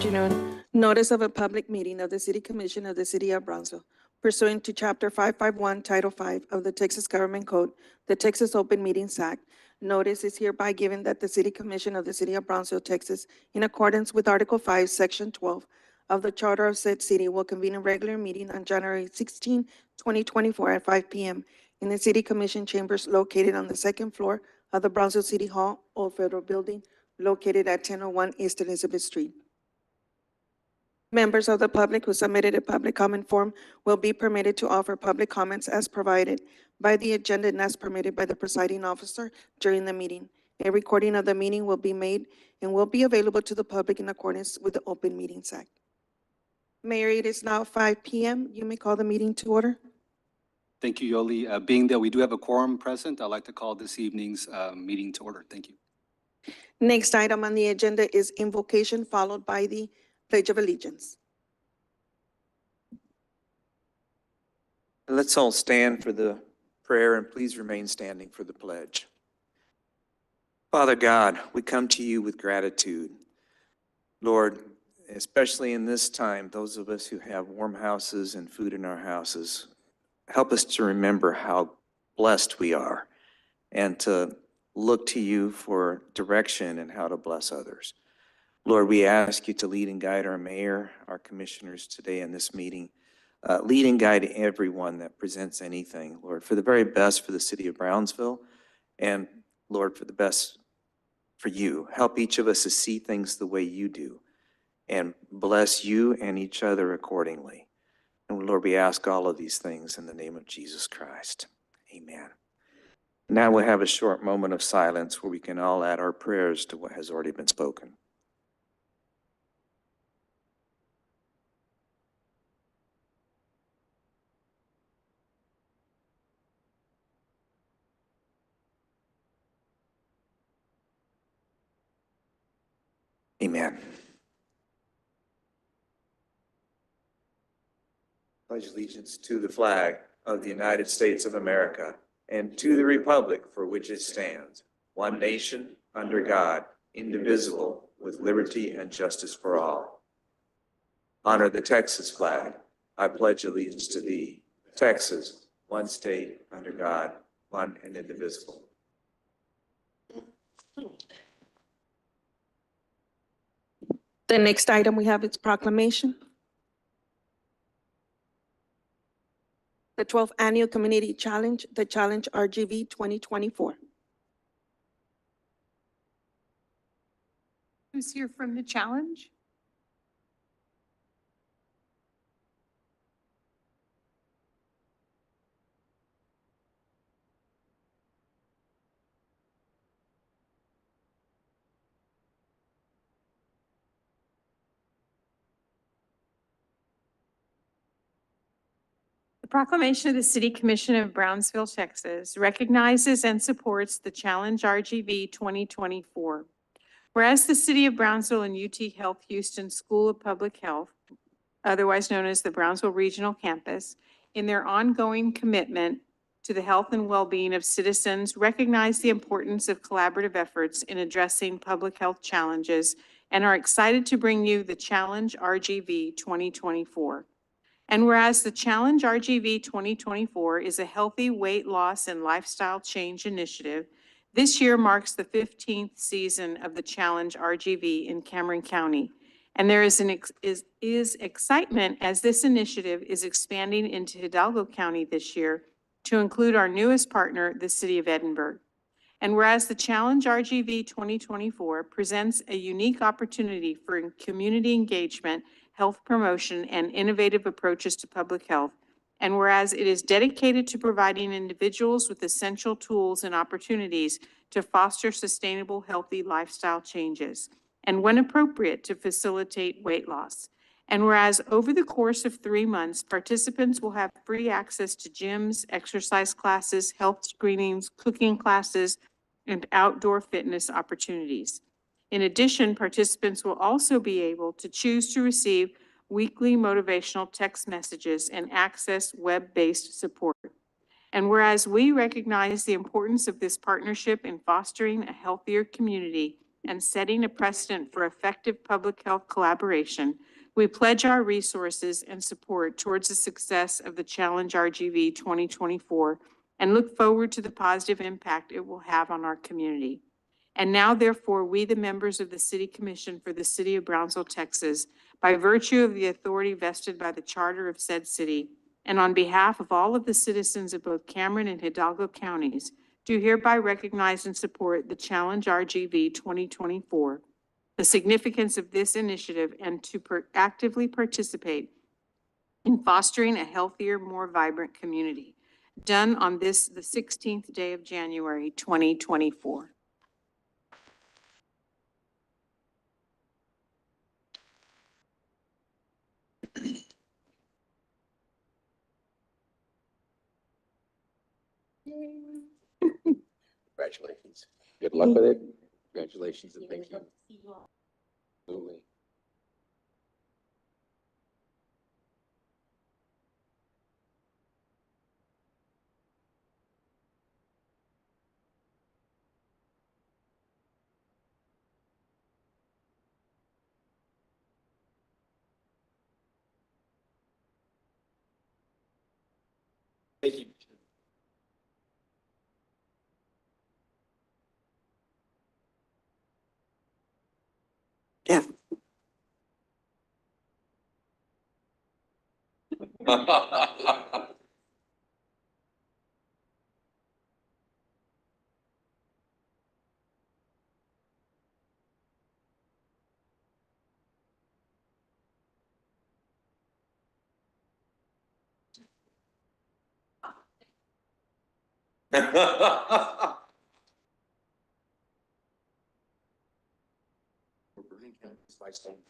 afternoon. Notice of a public meeting of the City Commission of the City of Brownsville pursuant to Chapter 551, Title 5 of the Texas Government Code, the Texas Open Meetings Act. Notice is hereby given that the City Commission of the City of Brownsville, Texas, in accordance with Article 5, Section 12 of the Charter of said city, will convene a regular meeting on January 16, 2024 at 5 p.m. in the City Commission chambers located on the second floor of the Brownsville City Hall, Old Federal Building, located at 1001 East Elizabeth Street. Members of the public who submitted a public comment form will be permitted to offer public comments as provided by the agenda and as permitted by the presiding officer during the meeting. A recording of the meeting will be made and will be available to the public in accordance with the Open Meetings Act. Mayor, it is now 5 p.m. You may call the meeting to order. Thank you, Yoli. Being that we do have a quorum present, I'd like to call this evening's meeting to order. Thank you. Next item on the agenda is invocation, followed by the Pledge of Allegiance. Let's all stand for the prayer and please remain standing for the pledge. Father God, we come to you with gratitude. Lord, especially in this time, those of us who have warm houses and food in our houses, help us to remember how blessed we are and to look to you for direction and how to bless others. Lord, we ask you to lead and guide our mayor, our commissioners today in this meeting. Lead and guide everyone that presents anything, Lord, for the very best for the city of Brownsville, and Lord, for the best for you. Help each of us to see things the way you do, and bless you and each other accordingly. And Lord, we ask all of these things in the name of Jesus Christ. Amen. Now we'll have a short moment of silence where we can all add our prayers to what has already been spoken. Amen. Pledge allegiance to the flag of the United States of America and to the republic for which it stands, one nation, under God, indivisible, with liberty and justice for all. Honor the Texas flag. I pledge allegiance to thee, Texas, one state, under God, one and indivisible. The next item we have is proclamation. The 12th Annual Community Challenge, the Challenge RGV 2024. Who's here from the challenge? The proclamation of the City Commission of Brownsville, Texas, recognizes and supports the Challenge RGV 2024. Whereas the City of Brownsville and UT Health Houston School of Public Health, otherwise known as the Brownsville Regional Campus, in their ongoing commitment to the health and well-being of citizens, recognize the importance of collaborative efforts in addressing public health challenges and are excited to bring you the Challenge RGV 2024. And whereas the Challenge RGV 2024 is a healthy weight loss and lifestyle change initiative, this year marks the 15th season of the Challenge RGV in Cameron County. And there is excitement as this initiative is expanding into Hidalgo County this year to include our newest partner, the City of Edinburgh. And whereas the Challenge RGV 2024 presents a unique opportunity for community engagement, health promotion, and innovative approaches to public health, and whereas it is dedicated to providing individuals with essential tools and opportunities to foster sustainable, healthy lifestyle changes, and when appropriate, to facilitate weight loss. And whereas over the course of 3 months, participants will have free access to gyms, exercise classes, health screenings, cooking classes, and outdoor fitness opportunities. In addition, participants will also be able to choose to receive weekly motivational text messages and access web-based support. And whereas we recognize the importance of this partnership in fostering a healthier community and setting a precedent for effective public health collaboration, we pledge our resources and support towards the success of the Challenge RGV 2024 and look forward to the positive impact it will have on our community. And now, therefore, we, the members of the City Commission for the City of Brownsville, Texas, by virtue of the authority vested by the charter of said city, and on behalf of all of the citizens of both Cameron and Hidalgo counties, do hereby recognize and support the Challenge RGV 2024, the significance of this initiative, and to actively participate in fostering a healthier, more vibrant community. Done on this, the 16th day of January, 2024. Congratulations. Good luck with it. Congratulations and thank you. Absolutely. Thank you. Yeah.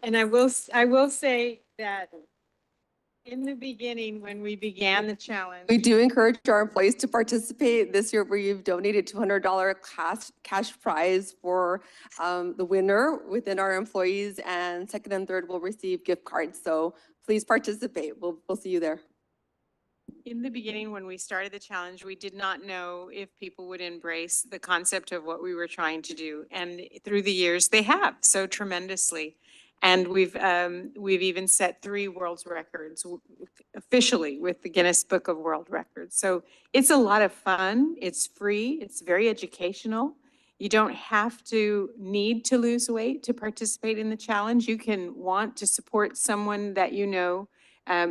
And I will say that in the beginning, when we began the challenge, We do encourage our employees to participate. This year, we've donated $200 cash prize for the winner within our employees, and second and third will receive gift cards. So please participate. We'll see you there. in the beginning, when we started the challenge, we did not know if people would embrace the concept of what we were trying to do. And through the years, they have so tremendously. And we've even set 3 world records officially with the Guinness Book of World Records. So it's a lot of fun. It's free. It's very educational. You don't have to need to lose weight to participate in the challenge. You can want to support someone that you know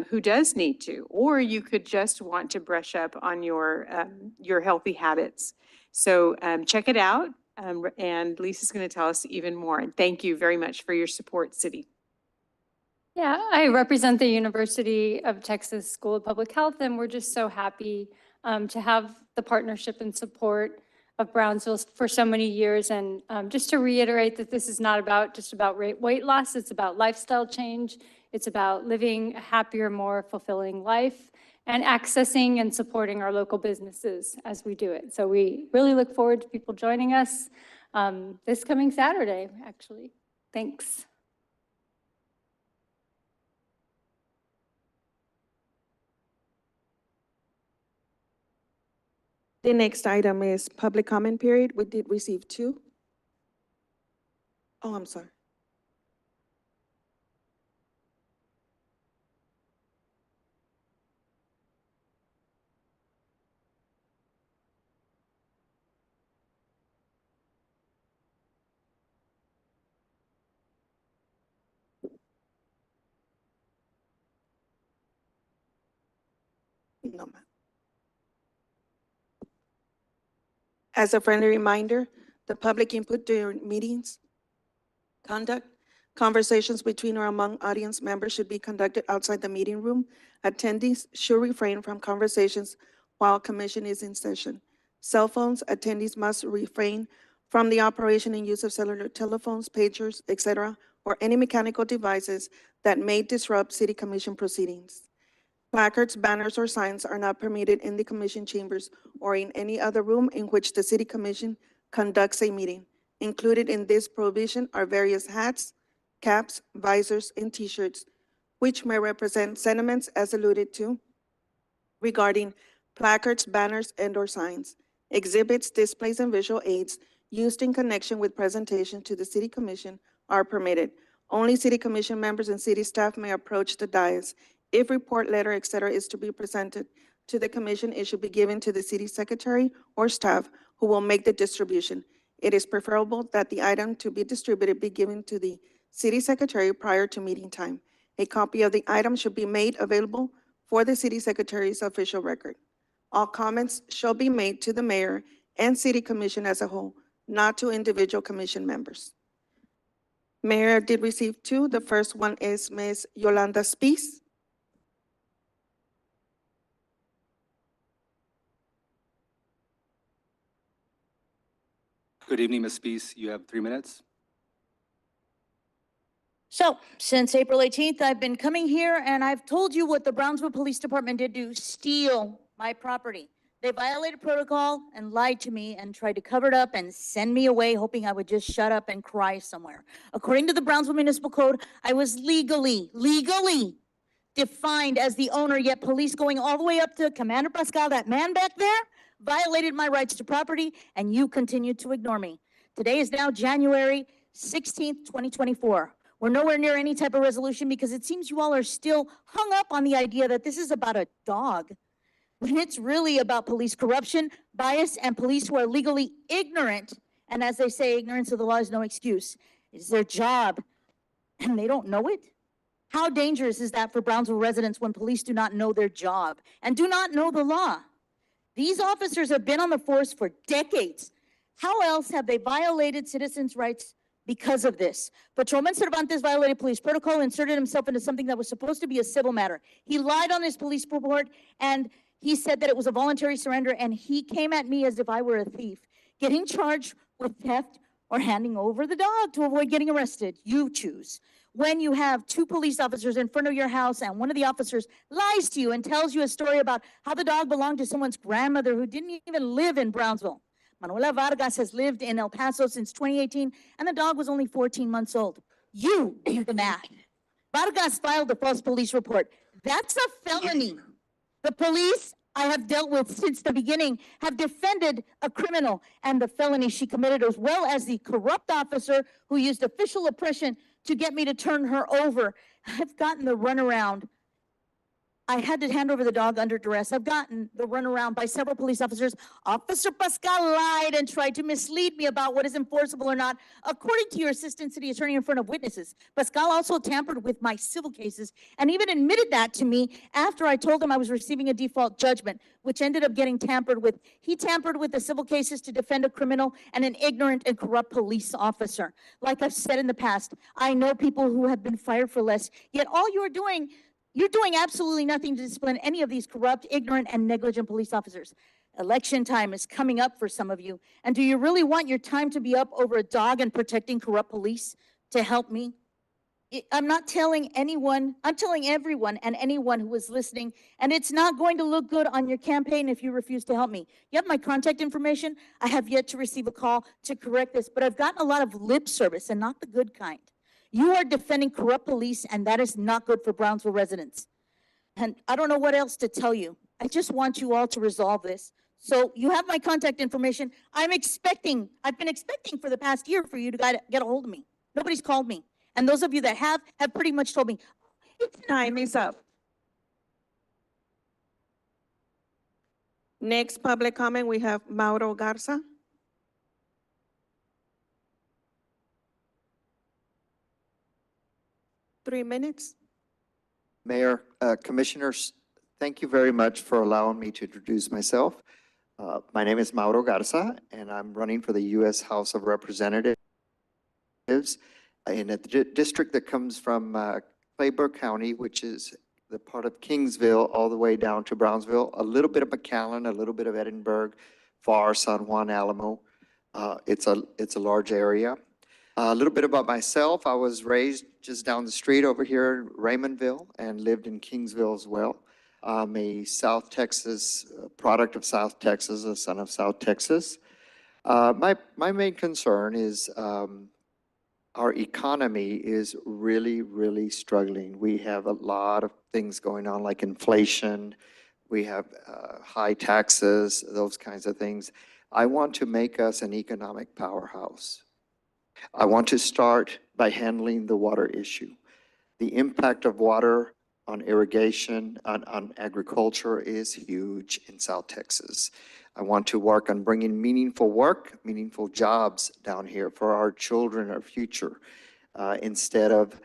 who does need to, or you could just want to brush up on your healthy habits. So check it out. And Lisa's going to tell us even more. And thank you very much for your support, City. Yeah, I represent the University of Texas School of Public Health, and we're just so happy to have the partnership and support of Brownsville for so many years. And just to reiterate that this is not just about weight loss, it's about lifestyle change. It's about living a happier, more fulfilling life and accessing and supporting our local businesses as we do it. So we really look forward to people joining us this coming Saturday, actually. Thanks. The next item is public comment period. We did receive 2. Oh, I'm sorry. No, ma'am. As a friendly reminder, the public input during meetings conduct, conversations between or among audience members should be conducted outside the meeting room. Attendees should refrain from conversations while commission is in session. Cell phones, attendees must refrain from the operation and use of cellular telephones, pagers, etc., or any mechanical devices that may disrupt city commission proceedings. Placards, banners, or signs are not permitted in the commission chambers or in any other room in which the city commission conducts a meeting. Included in this prohibition are various hats, caps, visors, and T-shirts, which may represent sentiments as alluded to regarding placards, banners, and/or signs. Exhibits, displays, and visual aids used in connection with presentation to the City Commission are permitted. Only City Commission members and city staff may approach the dais. If report letter, et cetera, is to be presented to the commission, it should be given to the city secretary or staff who will make the distribution. It is preferable that the item to be distributed be given to the city secretary prior to meeting time. A copy of the item should be made available for the city secretary's official record. All comments shall be made to the mayor and city commission as a whole, not to individual commission members. Mayor did receive two. The first one is Ms. Yolanda Spies. Good evening, Ms. Spies. You have 3 minutes. So, since April 18th, I've been coming here and I've told you what the Brownsville Police Department did to steal my property. They violated protocol and lied to me and tried to cover it up and send me away, hoping I would just shut up and cry somewhere. According to the Brownsville Municipal Code, I was legally defined as the owner, yet police going all the way up to Commander Pascal, that man back there, violated my rights to property, and you continued to ignore me. Today is now January 16th, 2024. We're nowhere near any type of resolution because it seems you all are still hung up on the idea that this is about a dog, when it's really about police corruption, bias, and police who are legally ignorant. And as they say, ignorance of the law is no excuse. It's their job, and they don't know it. How dangerous is that for Brownsville residents when police do not know their job and do not know the law? These officers have been on the force for decades. How else have they violated citizens' rights because of this? Patrolman Cervantes violated police protocol, inserted himself into something that was supposed to be a civil matter. He lied on his police report, and he said that it was a voluntary surrender, and he came at me as if I were a thief, getting charged with theft or handing over the dog to avoid getting arrested. You choose. When you have two police officers in front of your house and one of the officers lies to you and tells you a story about how the dog belonged to someone's grandmother who didn't even live in Brownsville. Manuela Vargas has lived in El Paso since 2018, and the dog was only 14 months old. You do the math. Vargas filed a false police report. That's a felony. The police I have dealt with since the beginning have defended a criminal and the felony she committed, as well as the corrupt officer who used official oppression to get me to turn her over. I've gotten the runaround. I had to hand over the dog under duress. I've gotten the runaround by several police officers. Officer Pascal lied and tried to mislead me about what is enforceable or not, according to your assistant city attorney in front of witnesses. Pascal also tampered with my civil cases and even admitted that to me after I told him I was receiving a default judgment, which ended up getting tampered with. He tampered with the civil cases to defend a criminal and an ignorant and corrupt police officer. Like I've said in the past, I know people who have been fired for less, yet all you're doing absolutely nothing to discipline any of these corrupt, ignorant, and negligent police officers. Election time is coming up for some of you. And do you really want your time to be up over a dog and protecting corrupt police to help me? I'm not telling anyone, I'm telling everyone and anyone who is listening, and it's not going to look good on your campaign if you refuse to help me. You have my contact information. I have yet to receive a call to correct this, but I've gotten a lot of lip service and not the good kind. You are defending corrupt police, and that is not good for Brownsville residents. And I don't know what else to tell you. I just want you all to resolve this. So you have my contact information. I've been expecting for the past year for you to get a hold of me. Nobody's called me. And those of you that have pretty much told me, Time is up. Next public comment, we have Mauro Garza. Three minutes. Mayor, Commissioners, thank you very much for allowing me to introduce myself. My name is Mauro Garza, and I'm running for the U.S. House of Representatives in a district that comes from Claybrook County, which is the part of Kingsville all the way down to Brownsville, a little bit of McAllen, a little bit of Edinburgh, Far, San Juan, Alamo. It's a large area. A little bit about myself. I was raised just down the street over here in Raymondville and lived in Kingsville as well. I'm a South Texas, product of South Texas, a son of South Texas. My main concern is our economy is really, really struggling. We have a lot of things going on like inflation. We have high taxes, those kinds of things. I want to make us an economic powerhouse. I want to start by handling the water issue. The impact of water on irrigation, on agriculture is huge in South Texas. I want to work on bringing meaningful work, meaningful jobs down here for our children, our future. Instead of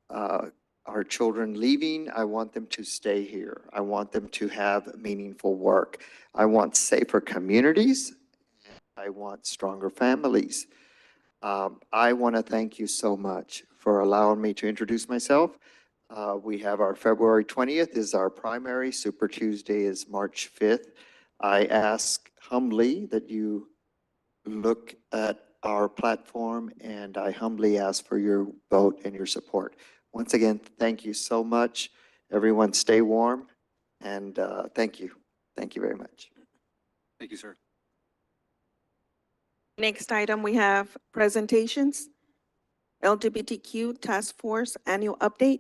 our children leaving, I want them to stay here. I want them to have meaningful work. I want safer communities. I want stronger families. I want to thank you so much for allowing me to introduce myself. We have our February 20th is our primary. Super Tuesday is March 5th. I ask humbly that you look at our platform, and I humbly ask for your vote and your support. Once again, thank you so much. Everyone stay warm, and thank you. Thank you very much. Thank you, sir. Next item, we have presentations. LGBTQ Task Force Annual Update.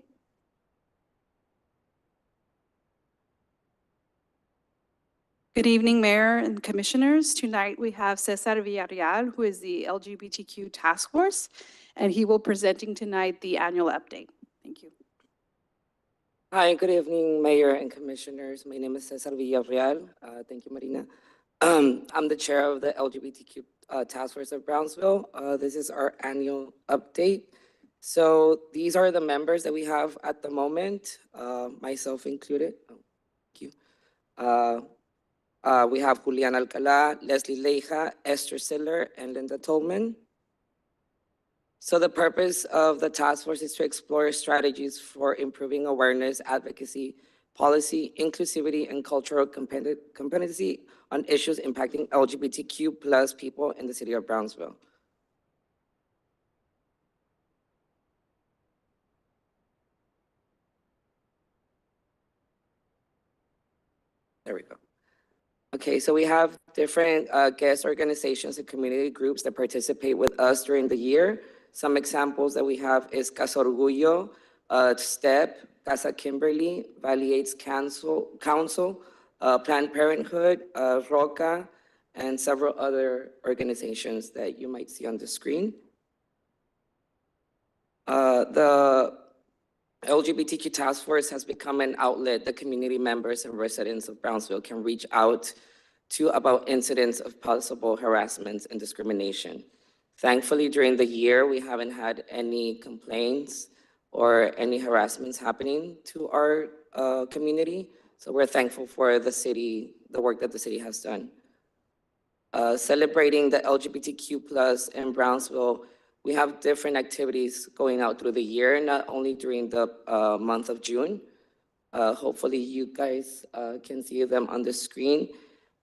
Good evening, Mayor and Commissioners. Tonight, we have Cesar Villarreal, who is the LGBTQ Task Force, and he will presenting tonight the annual update. Thank you. Hi, good evening, Mayor and Commissioners. My name is Cesar Villarreal. Thank you, Marina. I'm the chair of the LGBTQ Task Force of Brownsville. This is our annual update. So these are the members that we have at the moment, myself included. Oh, thank you. We have Julian Alcala, Leslie Leija, Esther Siller, and Linda Tolman. So the purpose of the task force is to explore strategies for improving awareness, advocacy, policy, inclusivity, and cultural competency on issues impacting LGBTQ plus people in the city of Brownsville. There we go. Okay, so we have different guest organizations and community groups that participate with us during the year. Some examples that we have is Casa Orgullo, STEP, Casa Kimberly, Valley AIDS Council, Planned Parenthood, ROCA, and several other organizations that you might see on the screen. The LGBTQ Task Force has become an outlet that community members and residents of Brownsville can reach out to about incidents of possible harassment and discrimination. Thankfully, during the year, we haven't had any complaints or any harassments happening to our community. So we're thankful for the city, the work that the city has done. Celebrating the LGBTQ plus in Brownsville, we have different activities going out through the year, not only during the month of June. Hopefully you guys can see them on the screen.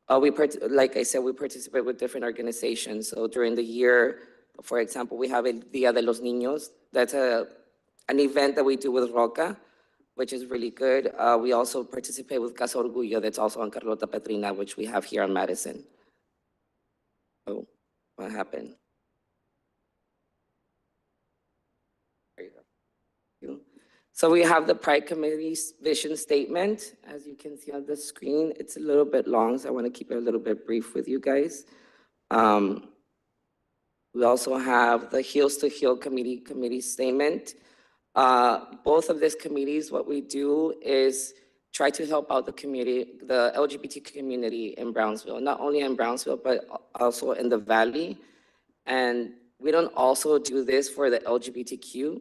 Like I said, we participate with different organizations. So during the year, for example, we have El Día de los Niños. That's an event that we do with ROCA, which is really good. We also participate with Casa Orgullo, that's also on Carlota Petrina, which we have here on Madison. Oh, what happened? There you go. So we have the Pride Committee's vision statement. As you can see on the screen, it's a little bit long, so I want to keep it a little bit brief with you guys. We also have the Heels to Heal committee statement. Both of these committees, what we do is try to help out the community, the LGBT community in Brownsville, not only in Brownsville, but also in the Valley. And we don't also do this for the LGBTQ.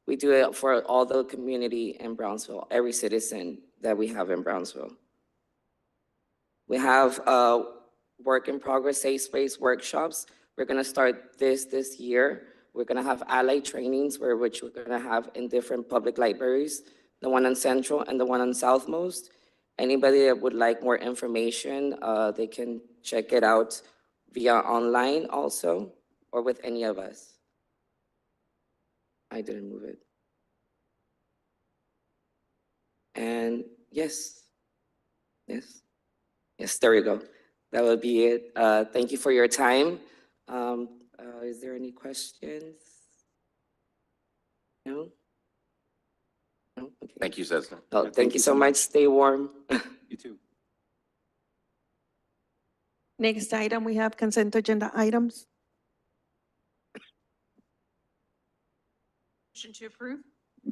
We do it for all the community in Brownsville, every citizen that we have in Brownsville. We have work in progress safe space workshops. We're gonna start this year. We're gonna have ally trainings which we're gonna have in different public libraries, the one on Central and the one on Southmost. Anybody that would like more information, they can check it out via online also, or with any of us. I didn't move it. And yes, there we go. That would be it. Thank you for your time. Is there any questions? No? No? Okay. Thank you, Cesar. Oh, thank you so much. Stay warm. You too. Next item, we have consent agenda items. Motion to approve?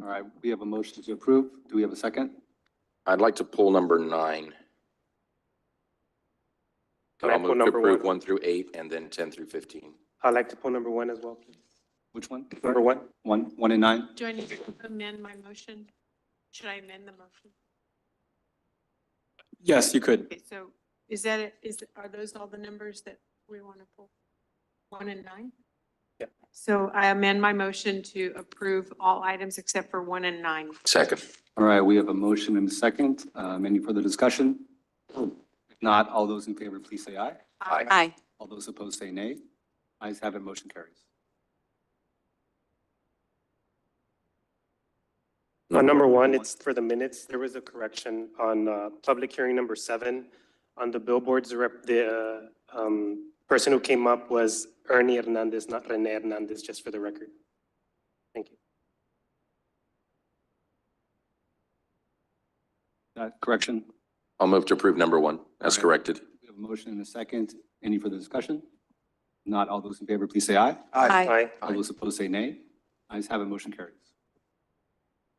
All right, we have a motion to approve. Do we have a second? I'd like to pull number 9. Can I I'll pull move to number approve 1? 1 through 8 and then 10 through 15. I'd like to pull number 1 as well, please. Which one? Number 1? 1 and 9? Do I need to amend my motion? Should I amend the motion? Yes, you could. Okay, so are those all the numbers that we want to pull? 1 and 9? Yep. So I amend my motion to approve all items except for 1 and 9. Second. All right, we have a motion and a second. Any further discussion? If not, all those in favor, please say aye. Aye. All those opposed say nay. Ayes have it, motion carries. Number 1, it's for the minutes. There was a correction on public hearing number 7. On the billboards, the person who came up was Ernie Hernandez, not Rene Hernandez, just for the record. Thank you. That correction? I'll move to approve number 1 as All right. corrected. We have a motion and a second. Any further discussion? Not all those in favor, please say aye. Aye. All those opposed say nay. Ayes have it, motion carries.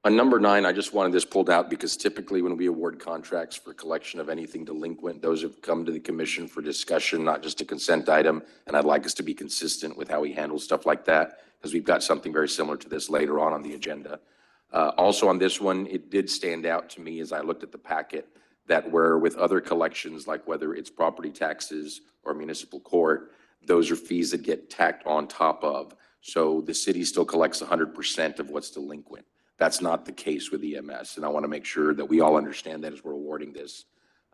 On number 9, I just wanted this pulled out because typically when we award contracts for collection of anything delinquent, those have come to the commission for discussion, not just a consent item. And I'd like us to be consistent with how we handle stuff like that because we've got something very similar to this later on the agenda. Also on this one, it did stand out to me as I looked at the packet that where with other collections, like whether it's property taxes or municipal court, those are fees that get tacked on top of. So the city still collects 100% of what's delinquent. That's not the case with EMS, and I want to make sure that we all understand that as we're awarding this.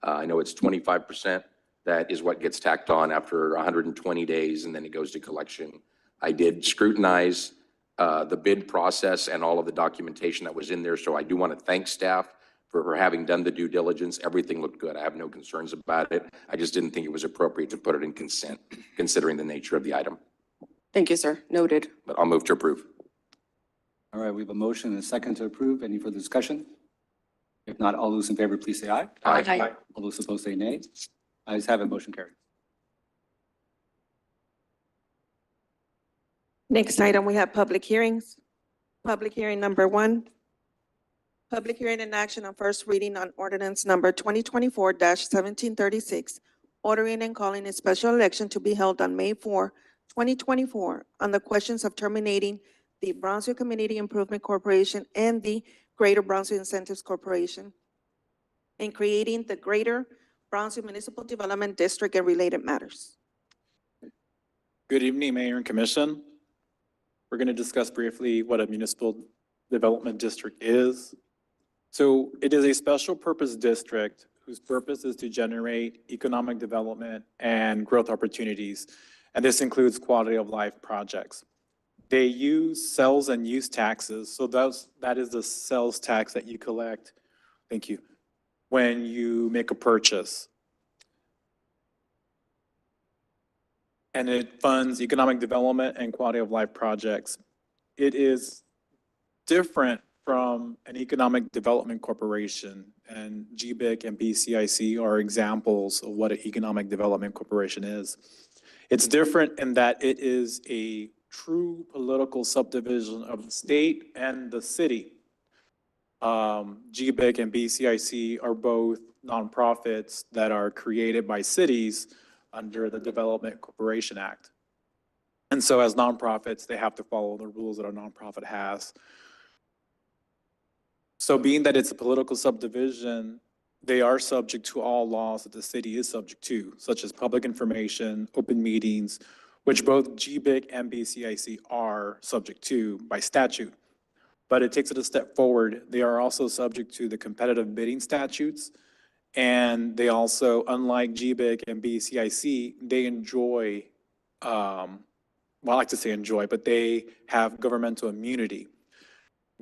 I know it's 25%. That is what gets tacked on after 120 days, and then it goes to collection. I did scrutinize the bid process and all of the documentation that was in there, so I do want to thank staff for having done the due diligence. Everything looked good. I have no concerns about it. I just didn't think it was appropriate to put it in consent, considering the nature of the item. Thank you, sir. Noted. But I'll move to approve. All right, we have a motion and a second to approve. Any further discussion? If not, all those in favor, please say aye. Aye. All those opposed say nay. Ayes have it, motion carries. Next item, we have public hearings. Public hearing number 1. Public hearing in action on first reading on ordinance number 2024-1736, ordering and calling a special election to be held on May 4, 2024, on the questions of terminating the Brownsville Community Improvement Corporation and the Greater Brownsville Incentives Corporation, and creating the Greater Brownsville Municipal Development District and related matters. Good evening, Mayor and Commission. We're going to discuss briefly what a municipal development district is. So it is a special purpose district whose purpose is to generate economic development and growth opportunities. And this includes quality of life projects. They use sales and use taxes. So that is the sales tax that you collect. Thank you. When you make a purchase. And it funds economic development and quality of life projects. It is different from an economic development corporation, and GBIC and BCIC are examples of what an economic development corporation is. It's different in that it is a true political subdivision of the state and the city. GBIC and BCIC are both nonprofits that are created by cities under the Development Corporation Act. And so as nonprofits, they have to follow the rules that a nonprofit has. So being that it's a political subdivision, they are subject to all laws that the city is subject to, such as public information, open meetings, which both GBIC and BCIC are subject to by statute. But it takes it a step forward. They are also subject to the competitive bidding statutes. And they also, unlike GBIC and BCIC, they enjoy, well, I like to say enjoy, but they have governmental immunity.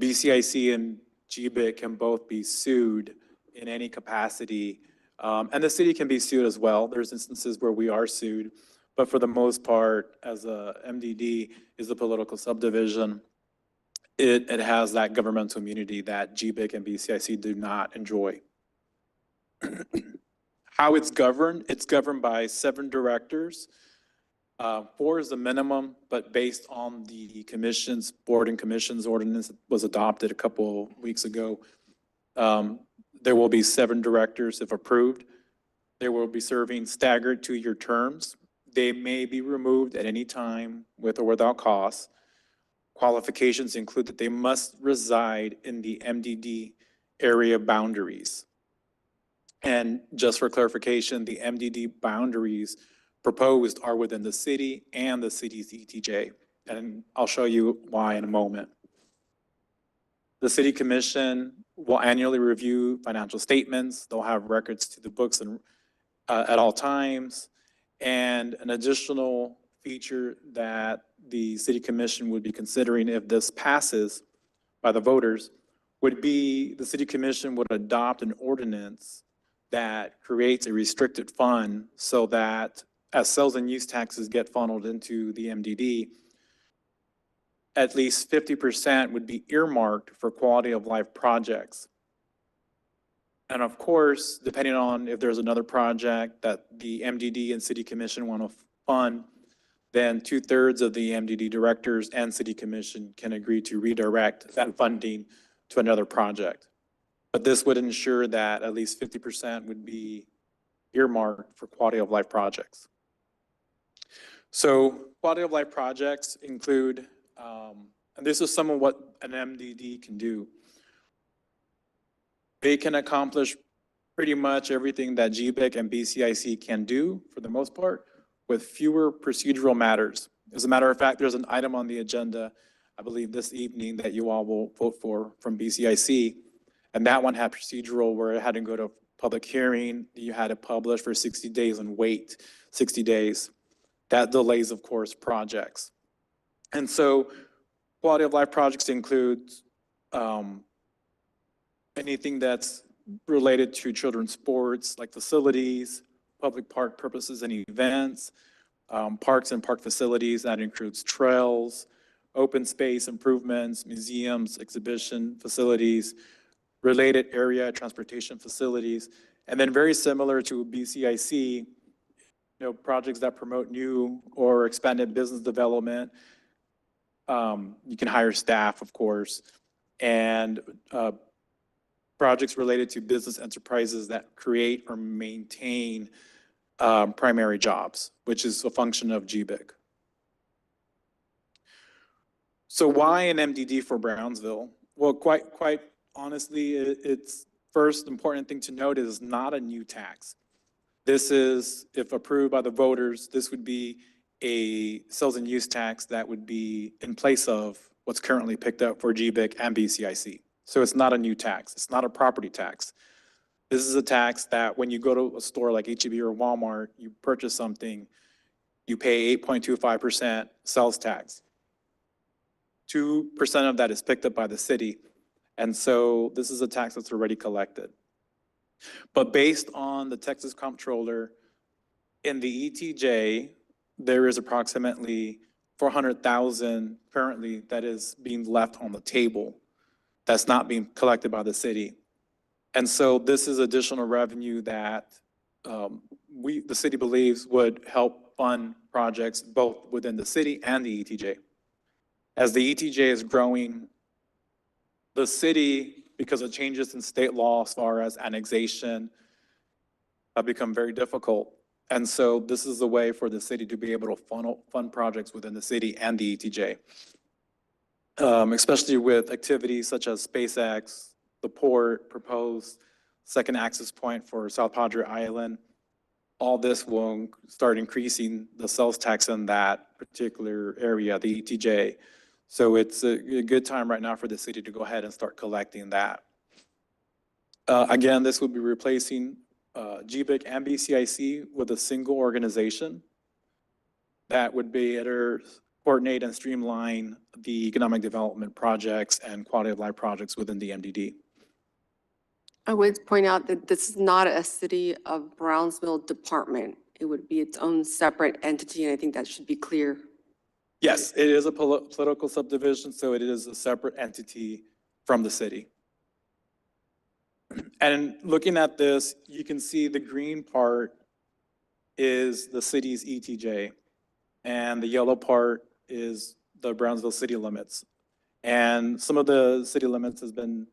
BCIC and GBIC can both be sued in any capacity, and the city can be sued as well. There's instances where we are sued, but for the most part, as a MDD is a political subdivision, it has that governmental immunity that GBIC and BCIC do not enjoy. How it's governed by 7 directors. 4 is the minimum, but based on the commission's, board and commission's ordinance that was adopted a couple weeks ago, there will be 7 directors if approved. They will be serving staggered 2-year terms. They may be removed at any time with or without cause. Qualifications include that they must reside in the MDD area boundaries. And just for clarification, the MDD boundaries proposed are within the city and the city's ETJ. And I'll show you why in a moment. The city commission will annually review financial statements. They'll have records to the books and at all times. And an additional feature that the city commission would be considering if this passes by the voters would be the city commission would adopt an ordinance that creates a restricted fund so that as sales and use taxes get funneled into the MDD, at least 50% would be earmarked for quality of life projects. And of course, depending on if there's another project that the MDD and city commission want to fund, then 2/3 of the MDD directors and city commission can agree to redirect that funding to another project. But this would ensure that at least 50% would be earmarked for quality of life projects. So quality of life projects include, and this is some of what an MDD can do. They can accomplish pretty much everything that GBIC and BCIC can do for the most part with fewer procedural matters. As a matter of fact, there's an item on the agenda, I believe this evening, that you all will vote for from BCIC. And that one had procedural where it had to go to public hearing. You had to publish for 60 days and wait 60 days. That delays, of course, projects. And so quality of life projects include anything that's related to children's sports, like facilities, public park purposes and events, parks and park facilities. That includes trails, open space improvements, museums, exhibition facilities, related area transportation facilities, and then very similar to BCIC, projects that promote new or expanded business development. You can hire staff, of course, and projects related to business enterprises that create or maintain primary jobs, which is a function of GBIC. So why an MDD for Brownsville? Well, quite honestly, it's first important thing to note is not a new tax. This is, if approved by the voters, this would be a sales and use tax that would be in place of what's currently picked up for GBIC and BCIC. So it's not a new tax. It's not a property tax. This is a tax that when you go to a store like H-E-B or Walmart, you purchase something, you pay 8.25% sales tax. 2% of that is picked up by the city. And so this is a tax that's already collected. But based on the Texas Comptroller, in the ETJ, there is approximately $400,000 currently that is being left on the table that's not being collected by the city. And so this is additional revenue that the city believes would help fund projects both within the city and the ETJ. As the ETJ is growing, the city, because of changes in state law as far as annexation, have become very difficult. And so this is a way for the city to be able to fund projects within the city and the ETJ, especially with activities such as SpaceX, the port, proposed second access point for South Padre Island. All this will start increasing the sales tax in that particular area, the ETJ. So it's a good time right now for the city to go ahead and start collecting that. Again, this would be replacing GBIC and BCIC with a single organization that would be able to coordinate and streamline the economic development projects and quality of life projects within the MDD. I would point out that this is not a City of Brownsville department. It would be its own separate entity, and I think that should be clear. Yes, it is a political subdivision, so it is a separate entity from the city. And looking at this, you can see the green part is the city's ETJ, and the yellow part is the Brownsville city limits. And some of the city limits has been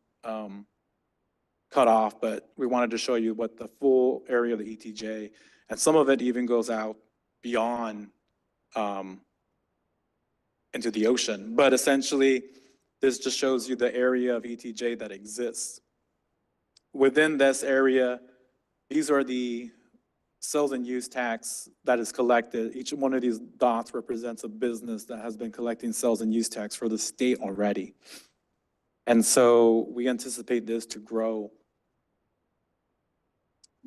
cut off, but we wanted to show you what the full area of the ETJ, and some of it even goes out beyond into the ocean. But essentially, this just shows you the area of ETJ that exists. Within this area, these are the sales and use tax that is collected. Each one of these dots represents a business that has been collecting sales and use tax for the state already. And so we anticipate this to grow.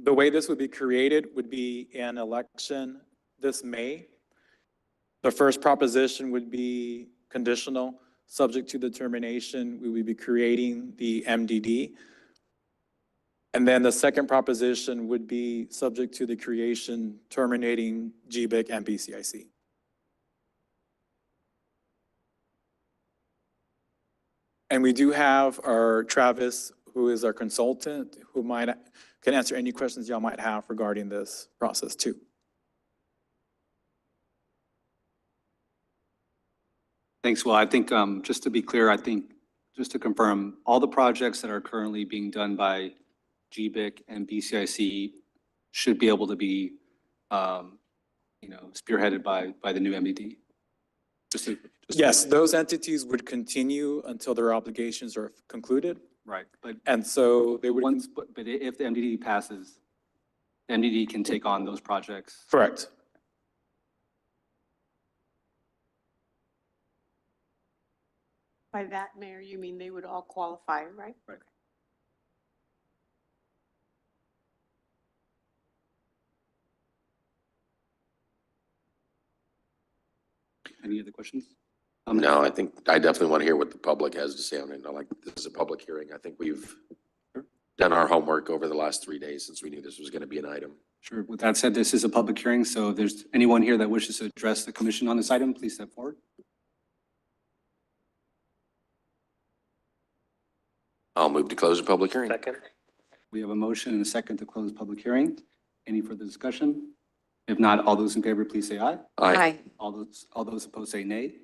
The way this would be created would be an election this May. The first proposition would be conditional, subject to determination. We would be creating the MDD. And then the second proposition would be subject to the creation, terminating GBIC and BCIC. And we do have our Travis, who is our consultant, who can answer any questions y'all might have regarding this process too. Thanks. Well, I think just to be clear, I think just to confirm, all the projects that are currently being done by GBIC and BCIC should be able to be, spearheaded by the new MDD. Yes, those entities would continue until their obligations are concluded. Right, but And so they would. but if the MDD passes, the MDD can take on those projects. Correct. By that, Mayor, you mean they would all qualify, right? Right. Any other questions? No, I think I definitely want to hear what the public has to say on it. I like, this is a public hearing. I think we've done our homework over the last 3 days since we knew this was going to be an item. Sure. With that said, this is a public hearing, so if there's anyone here that wishes to address the commission on this item, please step forward. I'll move to close the public hearing. Second. We have a motion and a second to close public hearing. Any further discussion? If not, all those in favor, please say aye. Aye. All those opposed say nay.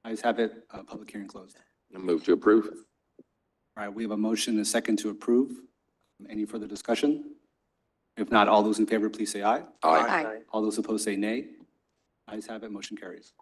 Ayes have it, public hearing closed. I'll move to approve. All right, we have a motion and a second to approve. Any further discussion? If not, all those in favor, please say aye. Aye. All those opposed say nay. Ayes have it, motion carries.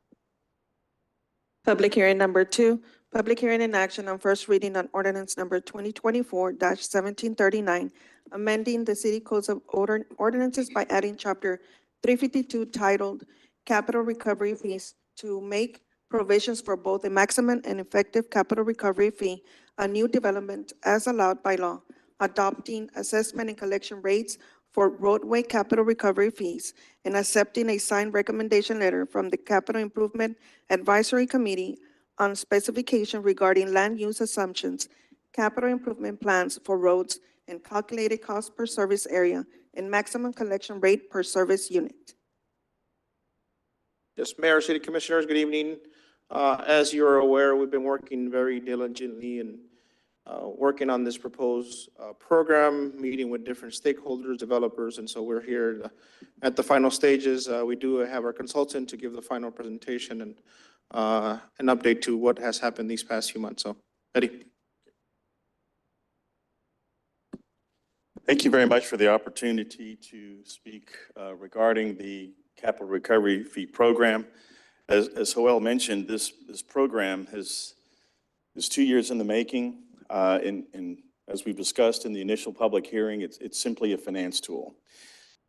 Public hearing number 2, public hearing in action on first reading on ordinance number 2024-1739, amending the city codes of ordinances by adding chapter 352 titled Capital Recovery Fees to make provisions for both a maximum and effective capital recovery fee, a new development as allowed by law, adopting assessment and collection rates for roadway capital recovery fees, and accepting a signed recommendation letter from the Capital Improvement Advisory Committee on specification regarding land use assumptions, capital improvement plans for roads, and calculated cost per service area and maximum collection rate per service unit. Yes, Mayor, City Commissioners, good evening. As you're aware, we've been working very diligently and working on this proposed program, meeting with different stakeholders, developers, and so we're here at the final stages. We do have our consultant to give the final presentation and an update to what has happened these past few months. So, Eddie. Thank you very much for the opportunity to speak regarding the Capital Recovery Fee Program. As Joel mentioned, this program is 2 years in the making. And as we've discussed in the initial public hearing, it's simply a finance tool.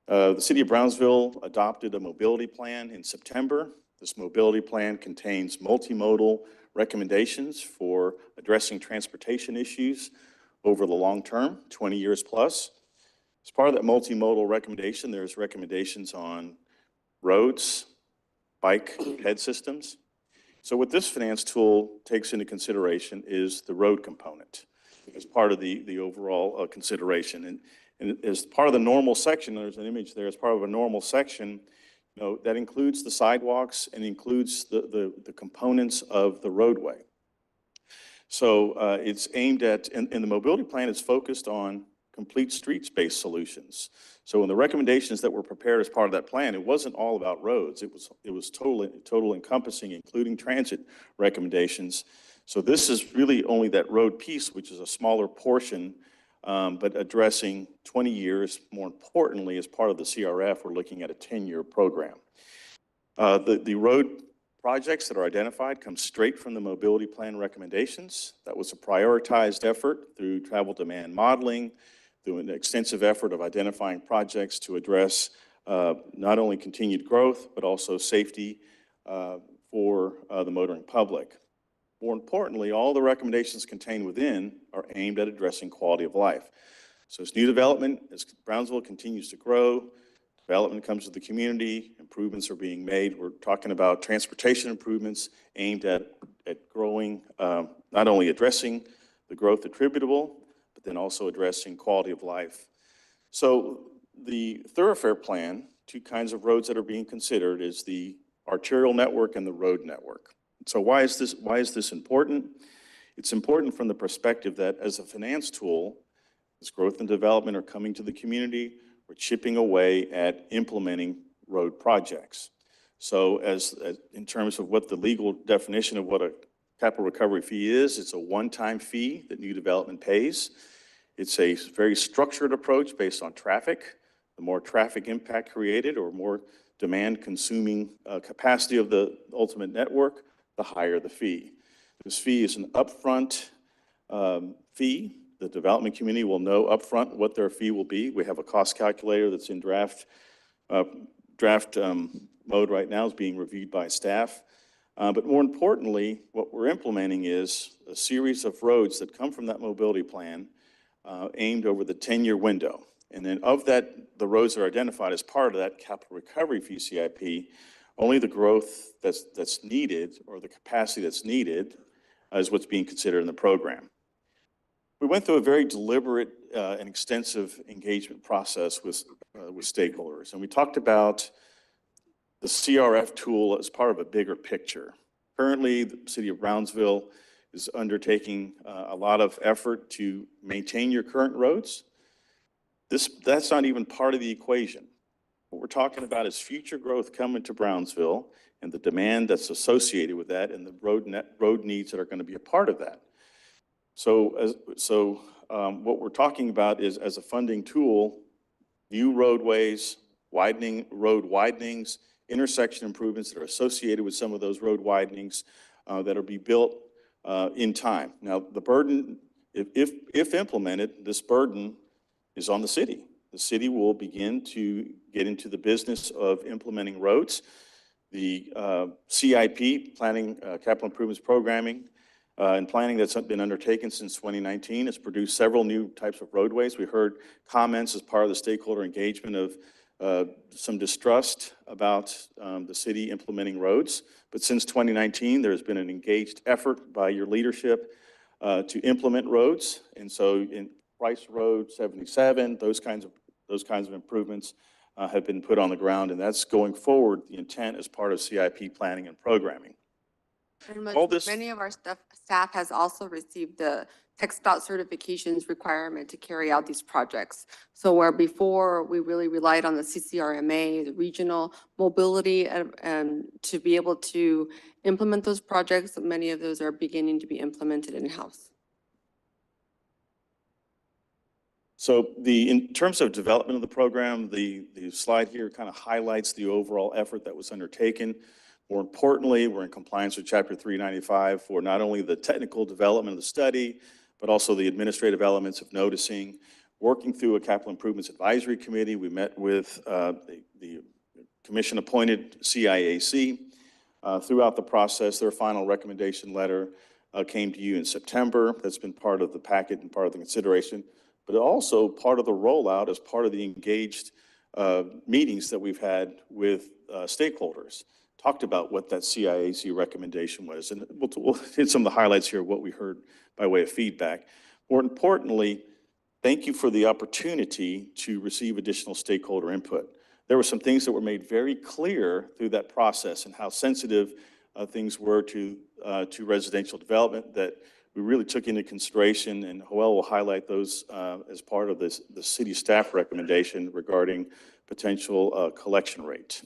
The City of Brownsville adopted a mobility plan in September. This mobility plan contains multimodal recommendations for addressing transportation issues over the long term, 20 years plus. As part of that multimodal recommendation, there's recommendations on roads, bike head systems. So what this finance tool takes into consideration is the road component as part of the overall consideration. And as part of the normal section, there's an image there, as part of a normal section, that includes the sidewalks and includes the components of the roadway. So it's aimed at, and the mobility plan is focused on complete streets-based solutions. So in the recommendations that were prepared as part of that plan, it wasn't all about roads. It was total encompassing, including transit recommendations. So this is really only that road piece, which is a smaller portion, but addressing 20 years. More importantly, as part of the CRF, we're looking at a 10-year program. The road projects that are identified come straight from the mobility plan recommendations. That was a prioritized effort through travel demand modeling, through an extensive effort of identifying projects to address not only continued growth, but also safety for the motoring public. More importantly, all the recommendations contained within are aimed at addressing quality of life. So as new development, as Brownsville continues to grow, development comes to the community, improvements are being made. We're talking about transportation improvements aimed at growing, not only addressing the growth attributable, but then also addressing quality of life. So the thoroughfare plan, two kinds of roads that are being considered, is the arterial network and the road network. So why is this important? It's important from the perspective that as a finance tool, as growth and development are coming to the community, we're chipping away at implementing road projects. So as in terms of what the legal definition of what a capital recovery fee is, it's a one-time fee that new development pays. It's a very structured approach based on traffic. The more traffic impact created or more demand consuming capacity of the ultimate network, the higher the fee. This fee is an upfront fee. The development community will know upfront what their fee will be. We have a cost calculator that's in draft mode right now, is being reviewed by staff. But more importantly, what we're implementing is a series of roads that come from that mobility plan aimed over the 10-year window. And then of that, the roads that are identified as part of that capital recovery fee CIP, only the growth that's needed or the capacity that's needed is what's being considered in the program. We went through a very deliberate and extensive engagement process with stakeholders, and we talked about the CRF tool as part of a bigger picture. Currently, the city of Brownsville is undertaking a lot of effort to maintain your current roads. That's not even part of the equation. What we're talking about is future growth coming to Brownsville and the demand that's associated with that and the road needs that are going to be a part of that. So what we're talking about is, as a funding tool, new roadways, road widenings, intersection improvements that are associated with some of those road widenings that will be built in time. Now, the burden, if implemented, this burden is on the city. The city will begin to get into the business of implementing roads. The CIP, Planning Capital Improvements Programming, and planning that's been undertaken since 2019 has produced several new types of roadways. We heard comments as part of the stakeholder engagement of some distrust about the city implementing roads. But since 2019, there's been an engaged effort by your leadership to implement roads. And so in Price Road 77, those kinds of improvements have been put on the ground, and that's going forward. The intent as part of CIP planning and programming. All this, Many of our staff has also received the TxDOT certifications requirement to carry out these projects. So where before we really relied on the CCRMA, the regional mobility, and to be able to implement those projects, many of those are beginning to be implemented in-house. So in terms of development of the program, the slide here kind of highlights the overall effort that was undertaken. More importantly, we're in compliance with Chapter 395 for not only the technical development of the study, but also the administrative elements of noticing. Working through a capital improvements advisory committee, we met with the commission-appointed CIAC. Throughout the process, their final recommendation letter came to you in September. That's been part of the packet and part of the consideration, but also part of the rollout as part of the engaged meetings that we've had with stakeholders. Talked about what that CIAC recommendation was, and we'll hit some of the highlights here of what we heard by way of feedback. More importantly, thank you for the opportunity to receive additional stakeholder input. There were some things that were made very clear through that process and how sensitive things were to residential development that we really took into consideration, and Joel will highlight those as part of the city staff recommendation regarding potential collection rate.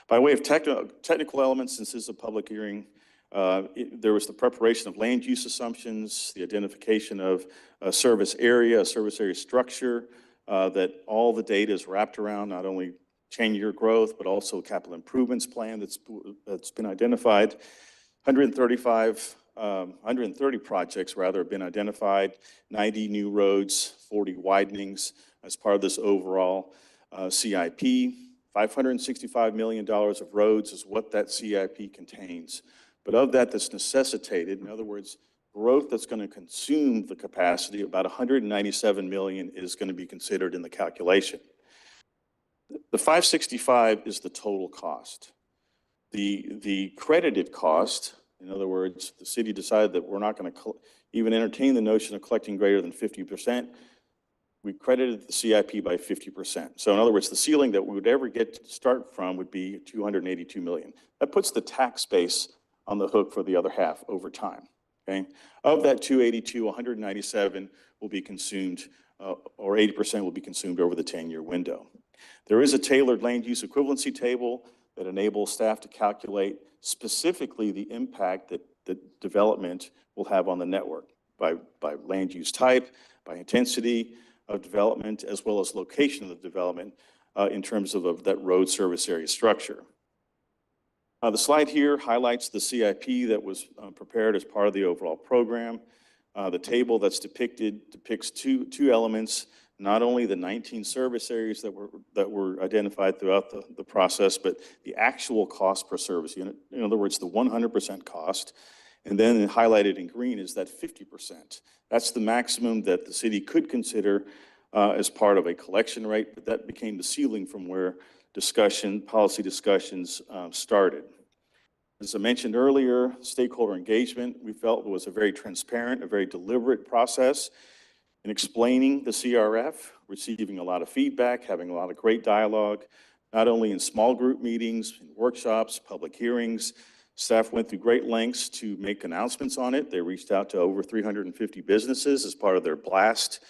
By way of technical elements, since this is a public hearing, there was the preparation of land use assumptions, the identification of a service area structure, that all the data is wrapped around, not only 10-year growth, but also a capital improvements plan that's been identified. 130 projects rather have been identified, 90 new roads, 40 widenings as part of this overall CIP. $565 million of roads is what that CIP contains. But of that that's necessitated, in other words, growth that's going to consume the capacity, about 197 million is going to be considered in the calculation. The 565 is the total cost. The credited cost, in other words, the city decided that we're not going to even entertain the notion of collecting greater than 50%. We credited the CIP by 50%. So in other words, the ceiling that we would ever get to start from would be 282 million. That puts the tax base on the hook for the other half over time, okay? Of that 282, 197 will be consumed, or 80% will be consumed over the 10-year window. There is a tailored land use equivalency table that enables staff to calculate specifically the impact that the development will have on the network by land use type, by intensity of development, as well as location of the development in terms of that road service area structure. The slide here highlights the CIP that was prepared as part of the overall program. The table that's depicts two elements, not only the 19 service areas that were identified throughout the process, but the actual cost per service unit. In other words, the 100% cost. And then highlighted in green is that 50%. That's the maximum that the city could consider as part of a collection rate, but that became the ceiling from where policy discussions started. As I mentioned earlier, stakeholder engagement, we felt was a very transparent, a very deliberate process in explaining the CRF, receiving a lot of feedback, having a lot of great dialogue, not only in small group meetings, in workshops, public hearings. Staff went through great lengths to make announcements on it. They reached out to over 350 businesses as part of their blast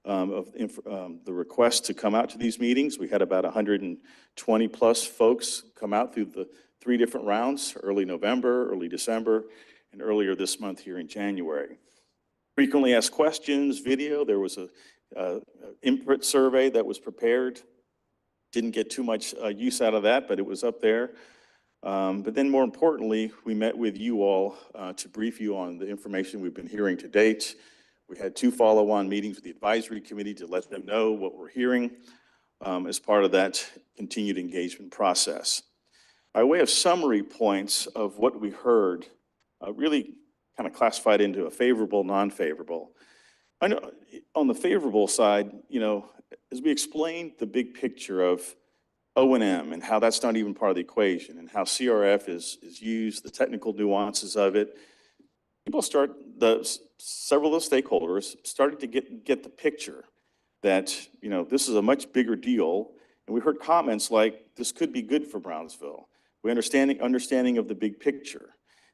of the request to come out to these meetings. We had about 120 plus folks come out through the 3 different rounds, early November, early December, and earlier this month here in January. Frequently asked questions, video. There was a input survey that was prepared. Didn't get too much use out of that, but it was up there. But then more importantly, we met with you all to brief you on the information we've been hearing to date. We had 2 follow-on meetings with the advisory committee to let them know what we're hearing as part of that continued engagement process. By way of summary points of what we heard, really kind of classified into a favorable, non-favorable. I know on the favorable side, as we explained the big picture of O&M and how that's not even part of the equation and how CRF is used, the technical nuances of it, several of the stakeholders started to get the picture that, this is a much bigger deal. And we heard comments like, this could be good for Brownsville. We understanding of the big picture.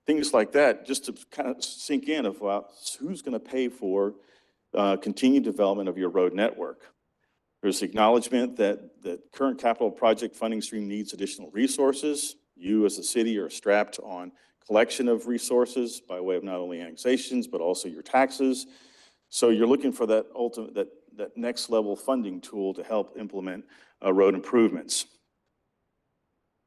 Things like that, just to kind of sink in of who's going to pay for continued development of your road network. There's acknowledgement that the current capital project funding stream needs additional resources. You as a city are strapped on collection of resources by way of not only annexations, but also your taxes. So you're looking for that that next level funding tool to help implement road improvements.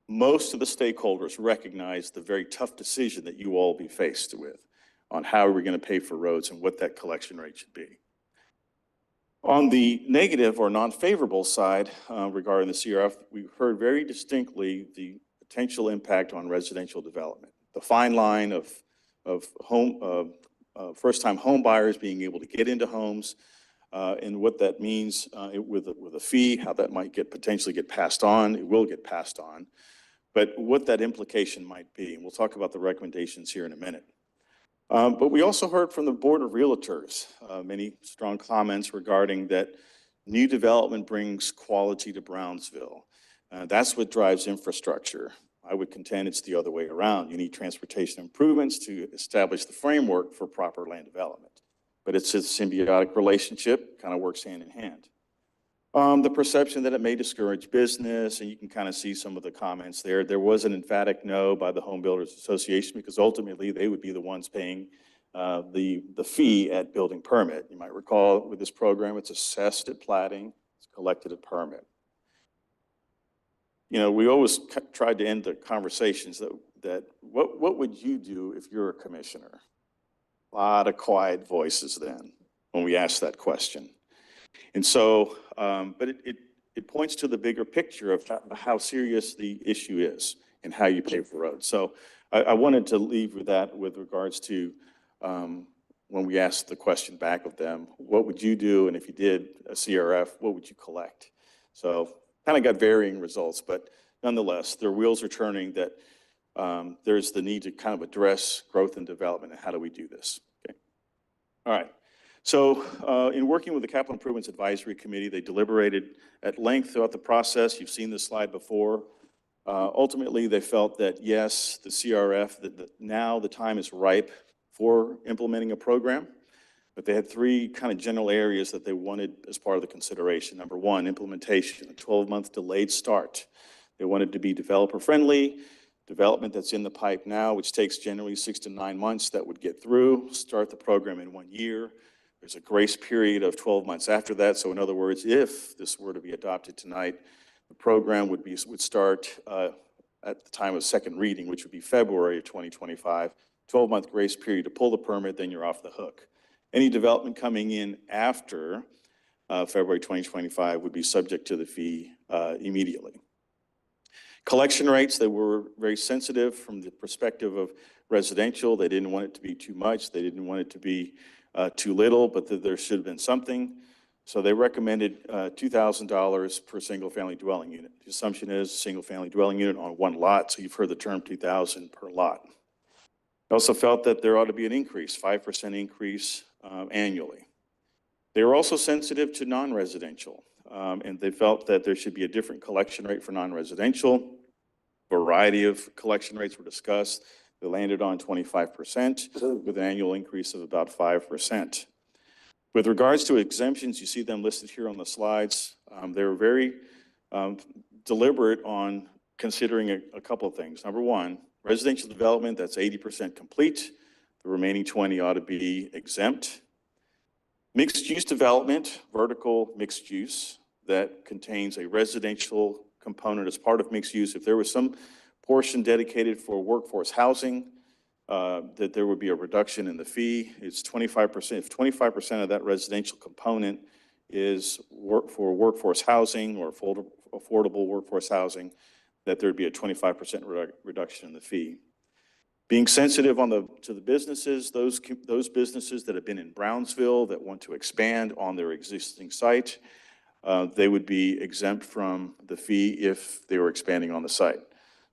Most of the stakeholders recognize the very tough decision that you all will be faced with on how we're going to pay for roads and what that collection rate should be. On the negative or non-favorable side regarding the CRF, we heard very distinctly the potential impact on residential development. The fine line of first-time home buyers being able to get into homes and what that means with a fee, how that might potentially get passed on. It will get passed on. But what that implication might be, and we'll talk about the recommendations here in a minute. But we also heard from the Board of Realtors, many strong comments regarding that new development brings quality to Brownsville. That's what drives infrastructure. I would contend it's the other way around. You need transportation improvements to establish the framework for proper land development. But it's a symbiotic relationship, kind of works hand in hand. The perception that it may discourage business, and you can kind of see some of the comments there. There was an emphatic no by the Home Builders Association because ultimately they would be the ones paying the fee at building permit. You might recall with this program, it's assessed at plating, it's collected at permit. You know, we always tried to end the conversations that what would you do if you're a commissioner? A lot of quiet voices then when we asked that question. And so, but it points to the bigger picture of how serious the issue is and how you pay for roads. So I wanted to leave with that with regards to when we asked the question back of them, what would you do? And if you did a CRF, what would you collect? So kind of got varying results, but nonetheless, their wheels are turning that there's the need to kind of address growth and development and how do we do this? Okay. All right. So in working with the Capital Improvements Advisory Committee, they deliberated at length throughout the process. You've seen this slide before. Ultimately, they felt that yes, the CRF, that now the time is ripe for implementing a program, but they had three kind of general areas that they wanted as part of the consideration. Number one, implementation, a 12-month delayed start. They wanted to be developer-friendly, development that's in the pipe now, which takes generally 6 to 9 months that would get through, start the program in 1 year. There's a grace period of 12 months after that. So in other words, if this were to be adopted tonight, the program would start at the time of second reading, which would be February of 2025, 12-month grace period to pull the permit, then you're off the hook. Any development coming in after February 2025 would be subject to the fee immediately. Collection rates, they were very sensitive from the perspective of residential. They didn't want it to be too much. They didn't want it to be too little, but that there should have been something. So they recommended $2,000 per single-family dwelling unit. The assumption is single-family dwelling unit on one lot, so you've heard the term 2,000 per lot. They also felt that there ought to be an increase, 5% increase annually. They were also sensitive to non-residential, and they felt that there should be a different collection rate for non-residential. A variety of collection rates were discussed. They landed on 25% with an annual increase of about 5%. With regards to exemptions, you see them listed here on the slides. They were very deliberate on considering a couple of things. Number one, residential development that's 80% complete. The remaining 20 ought to be exempt. Mixed use development, vertical mixed use that contains a residential component as part of mixed use. If there was some portion dedicated for workforce housing, that there would be a reduction in the fee. It's 25%. If 25% of that residential component is for workforce housing or affordable workforce housing, that there'd be a 25% reduction in the fee. Being sensitive to the businesses, those businesses that have been in Brownsville that want to expand on their existing site, they would be exempt from the fee if they were expanding on the site.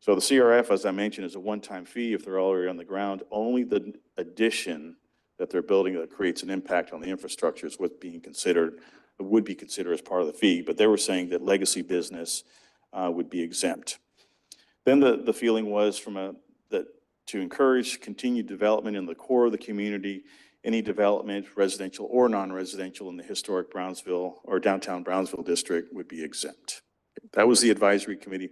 So the CRF, as I mentioned, is a one-time fee if they're already on the ground. Only the addition that they're building that creates an impact on the infrastructure is would be considered as part of the fee. But they were saying that legacy business would be exempt. Then the feeling was that to encourage continued development in the core of the community, any development, residential or non-residential in the historic Brownsville or downtown Brownsville district would be exempt. That was the advisory committee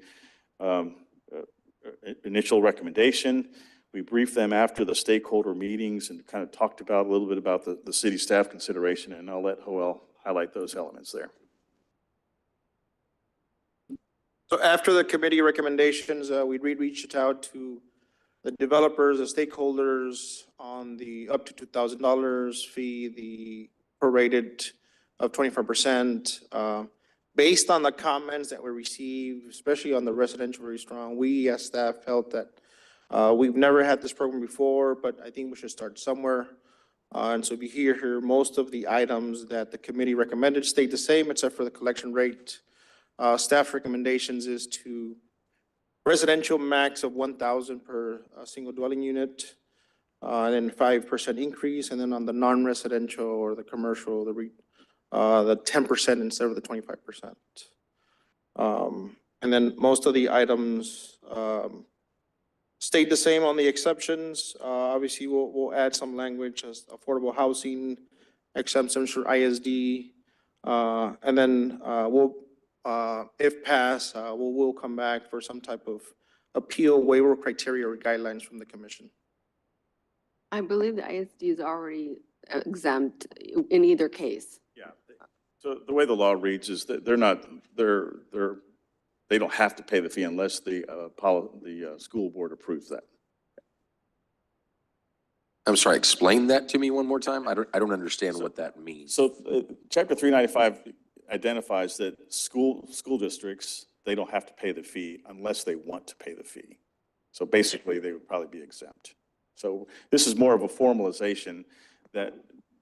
initial recommendation. We briefed them after the stakeholder meetings and kind of talked about a little bit about the city staff consideration, and I'll let Joel highlight those elements there. So after the committee recommendations, we reached out to the developers, the stakeholders on the up to $2,000 fee, the prorated of 25%. Based on the comments that we received, especially on the residential very strong, we as staff felt that we've never had this program before, but I think we should start somewhere. And so we hear most of the items that the committee recommended stayed the same except for the collection rate. Staff recommendations is to residential max of 1,000 per single dwelling unit, and then 5% increase, and then on the non-residential or the commercial, the 10% instead of the 25%. And And then most of the items stayed the same on the exceptions. Obviously, we'll add some language as affordable housing, exemptions for ISD. And then if passed, we'll come back for some type of appeal waiver criteria or guidelines from the commission. I believe the ISD is already exempt in either case. Yeah. So the way the law reads is that they don't have to pay the fee unless the school board approves that. I'm sorry, explain that to me one more time. I don't understand what that means. So Chapter 395 identifies that school districts, they don't have to pay the fee unless they want to pay the fee. So basically, they would probably be exempt. So this is more of a formalization that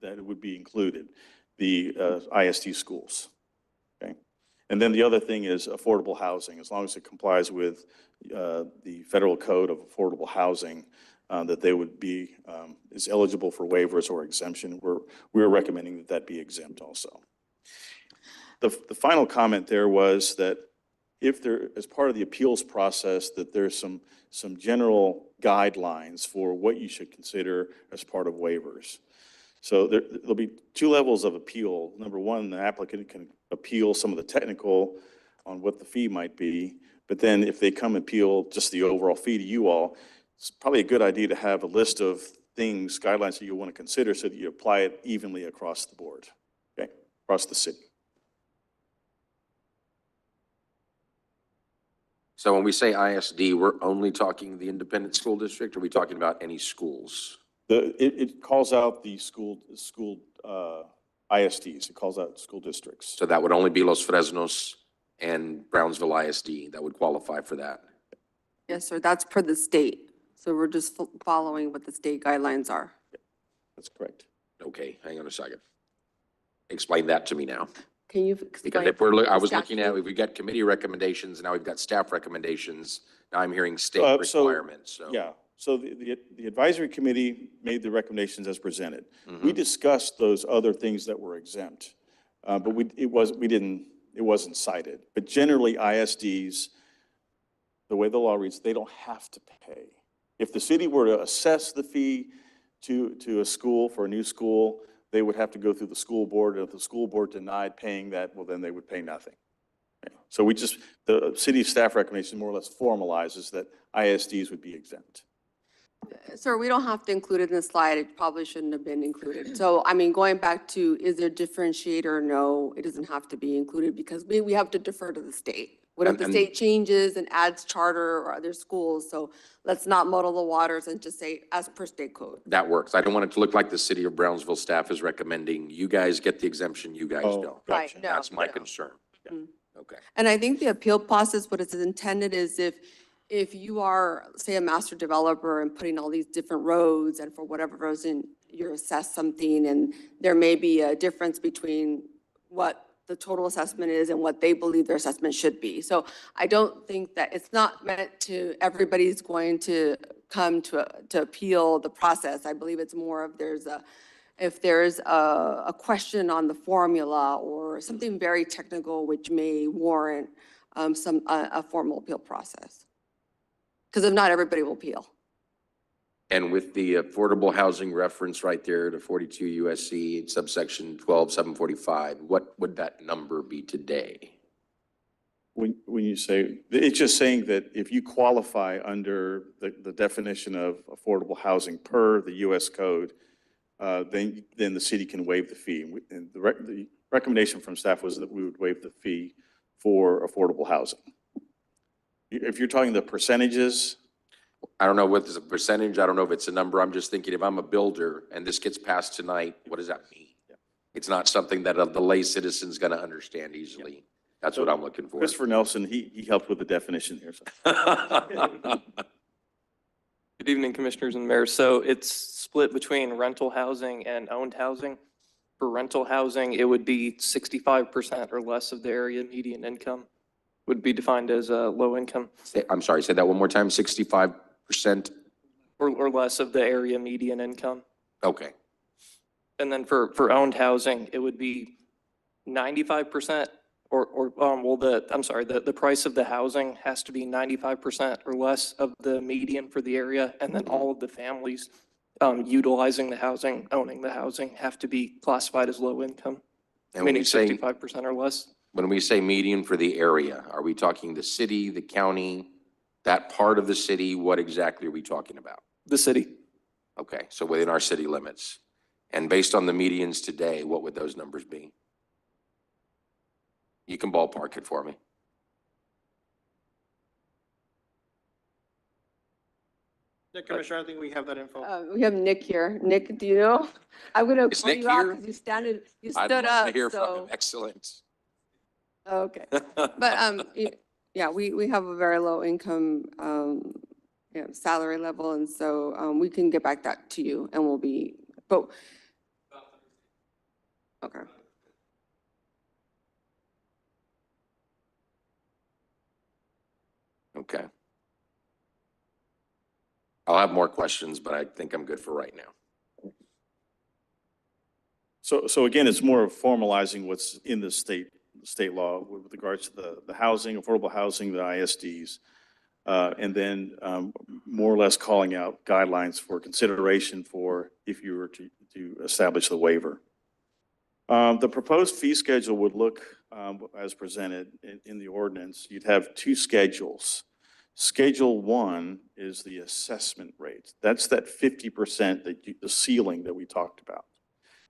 it would be included, the ISD schools. Okay. And then the other thing is affordable housing. As long as it complies with the Federal Code of Affordable Housing, that they would be is eligible for waivers or exemption. We're recommending that be exempt also. The final comment there was that if there, as part of the appeals process, that there's some general guidelines for what you should consider as part of waivers. So there'll be two levels of appeal. Number one, the applicant can appeal some of the technical on what the fee might be, but then if they come appeal just the overall fee to you all, it's probably a good idea to have a list of things, guidelines that you want to consider so that you apply it evenly across the board, okay, across the city. So when we say ISD, we're only talking the independent school district, or are we talking about any schools? It calls out the school ISDs. It calls out school districts. So that would only be Los Fresnos and Brownsville ISD that would qualify for that. Yes, sir, that's per the state. So we're just following what the state guidelines are. That's correct. Okay, hang on a second. Explain that to me now. Can you Because explain? if I was the looking at, statute? we've got committee recommendations, now we've got staff recommendations. Now I'm hearing state So, requirements, so. Yeah, so the advisory committee made the recommendations as presented. Mhm. We discussed those other things that were exempt, but it wasn't cited. But generally ISDs, the way the law reads, they don't have to pay. If the city were to assess the fee to a school for a new school, they would have to go through the school board. If the school board denied paying that, well, then they would pay nothing. Okay. So the city staff recommendation more or less formalizes that ISDs would be exempt. Sir, we don't have to include it in the slide. It probably shouldn't have been included. So, I mean, going back to, is there differentiator? No, it doesn't have to be included because we have to defer to the state. What if the And- state changes and adds charter or other schools? So let's not muddle the waters and just say as per state code. That works. I don't want it to look like the city of Brownsville staff is recommending you guys get the exemption, you guys Oh, don't. Right, gotcha. no. That's my no. concern. Mm. Okay. And I think the appeal process, what it's intended is if you are, say, a master developer and putting all these different roads and for whatever reason, you're assessed something and there may be a difference between what the total assessment is and what they believe their assessment should be. So I don't think that, it's not meant to, everybody's going to come to appeal the process. I believe it's more of if there's a question on the formula or something very technical which may warrant a formal appeal process. Because if not, everybody will appeal. And with the affordable housing reference right there to 42 USC subsection 12745, what would that number be today? When you say, it's just saying that if you qualify under the definition of affordable housing per the US code, then the city can waive the fee. And the recommendation from staff was that we would waive the fee for affordable housing. If you're talking the percentages, I don't know what is a percentage. I don't know if it's a number. I'm just thinking if I'm a builder and this gets passed tonight, what does that mean? It's not something that the lay citizen's going to understand easily. That's what I'm looking for. Christopher Nelson, he helped with the definition here. So. Good evening, Commissioners and Mayor. So it's split between rental housing and owned housing. For rental housing, it would be 65% or less of the area median income would be defined as low income. I'm sorry, say that one more time, 65%? Or less of the area median income. Okay. And then for owned housing, it would be 95% the price of the housing has to be 95% or less of the median for the area. And then all of the families utilizing the housing, owning the housing, have to be classified as low income, And when meaning we say, 65% or less. when we say median for the area, are we talking the city, the county, that part of the city? What exactly are we talking about? The city. Okay, so within our city limits. And based on the medians today, what would those numbers be? You can ballpark it for me. Yeah, Commissioner, I think we have that info. We have Nick here. Nick, do you know? I'm gonna Is call Nick you out here? because you I'd stood love to up, hear from him. so. Excellent. Okay, but, yeah, we have a very low income, salary level, and so, we can get back that to you, and we'll be, but. Okay. Okay. I'll have more questions, but I think I'm good for right now. So again, it's more of formalizing what's in the state law with regards to the housing, affordable housing, the ISDs, and then more or less calling out guidelines for consideration for if you were to establish the waiver. The proposed fee schedule would look as presented in the ordinance. You'd have two schedules. Schedule 1 is the assessment rate. That's that 50% the ceiling that we talked about.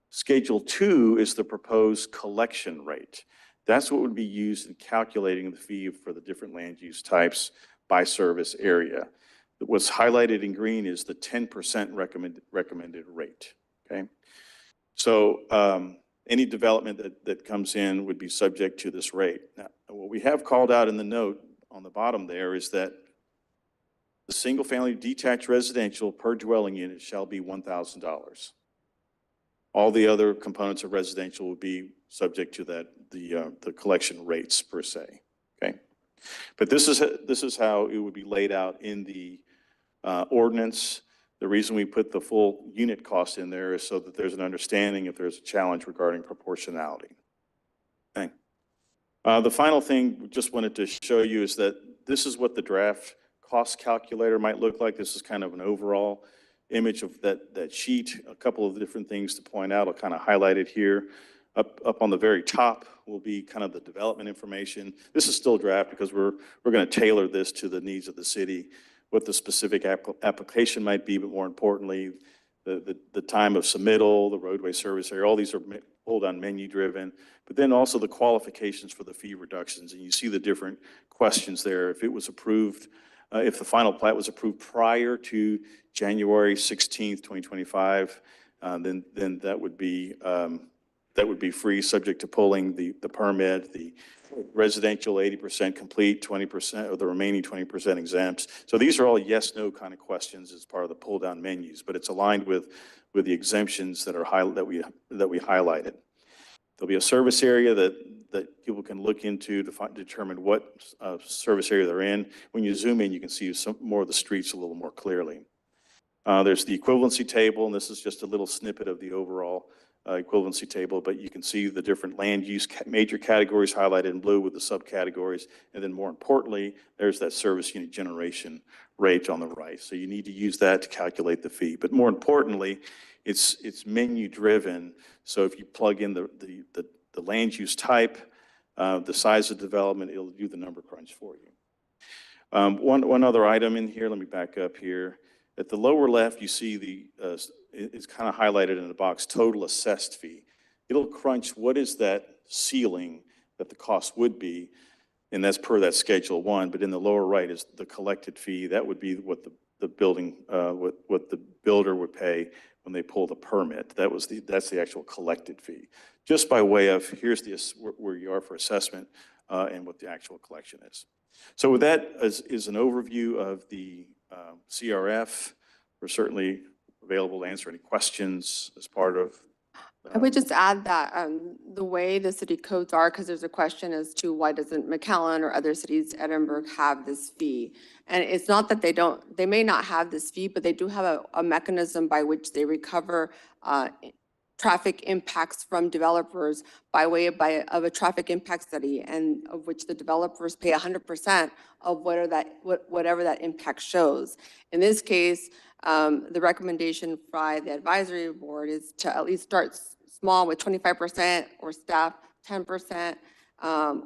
Schedule 2 is the proposed collection rate. That's what would be used in calculating the fee for the different land use types by service area. What's highlighted in green is the 10% recommended rate, okay? So any development that comes in would be subject to this rate. Now, what we have called out in the note on the bottom there is that the single-family detached residential per dwelling unit shall be $1,000. All the other components of residential will be subject to that, the collection rates per se, okay? But this is how it would be laid out in the ordinance. The reason we put the full unit cost in there is so that there's an understanding if there's a challenge regarding proportionality. Okay. The final thing we just wanted to show you is that this is what the draft cost calculator might look like. This is kind of an overall image of that sheet. A couple of different things to point out. I'll kind of highlight it here. Up on the very top will be kind of the development information. This is still draft because we're going to tailor this to the needs of the city, what the specific application might be, but more importantly, the time of submittal, the roadway service area, all these are pulled on menu driven, but then also the qualifications for the fee reductions. And you see the different questions there. If it was approved, if the final plat was approved prior to January 16th, 2025, then that would be free, subject to pulling the permit, the residential 80% complete, 20%, or the remaining 20% exempts. So these are all yes, no kind of questions as part of the pull down menus, but it's aligned with the exemptions that are that we highlighted. There'll be a service area that people can look into to determine what service area they're in. When you zoom in, you can see some more of the streets a little more clearly. There's the equivalency table, and this is just a little snippet of the overall equivalency table, but you can see the different land use major categories highlighted in blue with the subcategories. And then more importantly, there's that service unit generation rate on the right. So you need to use that to calculate the fee. But more importantly, it's menu driven. So if you plug in the land use type, the size of development, it'll do the number crunch for you. One other item in here, let me back up here. At the lower left, you see it's kind of highlighted in the box, total assessed fee. It'll crunch what is that ceiling that the cost would be, and that's per that Schedule 1. But in the lower right is the collected fee. That would be what the building, what the builder would pay when they pull the permit. That's the actual collected fee. Just by way of here's where you are for assessment and what the actual collection is. So with that is an overview of the CRF. We're certainly available to answer any questions as part of. I would just add that the way the city codes are, because there's a question as to why doesn't McAllen or other cities, Edinburgh, have this fee? And it's not that they may not have this fee, but they do have a mechanism by which they recover traffic impacts from developers by way of a traffic impact study, and of which the developers pay 100% of whatever that impact shows. In this case, the recommendation by the advisory board is to at least start small with 25% or staff 10%,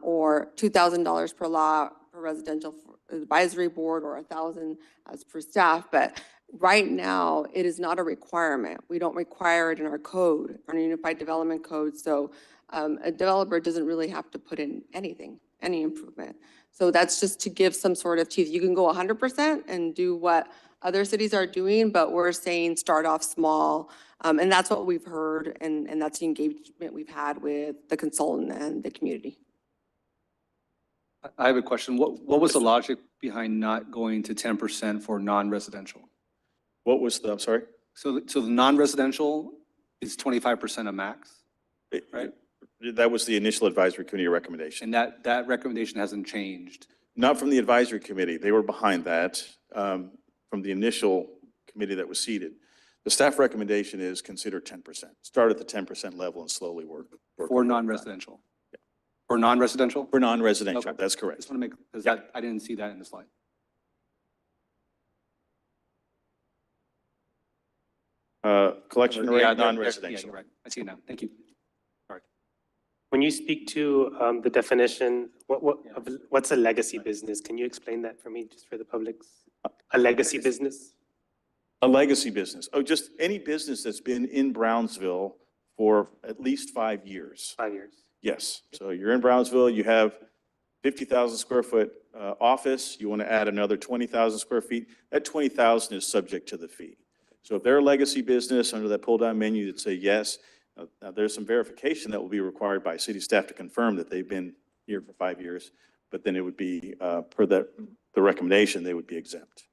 or $2,000 per lot per residential advisory board, or 1,000 as per staff. But right now, it is not a requirement. We don't require it in our code, our Unified Development Code. So a developer doesn't really have to put in anything, any improvement. So that's just to give some sort of teeth. You can go 100% and do what other cities are doing, but we're saying start off small. And that's what we've heard, and that's the engagement we've had with the consultant and the community. I have a question. What was the logic behind not going to 10% for non-residential? What was the, I'm sorry? So the non-residential is 25% a max, right? That was the initial advisory committee recommendation. And that recommendation hasn't changed. Not from the advisory committee. They were behind that, from the initial committee that was seated. The staff recommendation is consider 10%. Start at the 10% level and slowly work. For non-residential? For non-residential? For non-residential, Okay. that's correct. Just want to make, because that, I didn't see that in the slide. Collection Yeah, rate, yeah, non-residential. you're right. I see it now. Thank you. When you speak to the definition, what's a legacy business? Can you explain that for me, just for the public? A legacy business? A legacy business. Oh, just any business that's been in Brownsville for at least 5 years. 5 years. Yes. So you're in Brownsville, you have 50,000 square foot office, you want to add another 20,000 square feet, that 20,000 is subject to the fee. So if they're a legacy business under that pull-down menu that say yes, now there's some verification that will be required by city staff to confirm that they've been here for 5 years, but then it would be, per the recommendation, they would be exempt.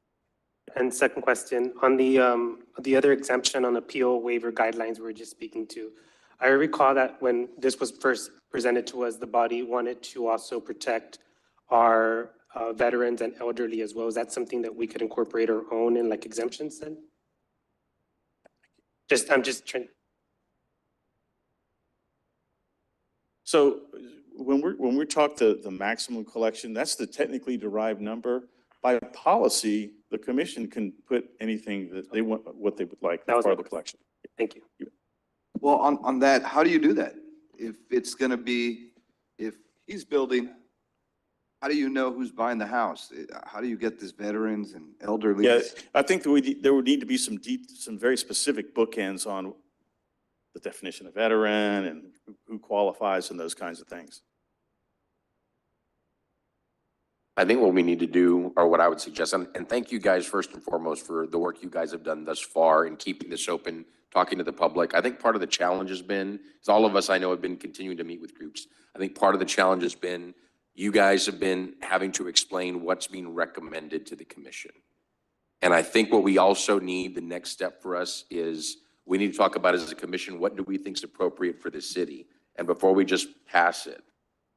And second question, on the other exemption on appeal waiver guidelines we were just speaking to, I recall that when this was first presented to us, the body wanted to also protect our veterans and elderly as well. Is that something that we could incorporate our own in like exemptions then? I'm just trying. So when we talk the maximum collection, that's the technically derived number. By policy, the commission can put anything that they want, what they would like as part of the collection. Thank you. Well, on that, how do you do that? If it's going to be, if he's building, how do you know who's buying the house? How do you get this veterans and elderly? Yeah, I think there would need to be some very specific bookends on the definition of veteran and who qualifies and those kinds of things. I think what we need to do, or what I would suggest, and thank you guys first and foremost for the work you guys have done thus far in keeping this open, talking to the public. I think part of the challenge has been, is all of us I know have been continuing to meet with groups. I think part of the challenge has been, you guys have been having to explain what's being recommended to the commission. And I think what we also need, the next step for us is, we need to talk about as a commission, what do we think is appropriate for the city? And before we just pass it,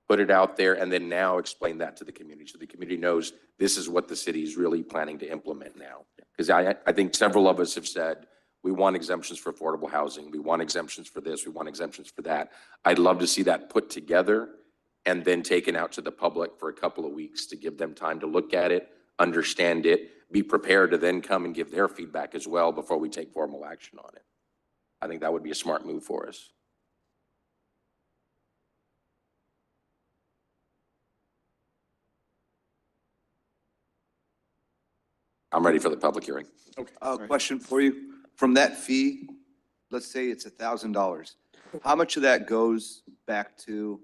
put it out there, and then now explain that to the community, so the community knows this is what the city is really planning to implement now. Because I think several of us have said, we want exemptions for affordable housing, we want exemptions for this, we want exemptions for that. I'd love to see that put together and then taken out to the public for a couple of weeks to give them time to look at it, understand it, be prepared to then come and give their feedback as well before we take formal action on it. I think that would be a smart move for us. I'm ready for the public hearing. Okay. Question for you. From that fee, let's say it's $1,000. How much of that goes back to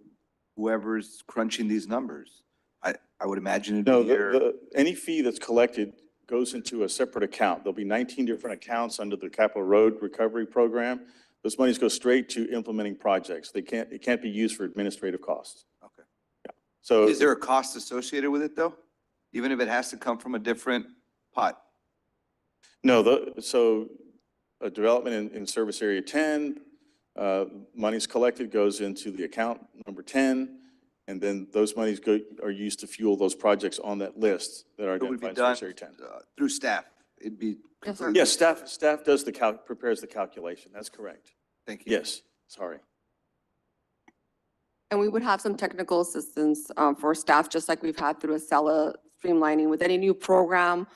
whoever's crunching these numbers? I would imagine it'd No, be your. any fee that's collected goes into a separate account. There'll be 19 different accounts under the Capital Road Recovery Program. Those monies go straight to implementing projects. It can't be used for administrative costs. Okay. Yeah. So Is there a cost associated with it though? Even if it has to come from a different pot? no, so a development in Service Area 10, monies collected goes into the account number 10, and then those monies are used to fuel those projects on that list that are It would be identified in Service done Area 10. through staff. It'd be. Yes, sir. Yes, staff does prepares the calculation. That's correct. Thank you. Yes, sorry. And we would have some technical assistance for staff, just like we've had through Acela streamlining. With any new program,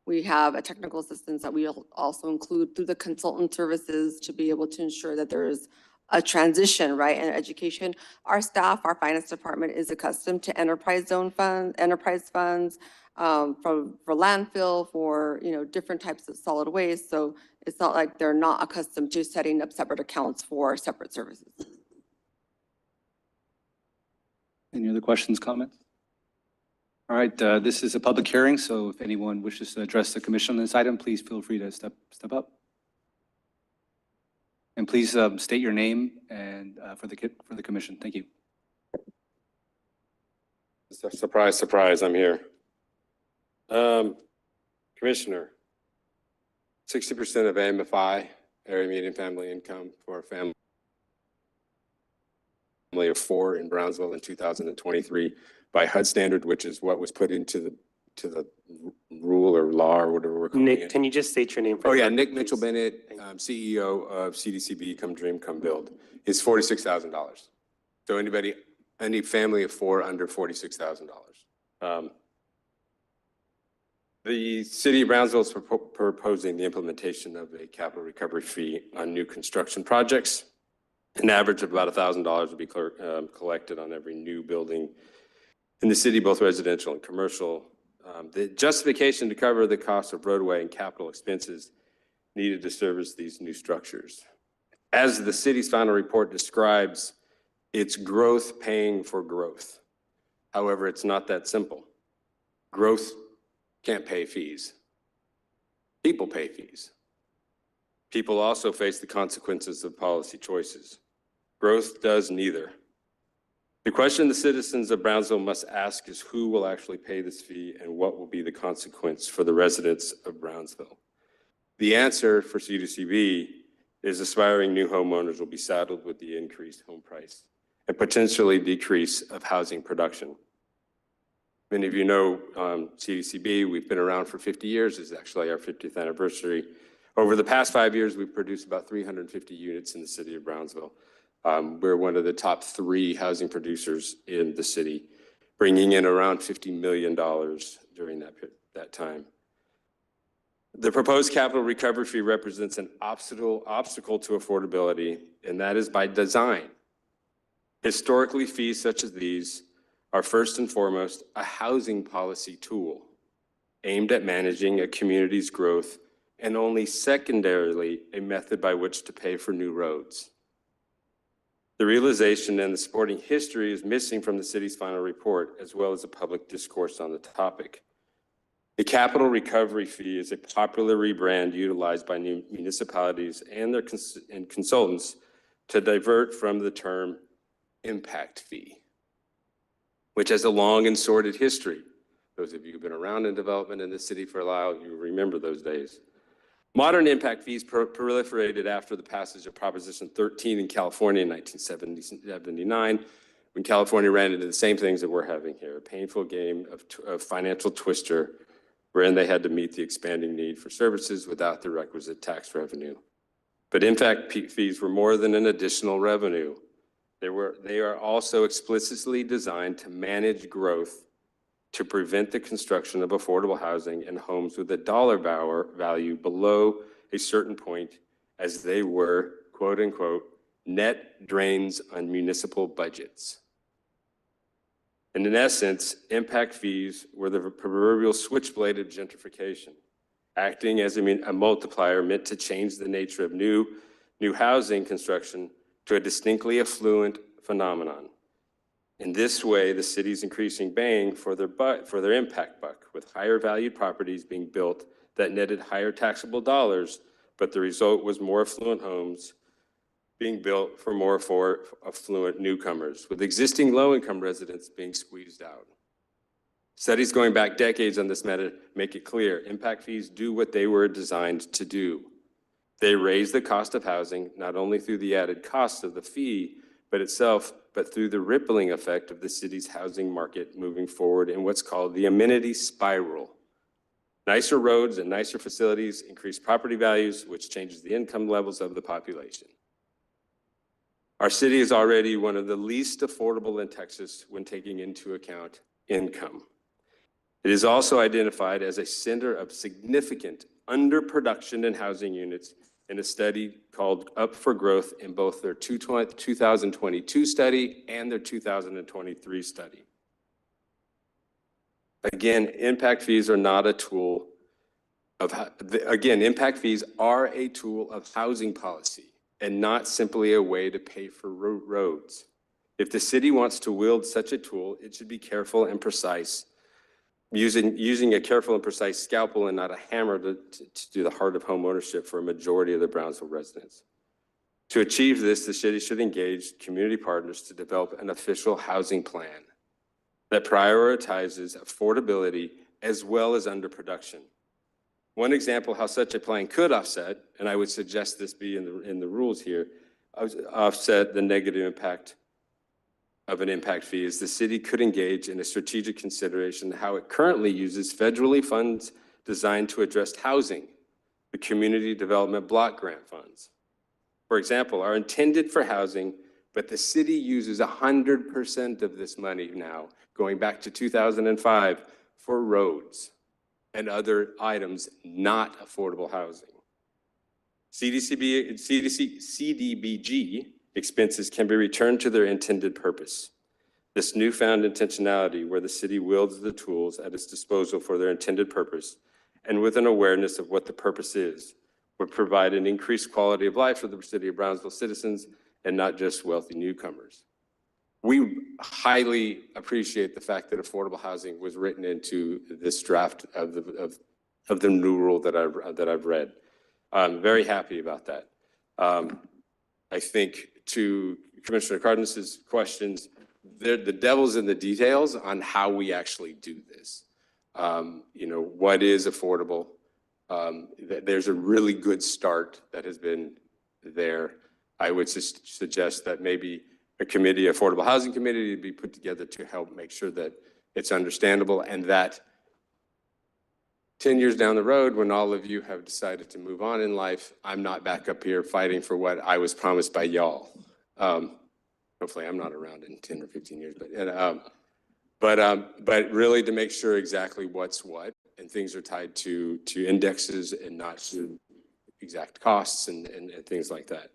we have a technical assistance that we also include through the consultant services to be able to ensure that there is a transition, right, in education. Our staff, our finance department is accustomed to enterprise funds, for landfill, for, different types of solid waste. So it's not like they're not accustomed to setting up separate accounts for separate services. Any other questions, comments? All right, this is a public hearing, so if anyone wishes to address the commission on this item, please feel free to step up. And please state your name and for the commission. Thank you. Surprise, surprise, I'm here. Commissioner, 60% of AMFI, area median family income for a family of 4 in Brownsville in 2023 by HUD standard, which is what was put into the rule or law or whatever we're calling Nick, it. can you just state your name? Oh, yeah, Nick Mitchell Bennett, CEO of CDCB, Come Dream, Come Build. It's $46,000. So any family of 4 under $46,000. The city of Brownsville is proposing the implementation of a capital recovery fee on new construction projects. An average of about $1,000 will be collected on every new building in the city, both residential and commercial. The justification to cover the cost of roadway and capital expenses needed to service these new structures. As the city's final report describes, it's growth paying for growth. However, it's not that simple. Growth can't pay fees. People pay fees. People also face the consequences of policy choices. Growth does neither. The question the citizens of Brownsville must ask is who will actually pay this fee and what will be the consequence for the residents of Brownsville? The answer for CDCB is aspiring new homeowners will be saddled with the increased home price and potentially decrease of housing production. Many of you know CDCB, we've been around for 50 years. It's actually our 50th anniversary. Over the past 5 years, we've produced about 350 units in the city of Brownsville. We're one of the top 3 housing producers in the city, bringing in around $50 million during that time. The proposed capital recovery fee represents an obstacle to affordability, and that is by design. Historically, fees such as these are first and foremost a housing policy tool aimed at managing a community's growth and only secondarily a method by which to pay for new roads. The realization and the supporting history is missing from the city's final report, as well as a public discourse on the topic. The capital recovery fee is a popular rebrand utilized by new municipalities and their consultants to divert from the term impact fee, which has a long and sordid history. Those of you who've been around in development in the city for a while, you remember those days. Modern impact fees proliferated after the passage of Proposition 13 in California in 1979, when California ran into the same things that we're having here, a painful game of financial twister, wherein they had to meet the expanding need for services without the requisite tax revenue. But impact fees were more than an additional revenue. They are also explicitly designed to manage growth to prevent the construction of affordable housing and homes with a dollar value below a certain point, as they were, quote unquote, net drains on municipal budgets. And in essence, impact fees were the proverbial switchblade of gentrification, acting as a multiplier meant to change the nature of new housing construction to a distinctly affluent phenomenon. In this way, the city's increasing bang for their impact buck, with higher valued properties being built that netted higher taxable dollars, but the result was more affluent homes being built for more affluent newcomers, with existing low-income residents being squeezed out. Studies going back decades on this matter make it clear impact fees do what they were designed to do. They raise the cost of housing, not only through the added cost of the fee, but through the rippling effect of the city's housing market moving forward in what's called the amenity spiral. Nicer roads and nicer facilities increase property values, which changes the income levels of the population. Our city is already one of the least affordable in Texas when taking into account income. It is also identified as a center of significant underproduction in housing units in a study called Up for Growth in both their 2022 study and their 2023 study. Again, impact fees are not a tool of, impact fees are a tool of housing policy and not simply a way to pay for roads. If the city wants to wield such a tool, it should be careful and precise, using a careful and precise scalpel and not a hammer to do the heart of home ownership for a majority of the Brownsville residents. To achieve this, the city should engage community partners to develop an official housing plan that prioritizes affordability as well as underproduction. One example how such a plan could offset, and I would suggest this be in the rules here, offset the negative impact of an impact fee is the city could engage in a strategic consideration how it currently uses federally funds designed to address housing, the community development block grant funds. For example, are intended for housing, but the city uses 100% of this money now, going back to 2005, for roads and other items not affordable housing. CDBG expenses can be returned to their intended purpose. This newfound intentionality where the city wields the tools at its disposal for their intended purpose and with an awareness of what the purpose is would provide an increased quality of life for the city of Brownsville citizens and not just wealthy newcomers. We highly appreciate the fact that affordable housing was written into this draft of the new rule that I've read. I'm very happy about that. I think to Commissioner Cardenas's questions, the devil's in the details on how we actually do this. What is affordable? There's a really good start that has been there. I would suggest that maybe a committee, affordable housing committee, to be put together to help make sure that it's understandable and that 10 years down the road, when all of you have decided to move on in life, I'm not back up here fighting for what I was promised by y'all. Hopefully I'm not around in 10 or 15 years, but really to make sure exactly what's what and things are tied to indexes and not to exact costs and things like that.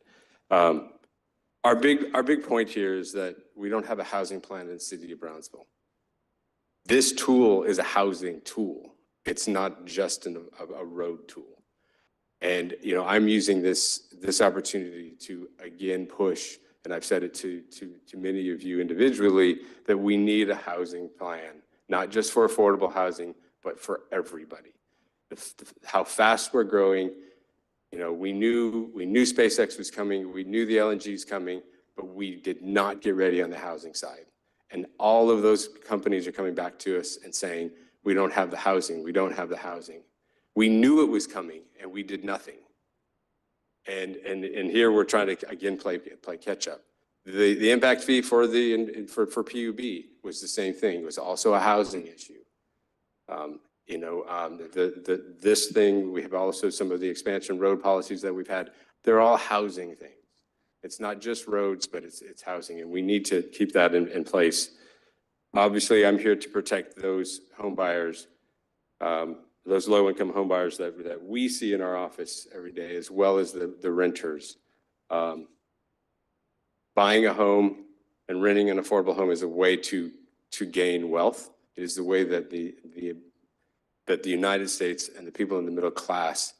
Our big point here is that we don't have a housing plan in the city of Brownsville. This tool is a housing tool. It's not just a road tool. And, I'm using this opportunity to again push, and I've said it to many of you individually, that we need a housing plan, not just for affordable housing, but for everybody. How fast we're growing, we knew SpaceX was coming, we knew the LNG is coming, but we did not get ready on the housing side. And all of those companies are coming back to us and saying, we don't have the housing, we don't have the housing. We knew it was coming and we did nothing. And here we're trying to again play catch up. The impact fee for PUB was the same thing. It was also a housing issue. This thing, we have also some of the expansion road policies that we've had. They're all housing things. It's not just roads, but it's housing, and we need to keep that in place. Obviously, I'm here to protect those home buyers, those low-income home buyers that we see in our office every day, as well as the renters. Buying a home and renting an affordable home is a way to gain wealth. It is the way that the United States and the people in the middle class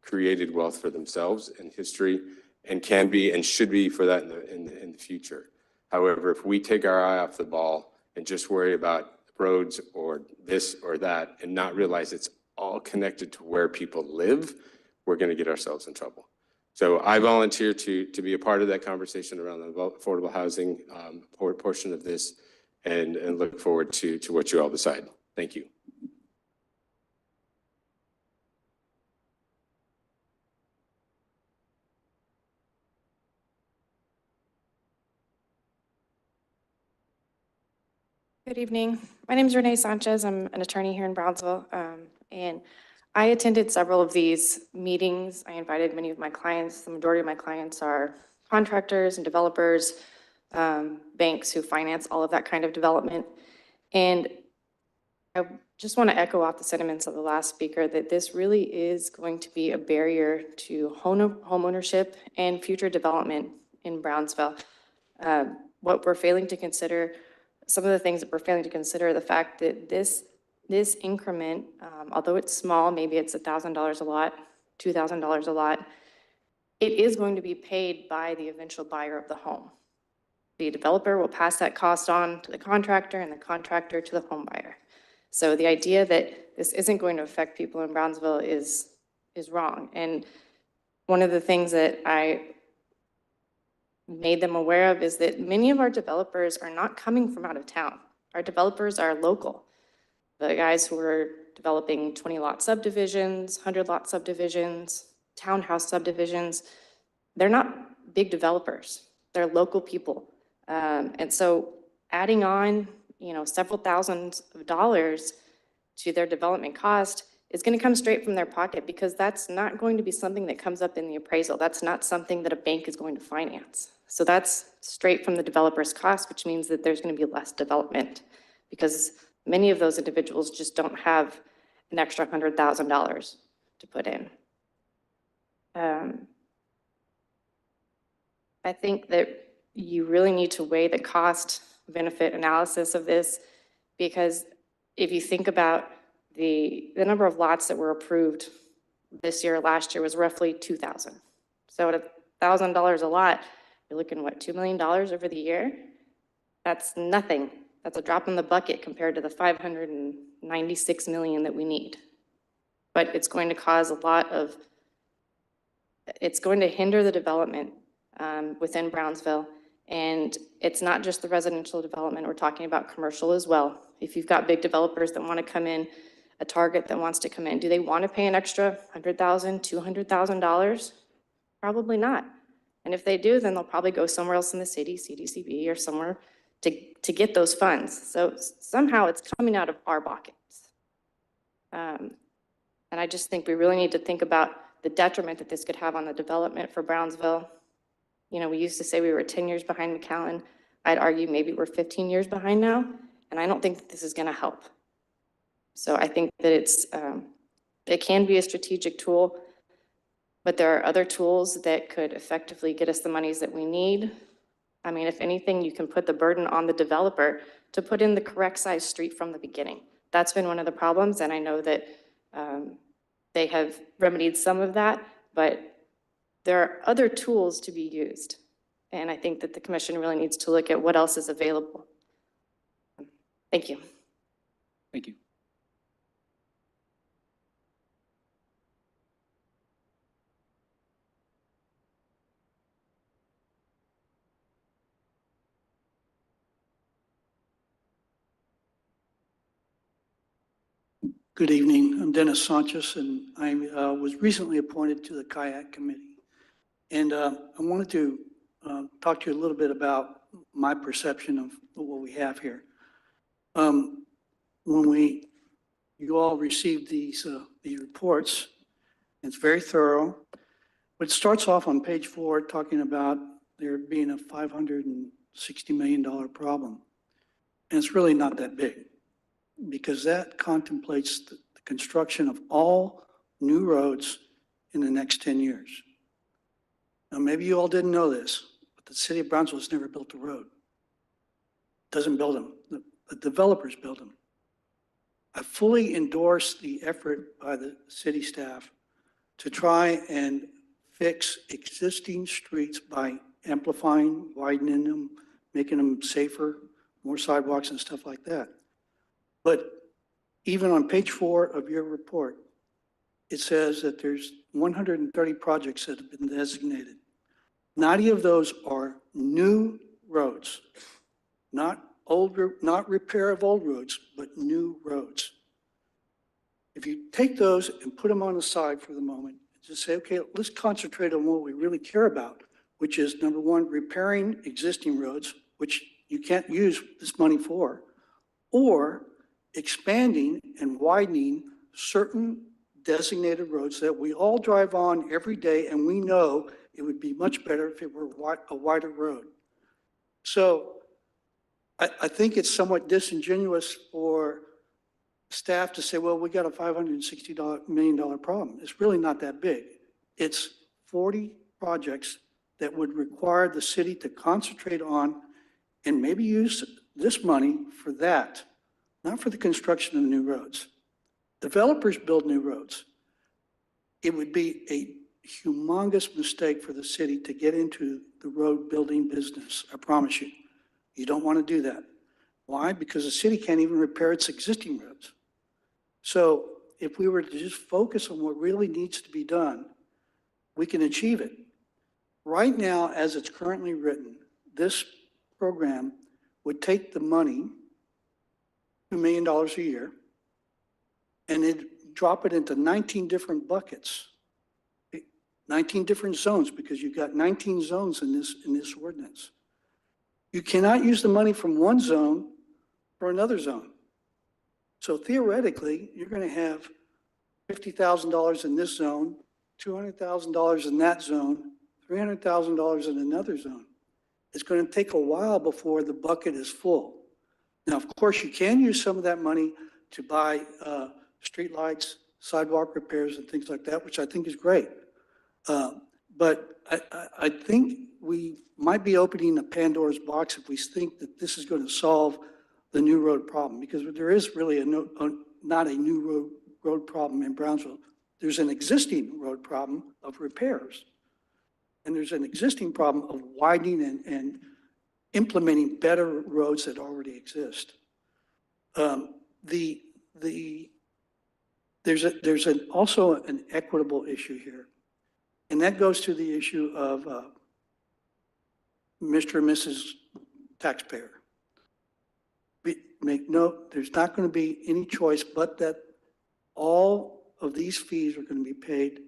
created wealth for themselves in history and can be and should be for that in the future. However, if we take our eye off the ball and just worry about roads or this or that and not realize it's all connected to where people live, we're going to get ourselves in trouble. So I volunteer to be a part of that conversation around the affordable housing portion of this and look forward to what you all decide. Thank you. Good evening. My name is Renee Sanchez. I'm an attorney here in Brownsville, and I attended several of these meetings. I invited many of my clients. The majority of my clients are contractors and developers, banks who finance all of that kind of development. And I just want to echo off the sentiments of the last speaker that this really is going to be a barrier to home ownership and future development in Brownsville. What we're failing to consider, some of the things that we're failing to consider are the fact that this increment, although it's small, maybe it's $1,000 a lot, $2,000 a lot, it is going to be paid by the eventual buyer of the home. The developer will pass that cost on to the contractor and the contractor to the home buyer. So the idea that this isn't going to affect people in Brownsville is wrong. And one of the things that I made them aware of is that many of our developers are not coming from out of town. Our developers are local. The guys who are developing 20-lot subdivisions, 100-lot subdivisions, townhouse subdivisions, they're not big developers. They're local people. And so adding on, several thousands of dollars to their development cost is going to come straight from their pocket, because that's not going to be something that comes up in the appraisal. That's not something that a bank is going to finance. So that's straight from the developer's cost, which means that there's going to be less development, because many of those individuals just don't have an extra $100,000 to put in. I think that you really need to weigh the cost-benefit analysis of this, because if you think about the number of lots that were approved this year, last year was roughly 2,000. So at $1,000 a lot, you're looking, what, $2 million over the year? That's nothing. That's a drop in the bucket compared to the $596 million that we need. But it's going to cause it's going to hinder the development within Brownsville. And it's not just the residential development, we're talking about commercial as well. If you've got big developers that want to come in, a Target that wants to come in, do they want to pay an extra $100,000, $200,000? Probably not. And if they do, then they'll probably go somewhere else in the city, CDCB or somewhere, to get those funds. So somehow it's coming out of our pockets. And I just think we really need to think about the detriment that this could have on the development for Brownsville. We used to say we were 10 years behind McAllen. I'd argue maybe we're 15 years behind now, and I don't think that this is going to help. So I think that it can be a strategic tool, but there are other tools that could effectively get us the monies that we need. I mean, if anything, you can put the burden on the developer to put in the correct size street from the beginning. That's been one of the problems, and I know that they have remedied some of that, but there are other tools to be used. And I think that the commission really needs to look at what else is available. Thank you. Thank you. Good evening. I'm Dennis Sanchez, and I was recently appointed to the Kayak Committee. And I wanted to talk to you a little bit about my perception of what we have here. When you all received these reports, it's very thorough. But it starts off on page 4 talking about there being a $560 million problem. And it's really not that big, because that contemplates the construction of all new roads in the next 10 years. Now, maybe you all didn't know this, but the city of Brownsville has never built a road. Doesn't build them. The developers build them. I fully endorse the effort by the city staff to try and fix existing streets by amplifying, widening them, making them safer, more sidewalks and stuff like that. But even on page 4 of your report, it says that there's 130 projects that have been designated. 90 of those are new roads, not repair of old roads, but new roads. If you take those and put them on the side for the moment, just say, okay, let's concentrate on what we really care about, which is, number one, repairing existing roads, which you can't use this money for, or expanding and widening certain designated roads that we all drive on every day and we know It would be much better if it were a wider road. So I think it's somewhat disingenuous for staff to say, well, we got a $560 million problem. It's really not that big. It's 40 projects that would require the city to concentrate on and maybe use this money for that, not for the construction of new roads. Developers build new roads. It would be a humongous mistake for the city to get into the road building business. I promise you. You don't want to do that. Why? Because the city can't even repair its existing roads. So if we were to just focus on what really needs to be done, we can achieve it. Right now, as it's currently written, this program would take the money, $2 million a year, and it'd drop it into 19 different buckets, 19 different zones, because you've got 19 zones in this ordinance. You cannot use the money from one zone for another zone. So theoretically, you're going to have $50,000 in this zone, $200,000 in that zone, $300,000 in another zone. It's going to take a while before the bucket is full. Now, of course, you can use some of that money to buy streetlights, sidewalk repairs, and things like that, which I think is great. But I think we might be opening a Pandora's box if we think that this is going to solve the new road problem, because there is really not a new road problem in Brownsville. There's an existing road problem of repairs. And there's an existing problem of widening and implementing better roads that already exist. There's also an equitable issue here. And that goes to the issue of Mr. and Mrs. Taxpayer. Make note, there's not going to be any choice but that all of these fees are going to be paid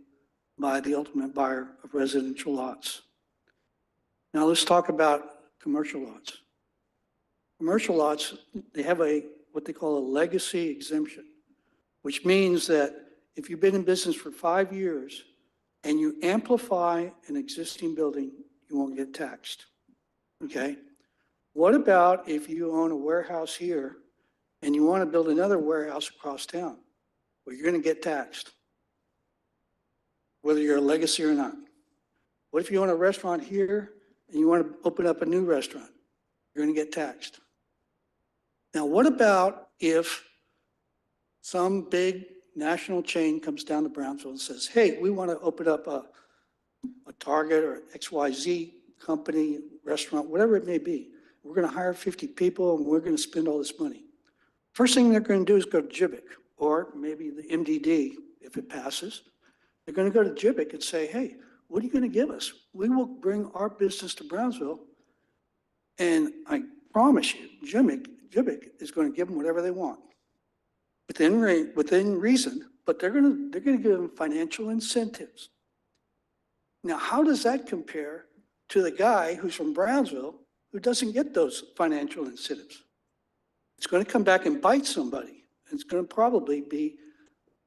by the ultimate buyer of residential lots. Now let's talk about commercial lots. Commercial lots, they have what they call a legacy exemption, which means that if you've been in business for 5 years and you amplify an existing building, you won't get taxed, okay? What about if you own a warehouse here and you want to build another warehouse across town? Well, you're going to get taxed, whether you're a legacy or not. What if you own a restaurant here and you want to open up a new restaurant? You're going to get taxed. Now, what about if some big national chain comes down to Brownsville and says, hey, we want to open up a Target or XYZ company, restaurant, whatever it may be. We're going to hire 50 people and we're going to spend all this money. First thing they're going to do is go to JBIC or maybe the MDD if it passes. They're going to go to JBIC and say, hey, what are you going to give us? We will bring our business to Brownsville. And I promise you, JBIC is going to give them whatever they want within reason, but they're going to give them financial incentives. Now, how does that compare to the guy who's from Brownsville who doesn't get those financial incentives? It's going to come back and bite somebody. It's going to probably be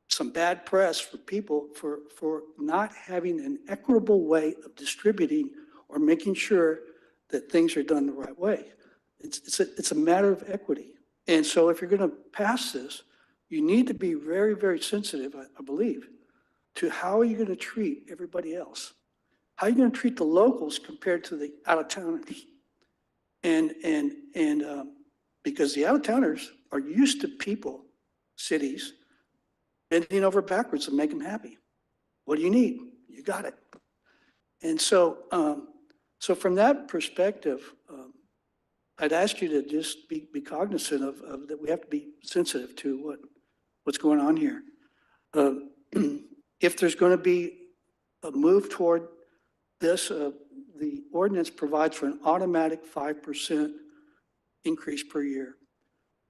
some bad press for people for not having an equitable way of distributing or making sure that things are done the right way. It's a matter of equity. And so if you're going to pass this, you need to be very, very sensitive, I believe, to how are you going to treat everybody else? How are you going to treat the locals compared to the out-of-towners? And because the out-of-towners are used to people, cities, bending over backwards to make them happy. What do you need? You got it. And so, so from that perspective, I'd ask you to just be cognizant of that we have to be sensitive to what's going on here. If there's going to be a move toward this, the ordinance provides for an automatic 5% increase per year.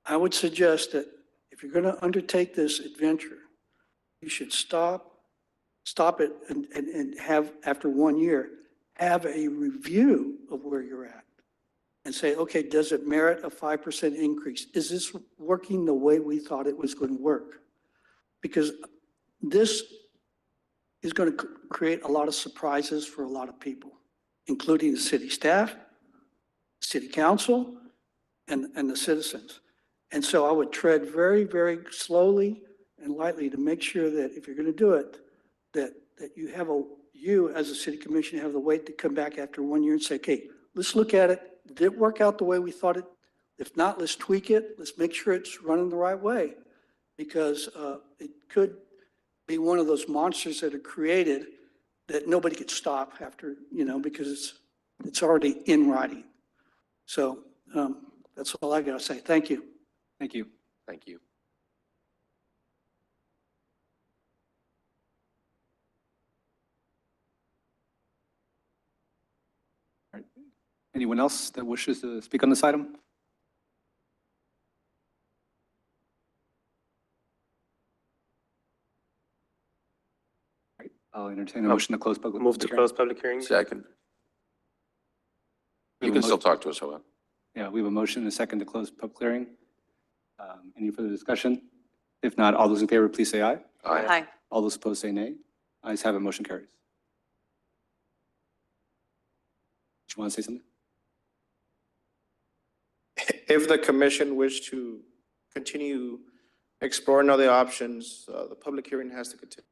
I would suggest that if you're going to undertake this adventure, you should stop it and have, after 1 year, have a review of where you're at and say, okay, does it merit a 5% increase? Is this working the way we thought it was going to work? Because this is going to create a lot of surprises for a lot of people, including the city staff, city council, and the citizens. And so I would tread very, very slowly and lightly to make sure that if you're going to do it, that you as a city commission have the weight to come back after 1 year and say, okay, let's look at it. Did it work out the way we thought it? If not, let's tweak it. Let's make sure it's running the right way, because it could be one of those monsters that are created that nobody could stop after, because it's already in writing. So that's all I got to say. Thank you. Thank you. Thank you. Anyone else that wishes to speak on this item? All right, I'll entertain a motion to close public. Move to hearing. close public hearing. Second. You can still talk to us, Joel. Yeah, we have a motion and a second to close public hearing. Any further discussion? If not, all those in favor, please say aye. Aye. All those opposed say nay. Ayes have it, motion carries. Do you want to say something? If the commission wish to continue exploring other options, the public hearing has to continue.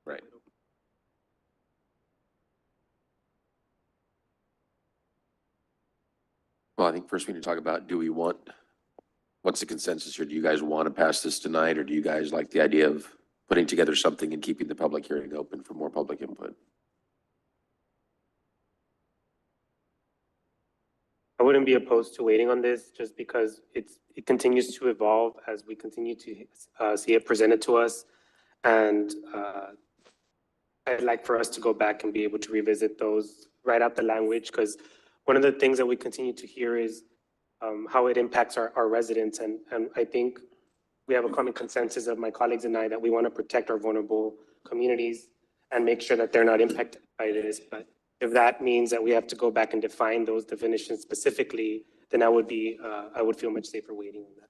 Right. Well, I think first we need to talk about, what's the consensus here? Do you guys want to pass this tonight, or do you guys like the idea of putting together something and keeping the public hearing open for more public input? I wouldn't be opposed to waiting on this just because it continues to evolve as we continue to see it presented to us. And I'd like for us to go back and be able to revisit those, write out the language, because one of the things that we continue to hear is how it impacts our residents. And I think we have a common consensus of my colleagues and I that we want to protect our vulnerable communities and make sure that they're not impacted by this. But if that means that we have to go back and define those definitions specifically, then I would feel much safer waiting on that.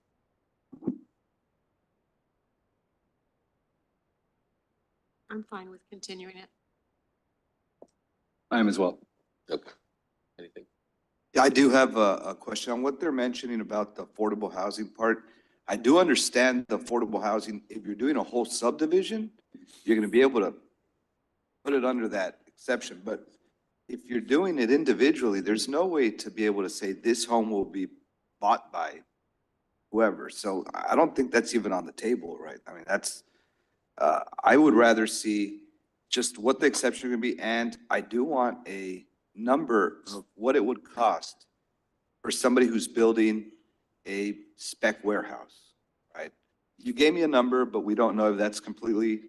I'm fine with continuing it. I am as well. Okay. Anything? Yeah, I do have a question on what they're mentioning about the affordable housing part. I do understand the affordable housing. If you're doing a whole subdivision, you're going to be able to put it under that exception. But if you're doing it individually, there's no way to be able to say this home will be bought by whoever. So I don't think that's even on the table, right? I mean, I would rather see just what the exception is going to be. And I do want a number of what it would cost for somebody who's building a spec warehouse, right? You gave me a number, but we don't know if that's completely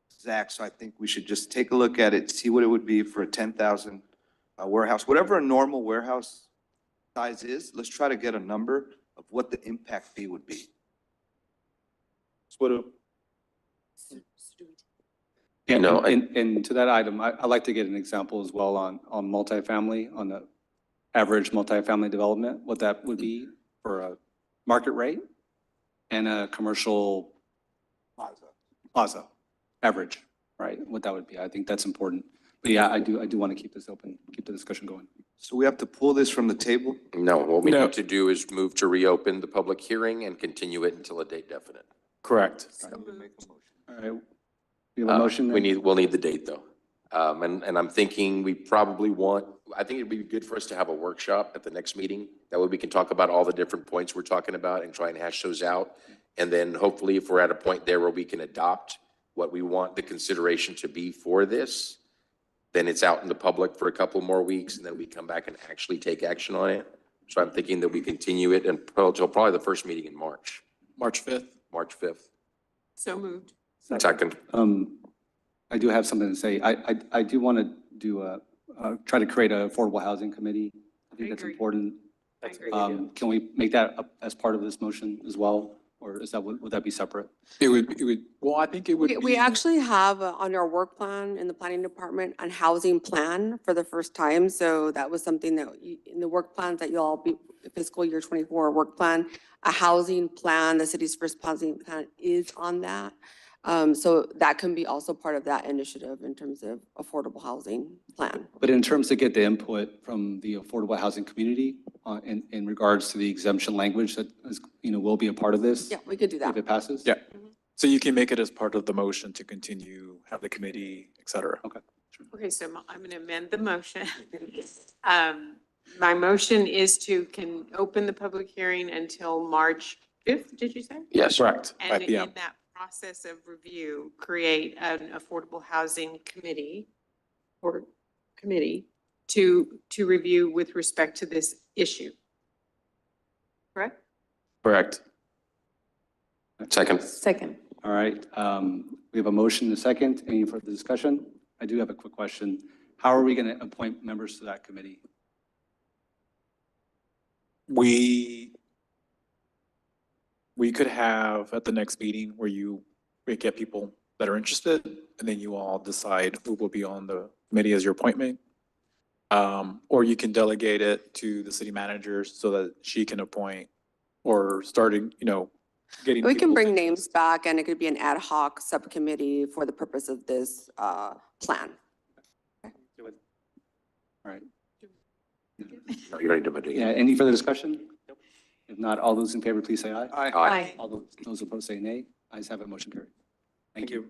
exact. So I think we should just take a look at it, see what it would be for a 10,000 warehouse, whatever a normal warehouse size is. Let's try to get a number of what the impact fee would be. Yeah, No, and to that item, I'd like to get an example as well on multifamily, on the average multifamily development, what that would be for a market rate and a commercial plaza average, right? What that would be. I think that's important. But yeah, I do want to keep this open, keep the discussion going. So we have to pull this from the table? No, what we need to do is move to reopen the public hearing and continue it until a date definite. Correct. All right. We have a motion. We'll need the date though. And I'm thinking I think it'd be good for us to have a workshop at the next meeting. That way we can talk about all the different points we're talking about and try and hash those out. And then hopefully if we're at a point there where we can adopt what we want the consideration to be for this, then it's out in the public for a couple more weeks and then we come back and actually take action on it. So I'm thinking that we continue it until probably the first meeting in March. March 5th. March 5th. So moved. Second. I do have something to say. I do want to try to create an affordable housing committee. I think that's important. Can we make that as part of this motion as well? Or would that be separate? It would, well, I think it would We be, actually have on our work plan in the planning department a housing plan for the first time. So that was something that in the work plans that you'll all be fiscal year 24 work plan. A housing plan, the city's first housing plan is on that. So that can be also part of that initiative in terms of affordable housing plan. But in terms to get the input from the affordable housing community in regards to the exemption language that is, will be a part of this? Yeah, we could do that. If it passes? Yeah. So you can make it as part of the motion to continue, have the committee, et cetera. Okay. Okay, so I'm going to amend the motion. My motion is to open the public hearing until March 5th, did you say? Yes. Correct. And 5 in p.m. that process of review, create an affordable housing committee or committee to review with respect to this issue. Correct? Correct. Second. Second. All right. We have a motion and a second. Any further discussion? I do have a quick question. How are we going to appoint members to that committee? We could have at the next meeting where we get people that are interested, and then you all decide who will be on the committee as your appointment. Or you can delegate it to the city manager so that she can appoint or starting, getting. We can people- bring names back and it could be an ad hoc subcommittee for the purpose of this plan. All right. No, you're ready to vote. Yeah, any further discussion? If not, all those in favor, please say aye. Aye. All those opposed say nay. Ayes have it, motion carried. Thank you.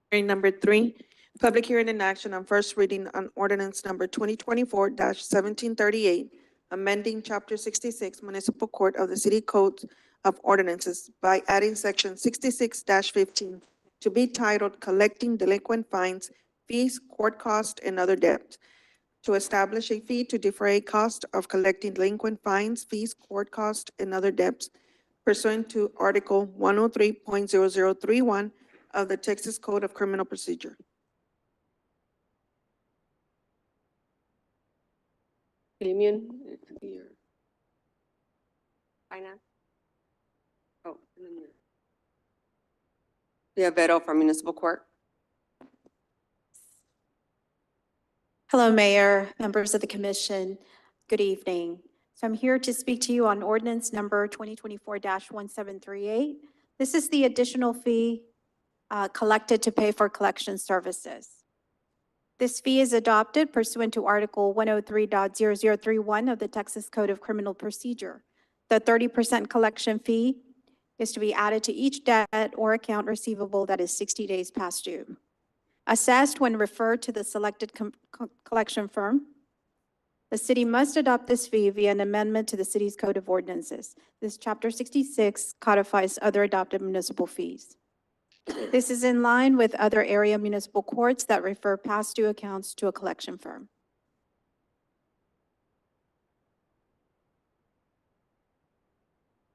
Hearing number 3, public hearing and action on first reading on ordinance number 2024-1738, amending Chapter 66 Municipal Court of the City Code of Ordinances by adding Section 66-15 to be titled Collecting Delinquent Fines, Fees, Court Cost, and Other Debts, to establish a fee to defray cost of collecting delinquent fines, fees, court cost, and other debts pursuant to Article 103.0031 of the Texas Code of Criminal Procedure. Damian, your finance? Oh, and then we have Vero from Municipal Court. Hello, Mayor, members of the commission. Good evening. So I'm here to speak to you on ordinance number 2024-1738. This is the additional fee collected to pay for collection services. This fee is adopted pursuant to Article 103.0031 of the Texas Code of Criminal Procedure. The 30% collection fee is to be added to each debt or account receivable that is 60 days past due. Assessed when referred to the selected collection firm. The city must adopt this fee via an amendment to the city's Code of Ordinances. This Chapter 66 codifies other adopted municipal fees. This is in line with other area municipal courts that refer past due accounts to a collection firm.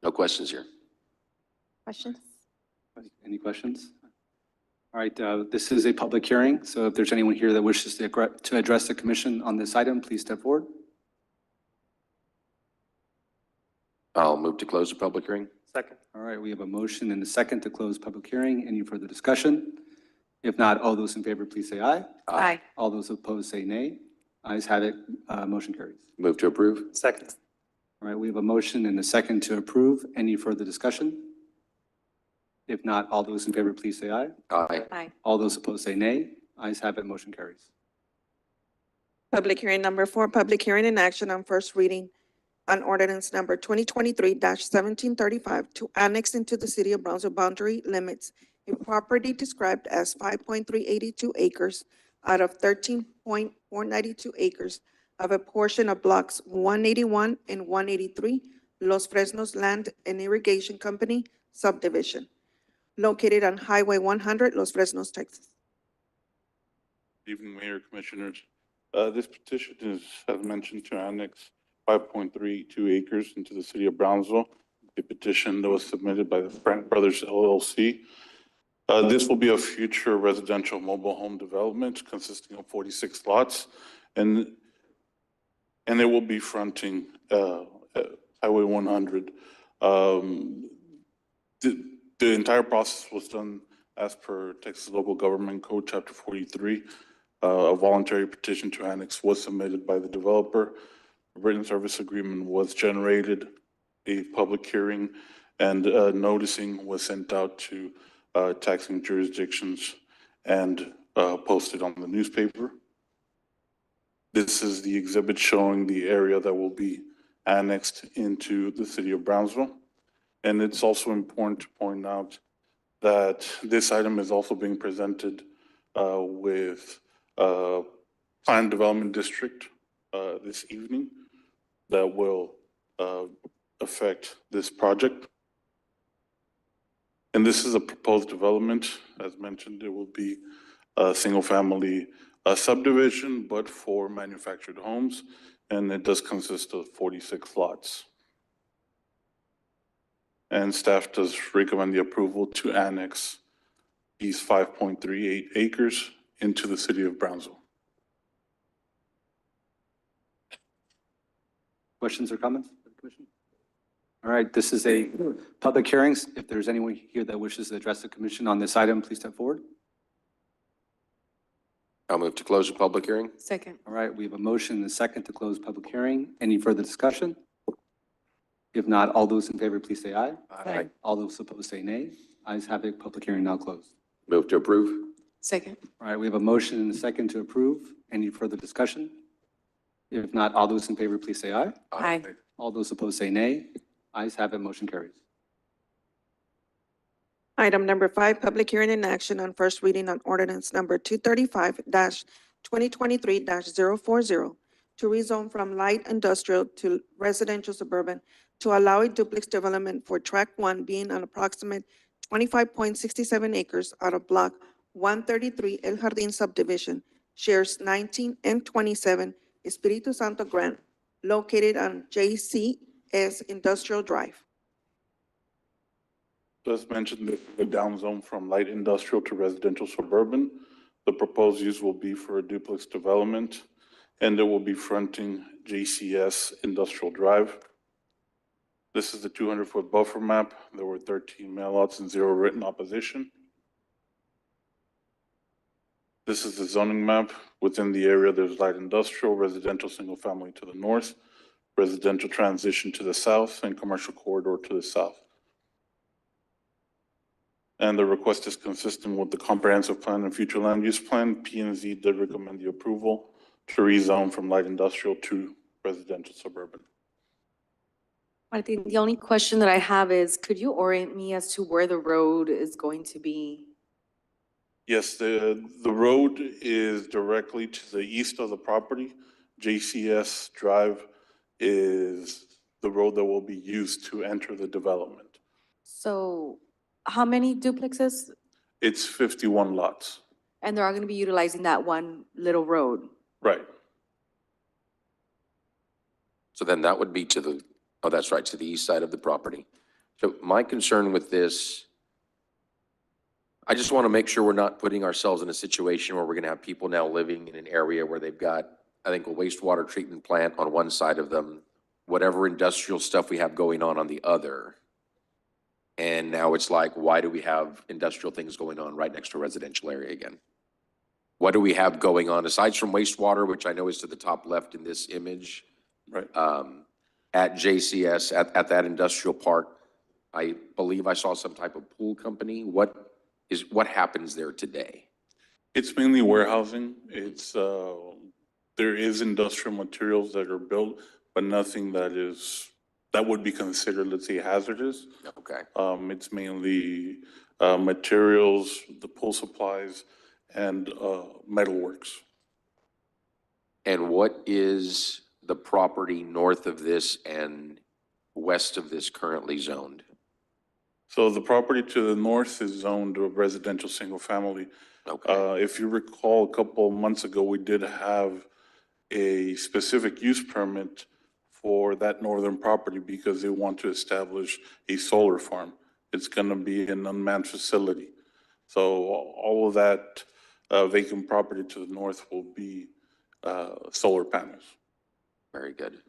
No questions here. Questions? Any questions? All right, this is a public hearing, so if there's anyone here that wishes to address the commission on this item, please step forward. I'll move to close the public hearing. Second. All right, we have a motion and a second to close public hearing. Any further discussion? If not, all those in favor, please say aye. Aye. All those opposed say nay. Ayes have it, motion carries. Move to approve. Second. All right, we have a motion and a second to approve. Any further discussion? If not, all those in favor, please say aye. Aye. Aye. All those opposed say nay. Ayes have it, motion carries. Public hearing number 4, public hearing in action on first reading on ordinance number 2023-1735 to annex into the city of Brownsville boundary limits a property described as 5.382 acres out of 13.492 acres of a portion of blocks 181 and 183 Los Fresnos Land and Irrigation Company subdivision, located on Highway 100, Los Fresnos, Texas. Good evening, Mayor, Commissioners. This petition is, as mentioned, to annex 5.32 acres into the city of Brownsville. A petition that was submitted by the Frank Brothers LLC. This will be a future residential mobile home development consisting of 46 lots, and it will be fronting Highway 100. The entire process was done as per Texas Local Government Code, Chapter 43. A voluntary petition to annex was submitted by the developer a written service agreement was generated, a public hearing, and noticing was sent out to taxing jurisdictions and posted on the newspaper. This is the exhibit showing the area that will be annexed into the city of Brownsville. And it's also important to point out that this item is also being presented with Planned Development District this evening that will affect this project. And this is a proposed development. As mentioned, it will be a single-family subdivision, but for manufactured homes, and it does consist of 46 lots. And staff does recommend the approval to annex these 5.38 acres into the city of Brownsville. Questions or comments? All right, this is a public hearing. If there's anyone here that wishes to address the commission on this item, please step forward. I'll move to close the public hearing. Second. All right, we have a motion and a second to close public hearing. Any further discussion? If not, all those in favor, please say aye. Aye. All those opposed say nay. Ayes have it, public hearing now closed. Move to approve. Second. All right, we have a motion and a second to approve. Any further discussion? If not, all those in favor, please say aye. Aye. All those opposed say nay. Ayes have it, motion carries. Item number 5, public hearing and action on first reading on ordinance number 235-2023-040 to rezone from light industrial to residential suburban to allow a duplex development for track 1 being an approximate 25.67 acres out of block 133 El Jardín subdivision, shares 19 and 27 Espiritu Santo Grant, located on JCS Industrial Drive. As mentioned, the down zone from light industrial to residential suburban. The proposed use will be for a duplex development, and it will be fronting JCS Industrial Drive. This is the 200-foot buffer map. There were 13 mailouts and 0 written opposition. This is the zoning map. Within the area, there's light industrial, residential single-family to the north, residential transition to the south, and commercial corridor to the south. And the request is consistent with the comprehensive plan and future land use plan. P&Z did recommend the approval to rezone from light industrial to residential suburban. Martin, the only question that I have is, could you orient me as to where the road is going to be? Yes, the road is directly to the east of the property. JCS Drive is the road that will be used to enter the development. So how many duplexes? It's 51 lots. And they're all going to be utilizing that one little road? Right. So then that would be to the, oh, that's right, to the east side of the property. So my concern with this, I just want to make sure we're not putting ourselves in a situation where we're going to have people now living in an area where they've got, I think, a wastewater treatment plant on one side of them, whatever industrial stuff we have going on the other. And now it's like, why do we have industrial things going on right next to a residential area again? What do we have going on aside from wastewater, which I know is to the top left in this image? Right. At JCS, at that industrial park, I believe I saw some type of pool company. What happens there today? It's mainly warehousing. It's, there is industrial materials that are built, but nothing that would be considered, let's say, hazardous. Okay. It's mainly materials, the pool supplies, and metalworks. And what is the property north of this and west of this currently zoned? So the property to the north is zoned a residential single family. Okay. If you recall, a couple of months ago, we did have a specific use permit for that northern property because they want to establish a solar farm. It's going to be an unmanned facility. So all of that vacant property to the north will be solar panels. Very good.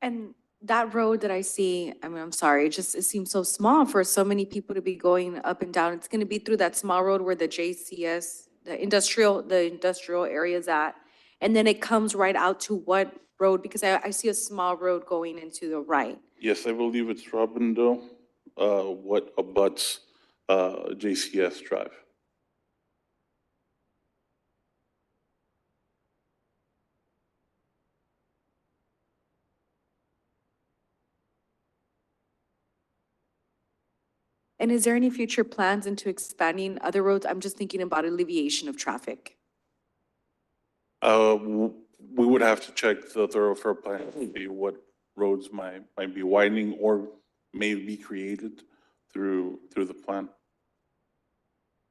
And that road that I see, I mean, I'm sorry, it seems so small for so many people to be going up and down. It's going to be through that small road where the JCS, the industrial area is at. And then it comes right out to what road? Because I see a small road going into the right. Yes, I believe it's Robindale, what abuts, JCS Drive. And is there any future plans into expanding other roads? I'm just thinking about alleviation of traffic. We would have to check the thoroughfare plan, to see what roads might be widening or may be created through the plan.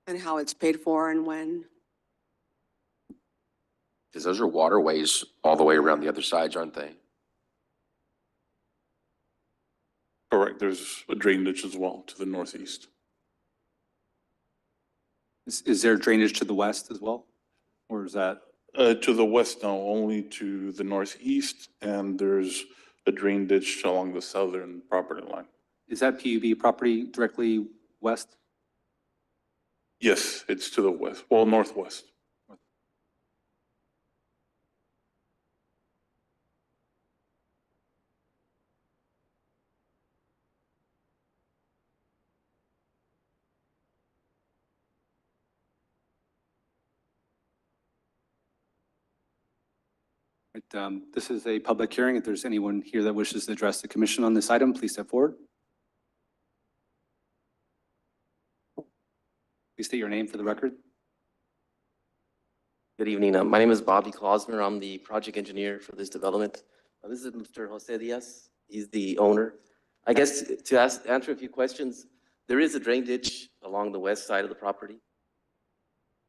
And how it's paid for and when. Because those are waterways all the way around the other sides, aren't they? Correct, there's a drainage as well to the northeast. Is there drainage to the west as well? Or is that? To the west, no, only to the northeast, and there's a drain ditch along the southern property line. Is that PUB property directly west? Yes, it's to the west, well, northwest. This is a public hearing. If there's anyone here that wishes to address the commission on this item, please step forward. Please state your name for the record. Good evening. My name is Bobby Klausner. I'm the project engineer for this development. This is Mr. Jose Diaz. He's the owner. I guess to answer a few questions, there is a drain ditch along the west side of the property.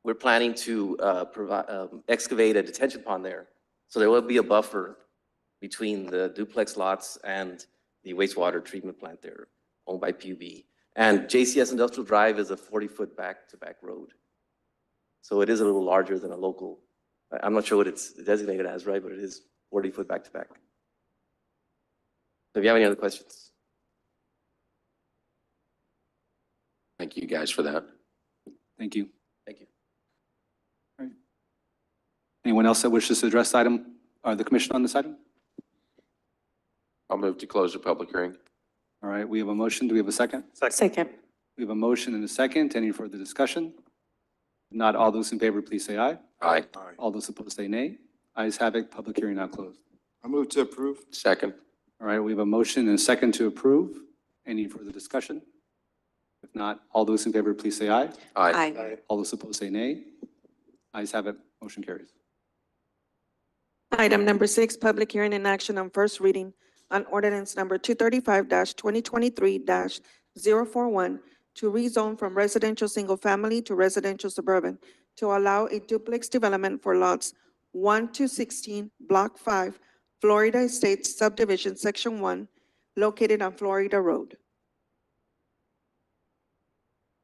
We're planning to excavate a detention pond there. So there will be a buffer between the duplex lots and the wastewater treatment plant there owned by PUB. And JCS Industrial Drive is a 40-foot back-to-back road. So it is a little larger than a local, I'm not sure what it's designated as, right? But it is 40-foot back-to-back. So if you have any other questions. Thank you guys for that. Thank you. Thank you. Anyone else that wishes to address the item, or the commission on this item? I'll move to close the public hearing. All right, we have a motion. Do we have a second? Second. We have a motion and a second. Any further discussion? If not, all those in favor, please say aye. Aye. All those opposed say nay. Ayes have it. Public hearing now closed. I move to approve. Second. All right, we have a motion and a second to approve. Any further discussion? If not, all those in favor, please say aye. Aye. All those opposed say nay. Ayes have it. Motion carries. Item number 6, public hearing and action on first reading on ordinance number 235-2023-041 to rezone from residential single-family to residential suburban to allow a duplex development for lots 1 to 16, Block 5, Florida Estates Subdivision, Section 1, located on Florida Road.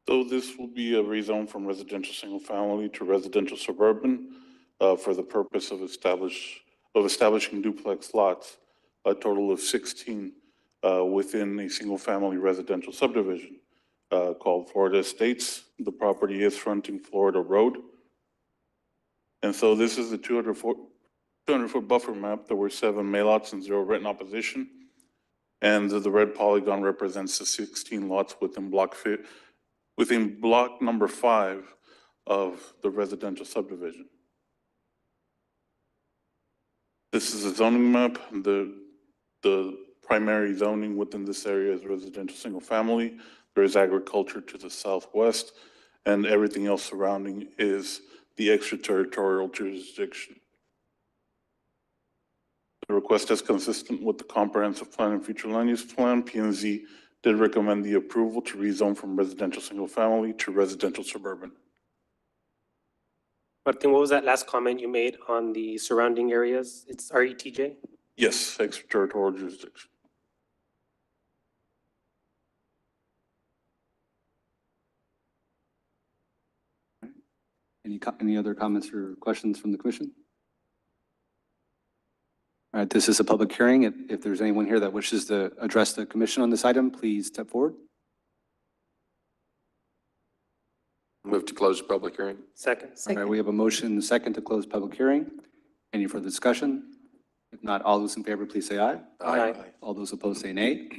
So this will be a rezone from residential single family to residential suburban for the purpose of establishing duplex lots, a total of 16 within a single family residential subdivision called Florida Estates. The property is fronting Florida Road. And so this is the 200-foot buffer map. There were 7 mail-outs and 0 written opposition. And the red polygon represents the 16 lots within block number 5 of the residential subdivision. This is a zoning map. The primary zoning within this area is residential single family. There is agriculture to the southwest, and everything else surrounding is the extraterritorial jurisdiction. The request is consistent with the comprehensive plan and future land use plan. P&Z did recommend the approval to rezone from residential single family to residential suburban. Martin, what was that last comment you made on the surrounding areas? It's RETJ? Yes, extraterritorial jurisdiction. Any other comments or questions from the commission? All right, this is a public hearing. If there's anyone here that wishes to address the commission on this item, please step forward. Move to close the public hearing. Second. All right, we have a motion and a second to close public hearing. Any further discussion? If not, all those in favor, please say aye. Aye. All those opposed say nay.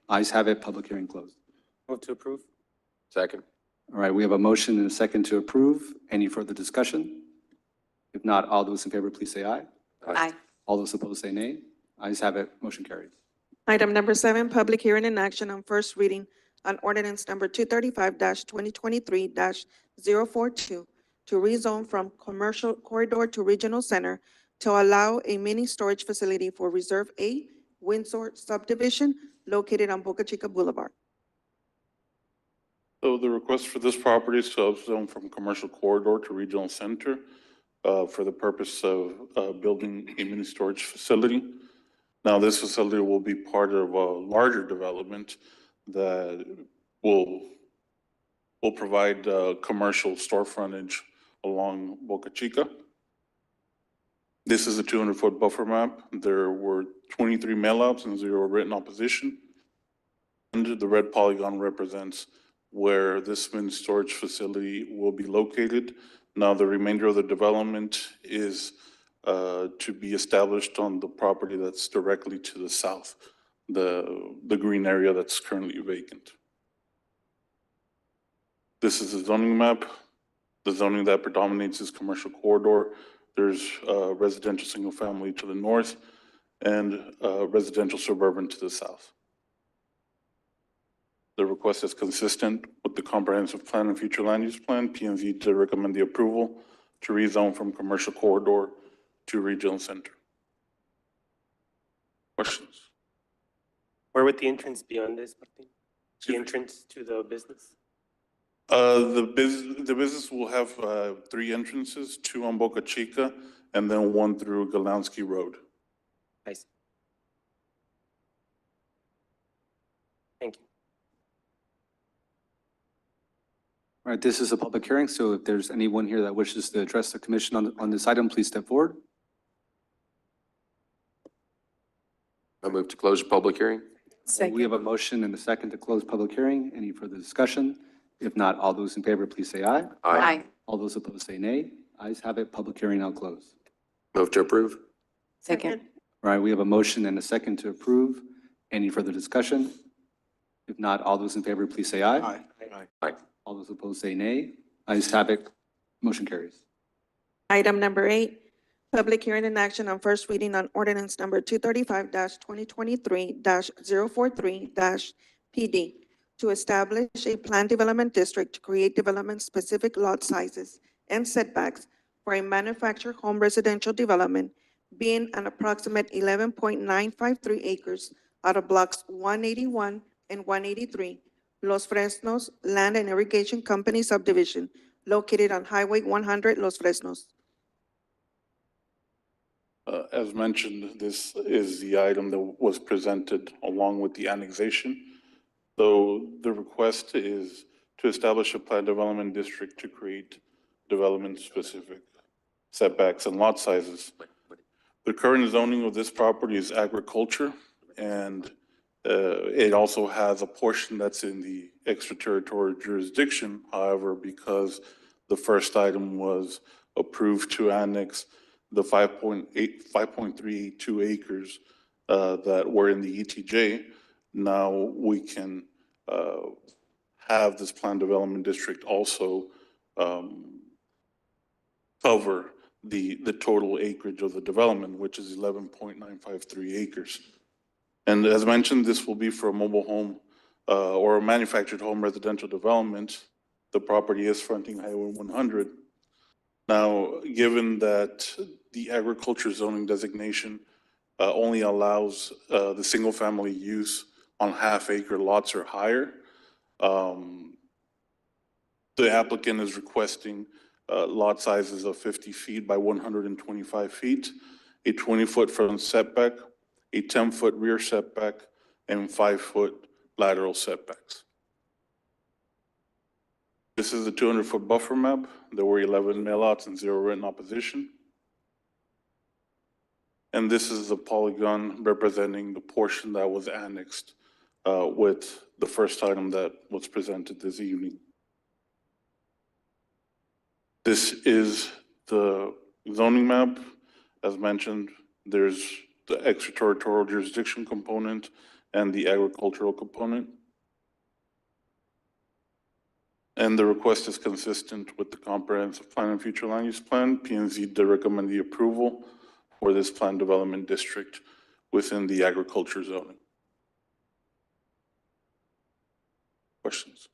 Ayes have it, public hearing closed. Move to approve. Second. All right, we have a motion and a second to approve. Any further discussion? If not, all those in favor, please say aye. Aye. All those opposed say nay. Ayes have it, motion carries. Item number 7, public hearing and action on first reading on ordinance number 235-2023-042 to rezone from commercial corridor to regional center to allow a mini storage facility for Reserve A Windsor subdivision located on Boca Chica Boulevard. So the request for this property is to upzone from commercial corridor to regional center for the purpose of building a mini storage facility. Now, this facility will be part of a larger development that will provide commercial store frontage along Boca Chica. This is a 200-foot buffer map. There were 23 mailouts and 0 written opposition. And the red polygon represents where this mini storage facility will be located. Now, the remainder of the development is to be established on the property that's directly to the south, the green area that's currently vacant. This is a zoning map. The zoning that predominates is commercial corridor. There's residential single family to the north and residential suburban to the south. The request is consistent with the comprehensive plan and future land use plan, P&Z, to recommend the approval to rezone from commercial corridor to regional center. Questions? Where would the entrance be on this, Martin? The entrance to the business? The business will have 3 entrances, 2 on Boca Chica, and then 1 through Galansky Road. I see. Thank you. All right, this is a public hearing, so if there's anyone here that wishes to address the commission on this item, please step forward. I move to close the public hearing. We have a motion and a second to close public hearing. Any further discussion? If not, all those in favor, please say aye. Aye. All those opposed say nay. Ayes have it, public hearing now closed. Move to approve. Second. All right, we have a motion and a second to approve. Any further discussion? If not, all those in favor, please say aye. Aye. All those opposed say nay. Ayes have it, motion carries. Item number 8, public hearing and action on first reading on ordinance number 235-2023-043-PD to establish a planned development district to create development-specific lot sizes and setbacks for a manufactured home residential development being an approximate 11.953 acres out of blocks 181 and 183, Los Fresnos Land and Irrigation Company subdivision located on Highway 100, Los Fresnos. As mentioned, this is the item that was presented along with the annexation. So the request is to establish a planned development district to create development-specific setbacks and lot sizes. The current zoning of this property is agriculture, and it also has a portion that's in the extraterritorial jurisdiction. However, because the first item was approved to annex the 5.382 acres that were in the ETJ, now we can have this planned development district also cover the total acreage of the development, which is 11.953 acres. And as mentioned, this will be for a mobile home or a manufactured home residential development. The property is fronting Highway 100. Now, given that the agriculture zoning designation only allows the single-family use on half-acre lots or higher, the applicant is requesting lot sizes of 50 feet by 125 feet, a 20-foot front setback, a 10-foot rear setback, and 5-foot lateral setbacks. This is a 200-foot buffer map. There were 11 mailouts and 0 written opposition. And this is a polygon representing the portion that was annexed with the first item that was presented this evening. This is the zoning map. As mentioned, there's the extraterritorial jurisdiction component and the agricultural component. And the request is consistent with the comprehensive plan and future land use plan. P and Z did recommend the approval for this planned development district within the agriculture zoning. Questions?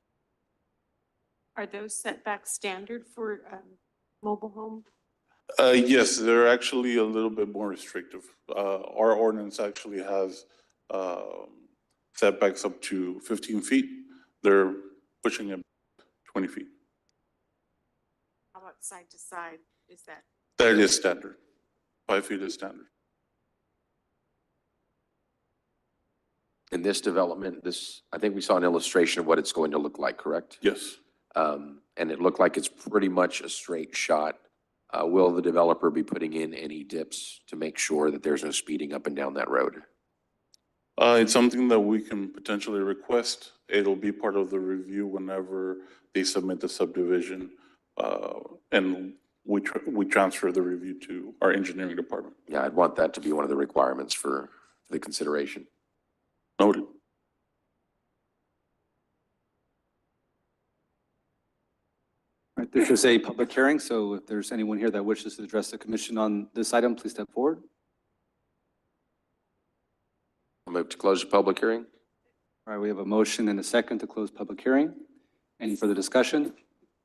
Are those setbacks standard for mobile home? Yes, they're actually a little bit more restrictive. Our ordinance actually has setbacks up to 15 feet. They're pushing it 20 feet. How about side to side? Is that? That is standard. 5 feet is standard. In this development, I think we saw an illustration of what it's going to look like, correct? Yes. And it looked like it's pretty much a straight shot. Will the developer be putting in any dips to make sure that there's no speeding up and down that road? It's something that we can potentially request. It'll be part of the review whenever they submit the subdivision. And we transfer the review to our engineering department. Yeah, I'd want that to be one of the requirements for the consideration. Noted. All right, this is a public hearing, so if there's anyone here that wishes to address the commission on this item, please step forward. I'll move to close the public hearing. All right, we have a motion and a second to close public hearing. Any further discussion?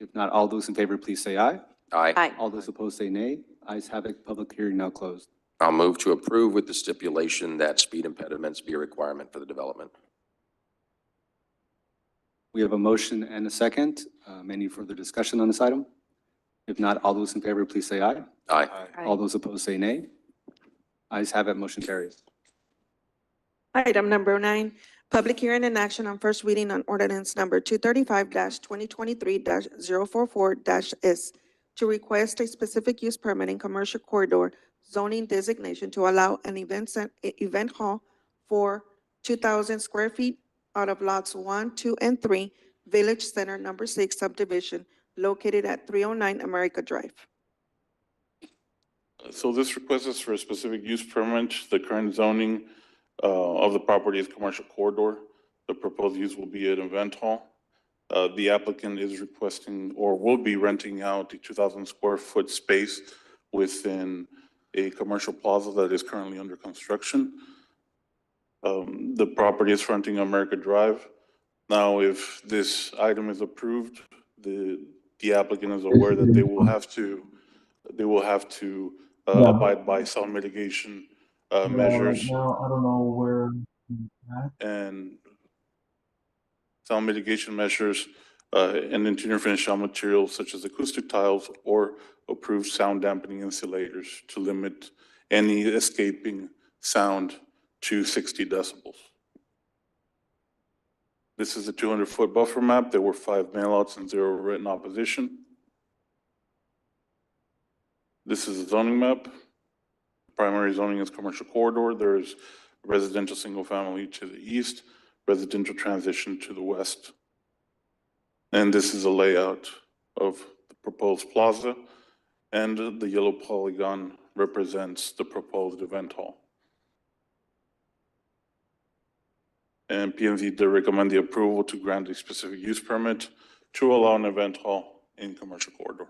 If not, all those in favor, please say aye. Aye. All those opposed say nay. Ayes have it, public hearing now closed. I'll move to approve with the stipulation that speed impediments be a requirement for the development. We have a motion and a second. Any further discussion on this item? If not, all those in favor, please say aye. Aye. All those opposed say nay. Ayes have it, motion carries. Item number 9, public hearing and action on first reading on ordinance number 235-2023-044-S to request a specific use permit in commercial corridor zoning designation to allow an event hall for 2,000 square feet out of lots 1, 2, and 3, Village Center Number 6 subdivision located at 309 America Drive. So this request is for a specific use permit. The current zoning of the property is commercial corridor. The proposed use will be an event hall. The applicant is requesting or will be renting out the 2,000 square foot space within a commercial plaza that is currently under construction. The property is fronting America Drive. Now, if this item is approved, the applicant is aware that they will have to abide by sound mitigation measures. Right now, I don't know where. And sound mitigation measures and interior finish sound materials such as acoustic tiles or approved sound dampening insulators to limit any escaping sound to 60 decibels. This is a 200-foot buffer map. There were 5 mailouts and 0 written opposition. This is a zoning map. Primary zoning is commercial corridor. There is residential single family to the east, residential transition to the west. And this is a layout of the proposed plaza, and the yellow polygon represents the proposed event hall. And P&Z did recommend the approval to grant a specific use permit to allow an event hall in commercial corridor.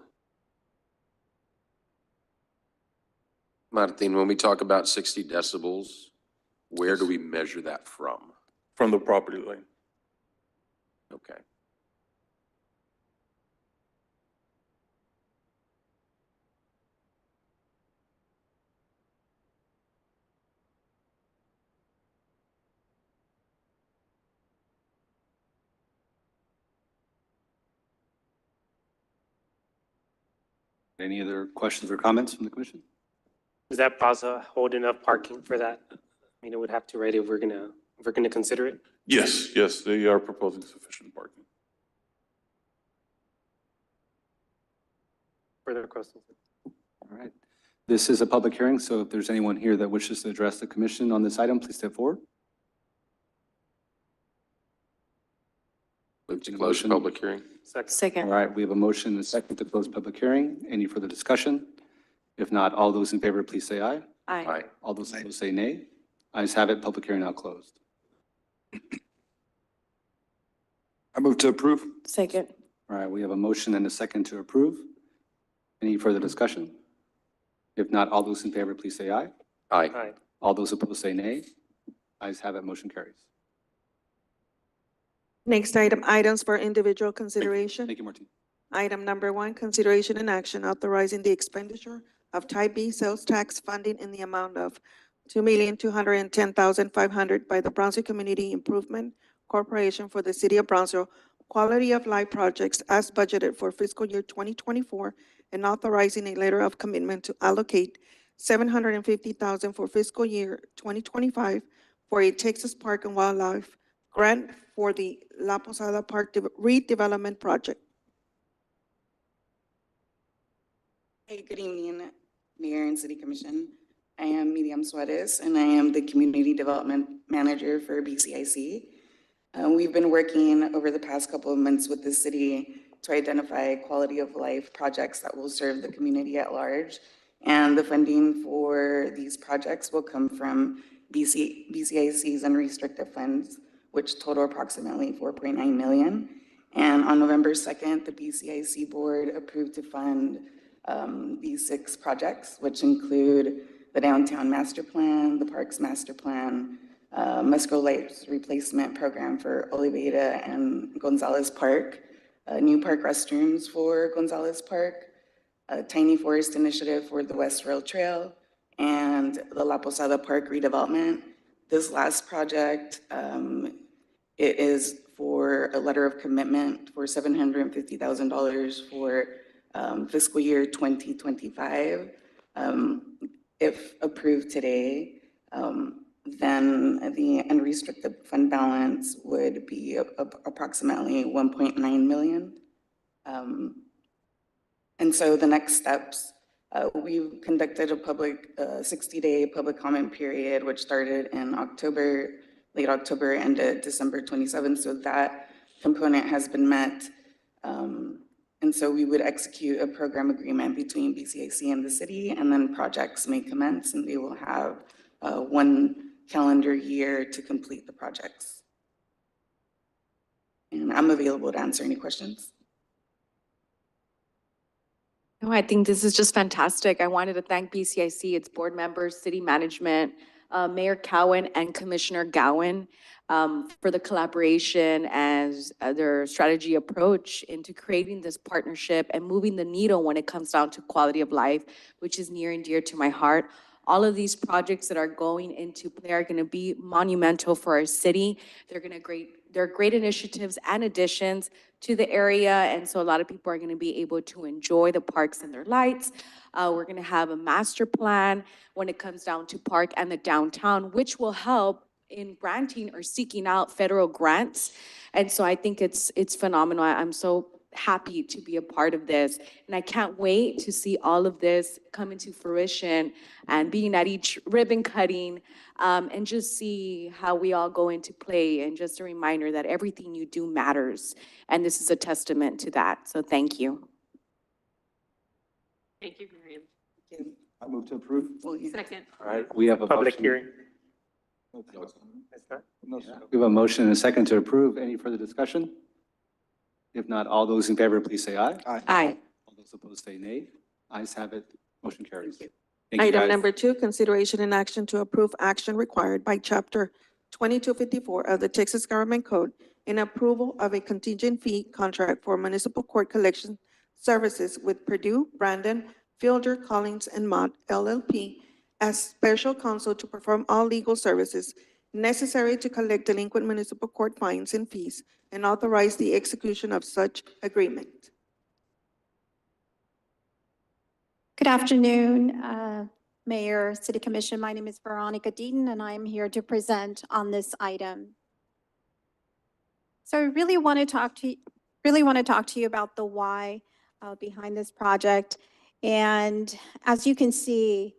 Martin, when we talk about 60 decibels, where do we measure that from? From the property line. Okay. Any other questions or comments from the commission? Does that plaza hold enough parking for that? I mean, it would have to, right, if we're gonna consider it? Yes, yes, they are proposing sufficient parking. Further questions? All right. This is a public hearing, so if there's anyone here that wishes to address the commission on this item, please step forward. Move to close the public hearing. All right, we have a motion and a second to close public hearing. Any further discussion? If not, all those in favor, please say aye. Aye. All those opposed say nay. Ayes have it. Public hearing now closed. I move to approve. Second. All right, we have a motion and a second to approve. Any further discussion? If not, all those in favor, please say aye. Aye. Aye. All those opposed say nay. Ayes have it. Motion carries. Next item, items for individual consideration. Thank you, Martin. Item number one, consideration and action authorizing the expenditure of Type B sales tax funding in the amount of $2,210,500 by the Brownsville Community Improvement Corporation for the City of Brownsville Quality of Life projects as budgeted for fiscal year 2024 and authorizing a letter of commitment to allocate $750,000 for fiscal year 2025 for a Texas Park and Wildlife grant for the La Posada Park redevelopment project. Hey, good evening, Mayor and City Commission. I am Miriam Suarez, and I am the Community Development Manager for BCIC. We've been working over the past couple of months with the city to identify quality of life projects that will serve the community at large. And the funding for these projects will come from BCIC's unrestricted funds, which total approximately $4.9 million. And on November 2nd, the BCIC board approved to fund these 6 projects, which include the Downtown Master Plan, the Parks Master Plan, Musco Lights Replacement Program for Oliveda and Gonzalez Park, new park restrooms for Gonzalez Park, a Tiny Forest Initiative for the West Rail Trail, and the La Posada Park redevelopment. This last project, it is for a letter of commitment for $750,000 for fiscal year 2025. If approved today, then the unrestricted fund balance would be approximately $1.9 million. And so the next steps, we've conducted a 60-day public comment period, which started in October, late October, ended December 27th. So that component has been met. And so we would execute a program agreement between BCIC and the city, and then projects may commence, and they will have 1 calendar year to complete the projects. And I'm available to answer any questions. No, I think this is just fantastic. I wanted to thank BCIC, its board members, city management, Mayor Cowan and Commissioner Gowan for the collaboration and their strategy approach into creating this partnership and moving the needle when it comes down to quality of life, which is near and dear to my heart. All of these projects that are going into play are going to be monumental for our city. They're great initiatives and additions to the area, and so a lot of people are going to be able to enjoy the parks and their lights. We're going to have a master plan when it comes down to park and the downtown, which will help in granting or seeking out federal grants. And so I think it's phenomenal. I'm so happy to be a part of this. And I can't wait to see all of this come into fruition and being at each ribbon cutting and just see how we all go into play. And just a reminder that everything you do matters. And this is a testament to that. So thank you. Thank you, Miriam. I move to approve. Second. All right, we have a Public motion. hearing. We have a motion and a second to approve. Any further discussion? If not, all those in favor, please say aye. Aye. All those opposed say nay. Ayes have it. Motion carries. Thank you, Item guys. number 2, consideration and action to approve action required by Chapter 2254 of the Texas Government Code in approval of a contingent fee contract for municipal court collection services with Purdue, Brandon, Fielder, Collins, and Mott LLP as special counsel to perform all legal services necessary to collect delinquent municipal court fines and fees and authorize the execution of such agreement. Good afternoon, Mayor, City Commission. My name is Veronica Deaton, and I'm here to present on this item. So I really want to talk to you about the why behind this project. And as you can see,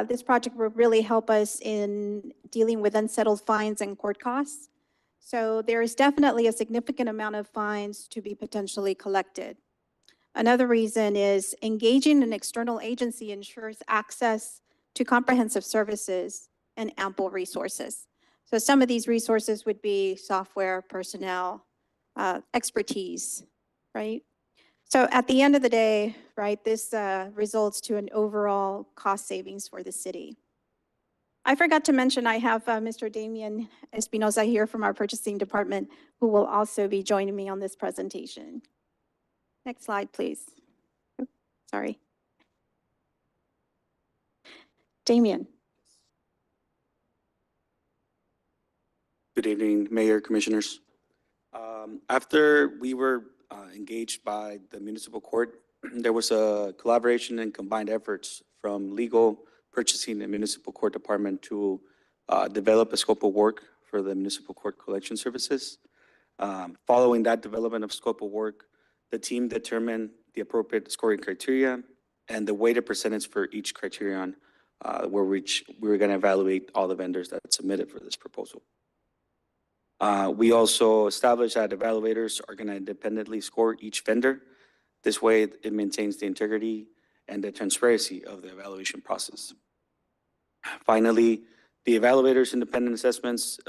this project will really help us in dealing with unsettled fines and court costs. So there is definitely a significant amount of fines to be potentially collected. Another reason is engaging an external agency ensures access to comprehensive services and ample resources. So some of these resources would be software, personnel, expertise, right? So at the end of the day, right, this results to an overall cost savings for the city. I forgot to mention, I have Mr. Damian Espinoza here from our purchasing department, who will also be joining me on this presentation. Next slide, please. Oops, sorry. Damian. Good evening, Mayor, Commissioners. After we were engaged by the municipal court, there was a collaboration and combined efforts from legal, purchasing, and municipal court department to develop a scope of work for the municipal court collection services. Following that development of scope of work, the team determined the appropriate scoring criteria and the weighted percentage for each criterion where we were going to evaluate all the vendors that submitted for this proposal. We also established that evaluators are going to independently score each vendor. This way, it maintains the integrity and the transparency of the evaluation process. Finally, the evaluators' independent assessments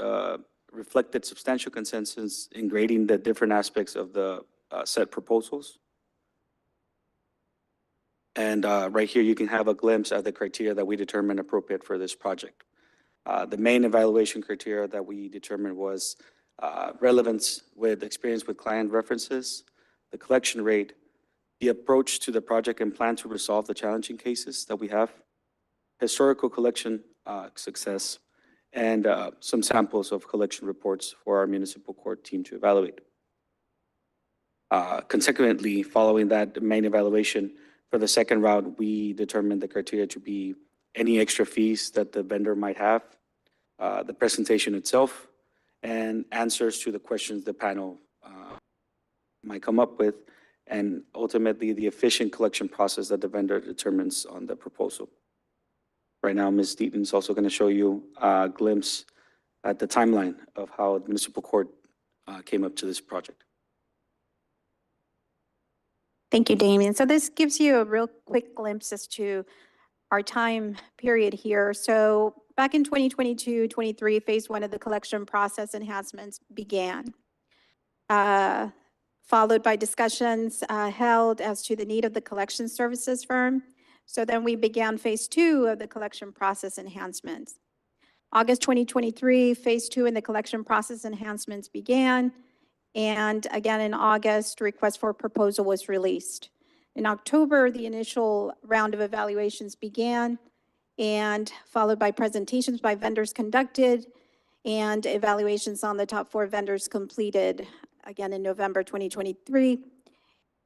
reflected substantial consensus in grading the different aspects of the set proposals. And right here, you can have a glimpse at the criteria that we determined appropriate for this project. The main evaluation criteria that we determined was relevance with experience with client references, the collection rate, the approach to the project and plan to resolve the challenging cases that we have, historical collection success, and some samples of collection reports for our municipal court team to evaluate. Consequently, following that main evaluation, for the second round, we determined the criteria to be any extra fees that the vendor might have, the presentation itself, and answers to the questions the panel might come up with, and ultimately the efficient collection process that the vendor determines on the proposal. Right now, Ms. Deaton is also going to show you a glimpse at the timeline of how the municipal court came up to this project. Thank you, Damian. So this gives you a real quick glimpse as to our time period here. So back in 2022-23, phase one of the collection process enhancements began, followed by discussions held as to the need of the collection services firm. So then we began phase two of the collection process enhancements. August 2023, phase two in the collection process enhancements began. And again, in August, request for proposal was released. In October, the initial round of evaluations began and followed by presentations by vendors conducted and evaluations on the top 4 vendors completed again in November 2023.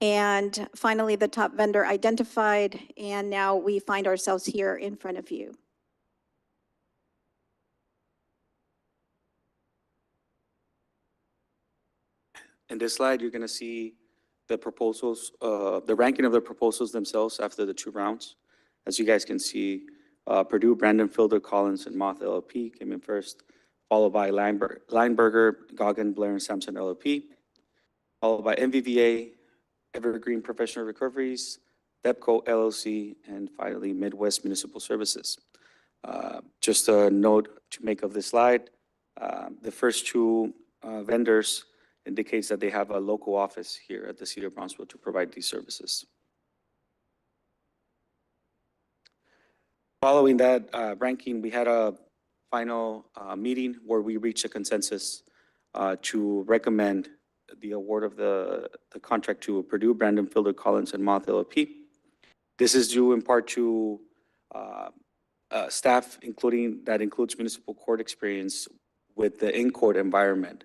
And finally, the top vendor identified, and now we find ourselves here in front of you. In this slide, you're going to see the proposals, the ranking of the proposals themselves after the 2 rounds. As you guys can see, Purdue, Brandon, Fielder, Collins, and Moth LLP came in first, followed by Lineberger, Goggin, Blair, and Sampson LLP, followed by MVVA, Evergreen Professional Recoveries, Depco LLC, and finally Midwest Municipal Services. Just a note to make of this slide, the first 2 vendors indicates that they have a local office here at the City of Brownsville to provide these services. Following that ranking, we had a final meeting where we reached a consensus to recommend the award of the contract to Purdue, Brandon, Fielder, Collins, and Moth LLP. This is due in part to staff, that includes municipal court experience with the in-court environment,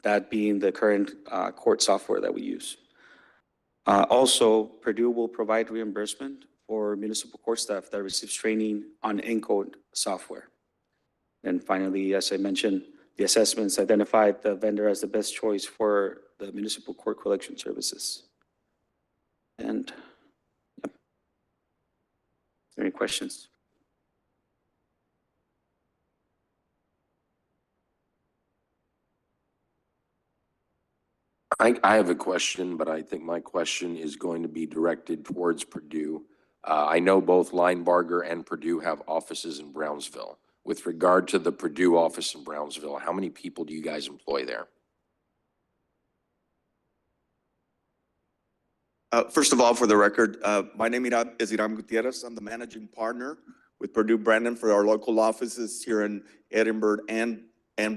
that being the current court software that we use. Also, Purdue will provide reimbursement for municipal court staff that receives training on in-court software. And finally, as I mentioned, the assessments identified the vendor as the best choice for the municipal court collection services. And yep. Any questions? I have a question, but I think my question is going to be directed towards Purdue. I know both Linebarger and Purdue have offices in Brownsville. With regard to the Purdue office in Brownsville, how many people do you guys employ there? First of all, for the record, my name is Iram Gutierrez. I'm the managing partner with Purdue Brandon for our local offices here in Edinburgh and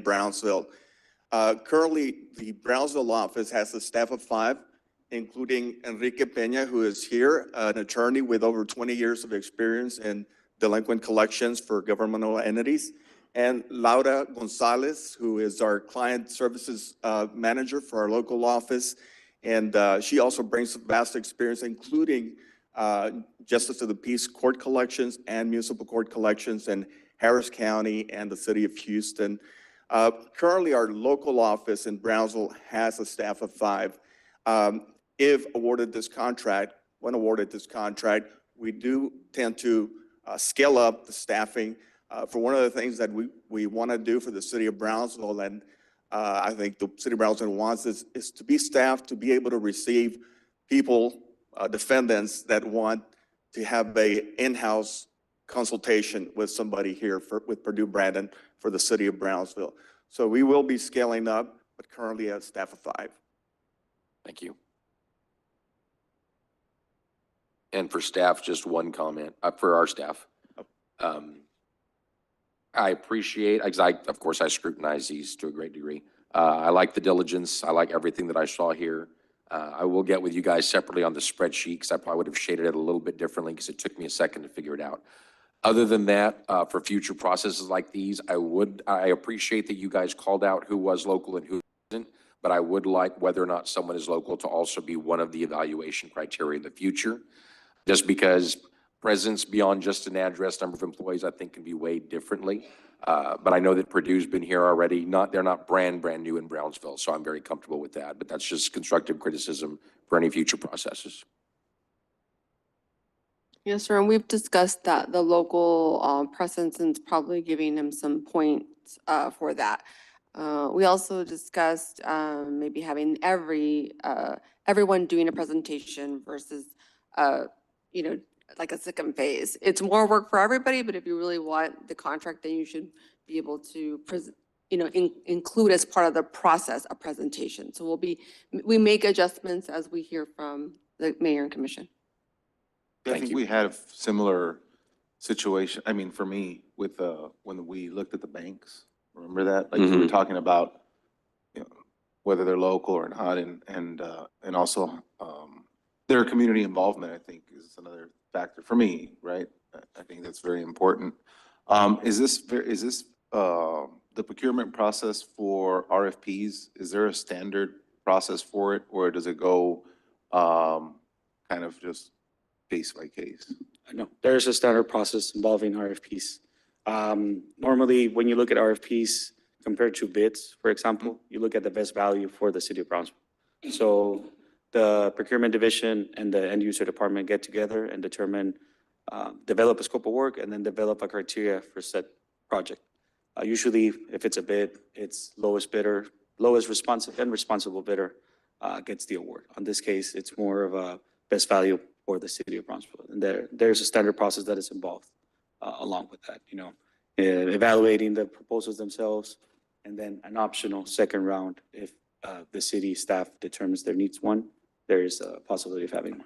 Brownsville. Currently, the Brownsville office has a staff of 5, including Enrique Peña, who is here, an attorney with over 20 years of experience in delinquent collections for governmental entities, and Laura Gonzalez, who is our client services manager for our local office. And she also brings vast experience, including Justice of the Peace court collections and municipal court collections in Harris County and the city of Houston. Currently, our local office in Brownsville has a staff of 5. If awarded this contract, when awarded this contract, we do tend to scale up the staffing. For one of the things that we want to do for the city of Brownsville, and I think the city of Brownsville wants is to be staffed to be able to receive people, defendants that want to have a in-house consultation with somebody here with Purdue Brandon for the city of Brownsville. So we will be scaling up, but currently at staff of 5. Thank you. And for staff, just one comment, for our staff. I appreciate, of course, I scrutinize these to a great degree. I like the diligence. I like everything that I saw here. I will get with you guys separately on the spreadsheet because I probably would have shaded it a little bit differently because it took me a second to figure it out. Other than that, for future processes like these, I appreciate that you guys called out who was local and who isn't, but I would like whether or not someone is local to also be one of the evaluation criteria in the future. Just because presence beyond just an address, number of employees, I think can be weighed differently. But I know that Purdue's been here already. They're not brand new in Brownsville, so I'm very comfortable with that. But that's just constructive criticism for any future processes. Yes, sir, and we've discussed that the local presence is probably giving them some points for that. We also discussed maybe having everyone doing a presentation versus, like a second phase. It's more work for everybody, but if you really want the contract, then you should be able to, include as part of the process a presentation. So we make adjustments as we hear from the mayor and commission. I think we had a similar situation, I mean, for me, with, when we looked at the banks, remember that? Like, we were talking about, whether they're local or not, and also, their community involvement, I think, is another factor for me, right? I think that's very important. Is this the procurement process for RFPs? Is there a standard process for it, or does it go, kind of just case by case? No, there's a standard process involving RFPs. Normally, when you look at RFPs compared to bids, for example, you look at the best value for the city of Brownsville. So the procurement division and the end user department get together and determine, develop a scope of work and then develop a criteria for said project. Usually, if it's a bid, it's lowest bidder, lowest responsible bidder gets the award. On this case, it's more of a best value for the city of Brownsville. And there's a standard process that is involved along with that, evaluating the proposals themselves, and then an optional second round if the city staff determines there needs one, there is a possibility of having one.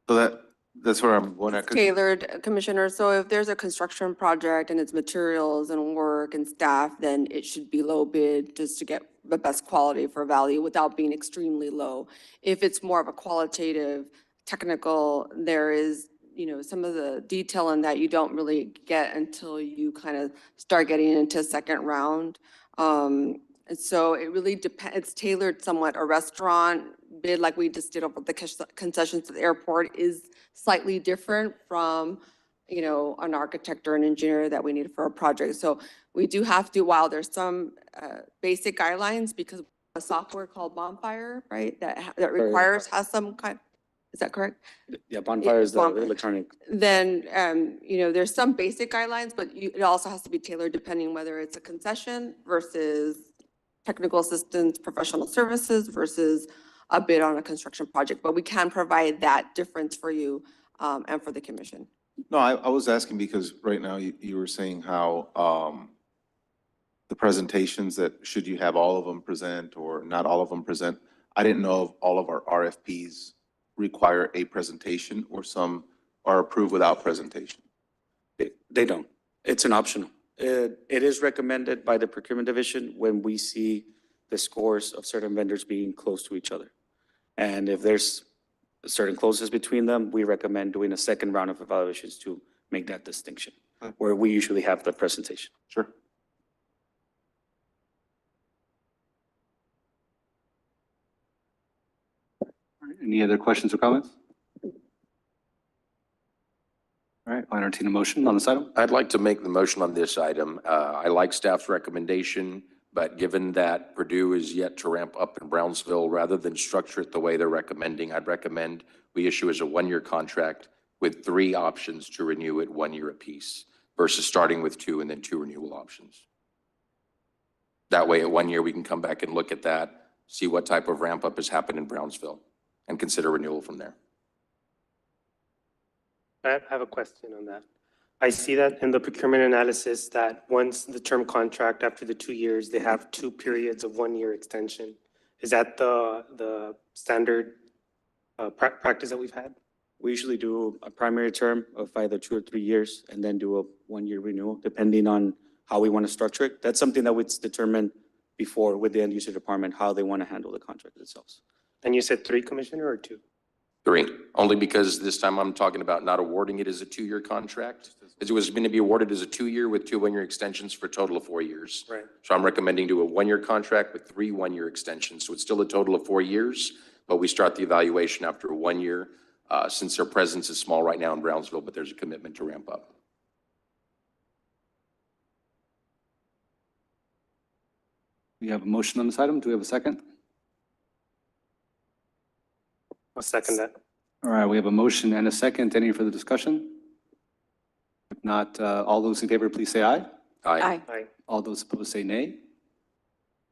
So that's where I'm going at. Tailored, Commissioner. So if there's a construction project and it's materials and work and staff, then it should be low bid just to get the best quality for value without being extremely low. If it's more of a qualitative, technical, there is, some of the detail in that you don't really get until you kind of start getting into second round. And so it really depends, it's tailored somewhat. A restaurant bid like we just did over the concessions at the airport is slightly different from, an architect or an engineer that we need for a project. So we do have to, while there's some basic guidelines, because a software called Bonfire, right, that requires, has some kind, is that correct? Yeah, Bonfire is the electronic. Then, there's some basic guidelines, but it also has to be tailored depending whether it's a concession versus technical assistance, professional services versus a bid on a construction project. But we can provide that difference for you and for the commission. No, I was asking because right now you were saying how, the presentations that should you have all of them present or not all of them present? I didn't know if all of our RFPs require a presentation or some are approved without presentation. They don't. It's an optional. It is recommended by the procurement division when we see the scores of certain vendors being close to each other. And if there's certain closeness between them, we recommend doing a second round of evaluations to make that distinction, where we usually have the presentation. Sure. Any other questions or comments? All right, I'll entertain a motion on this item. I'd like to make the motion on this item. I like staff's recommendation, but given that Purdue is yet to ramp up in Brownsville, rather than structure it the way they're recommending, I'd recommend we issue as a one-year contract with 3 options to renew it 1 year apiece versus starting with 2 and then 2 renewal options. That way, at 1 year, we can come back and look at that, see what type of ramp up has happened in Brownsville, and consider renewal from there. I have a question on that. I see that in the procurement analysis that once the term contract, after the 2 years, they have 2 periods of 1 year extension. Is that the standard practice that we've had? We usually do a primary term of either 2 or 3 years and then do a 1-year renewal, depending on how we want to structure it. That's something that was determined before with the end user department, how they want to handle the contract itself. And you said 3, Commissioner, or 2? 3, only because this time I'm talking about not awarding it as a 2-year contract. It was going to be awarded as a 2-year with 2 1-year extensions for a total of 4 years. Right. So I'm recommending do a 1-year contract with 3 1-year extensions. So it's still a total of 4 years, but we start the evaluation after 1 year, since their presence is small right now in Brownsville, but there's a commitment to ramp up. We have a motion on this item. Do we have a second? I'll second that. All right, we have a motion and a second. Any further discussion? If not, all those in favor, please say aye. Aye. Aye. All those opposed say nay.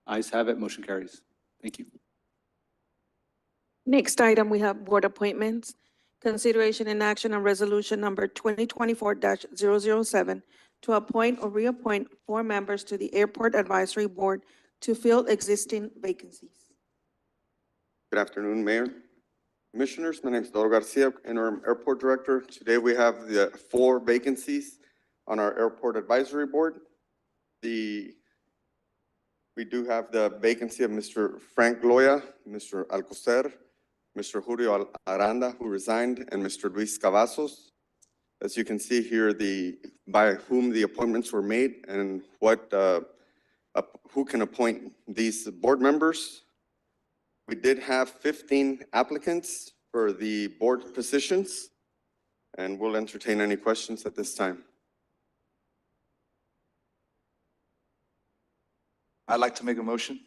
Ayes have it, motion carries. Thank you. Next item, we have board appointments. Consideration and action on resolution number 2024-007 to appoint or reappoint 4 members to the Airport Advisory Board to fill existing vacancies. Good afternoon, Mayor. Commissioners, my name is Doro Garcia, Interim Airport Director. Today we have the 4 vacancies on our Airport Advisory Board. We do have the vacancy of Mr. Frank Loya, Mr. Alcocer, Mr. Julio Aranda, who resigned, and Mr. Luis Cavazos. As you can see here, by whom the appointments were made and who can appoint these board members. We did have 15 applicants for the board positions, and we'll entertain any questions at this time. I'd like to make a motion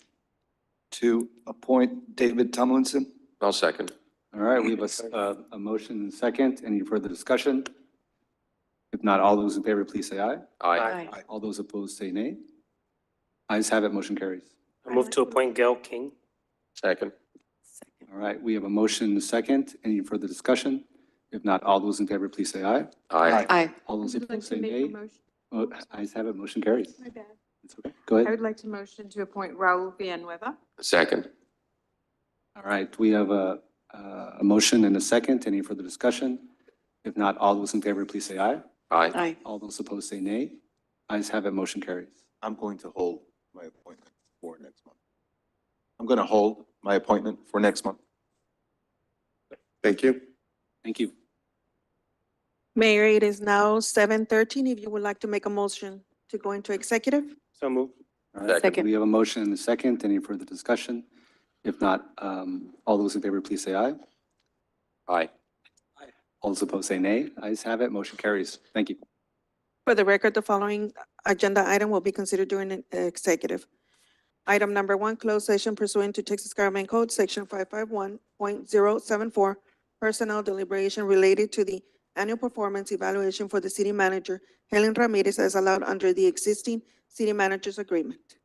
to appoint David Tomlinson. I'll second. All right, we have a motion and a second. Any further discussion? If not, all those in favor, please say aye. Aye. All those opposed say nay. Ayes have it, motion carries. I move to appoint Gail King. Second. All right, we have a motion and a second. Any further discussion? If not, all those in favor, please say aye. Aye. Aye. All those Would you like opposed to say make a nay. motion? Oh, ayes have it, motion carries. My bad. It's okay. Go I ahead. would like to motion to appoint Raul Villanueva. Second. All right, we have a motion and a second. Any further discussion? If not, all those in favor, please say aye. Aye. Aye. All those opposed say nay. Ayes have it, motion carries. I'm going to hold my appointment for next month. I'm going to hold my appointment for next month. Thank you. Thank you. Mayor, it is now 7:13. If you would like to make a motion to go into executive? So move. All right, Second. we have a motion and a second. Any further discussion? If not, all those in favor, please say aye. Aye. All those opposed say nay. Ayes have it, motion carries. Thank you. For the record, the following agenda item will be considered during an executive. Item number 1, closed session pursuant to Texas Government Code, Section 551.074, personnel deliberation related to the annual performance evaluation for the city manager, Helen Ramirez, as allowed under the existing city manager's agreement.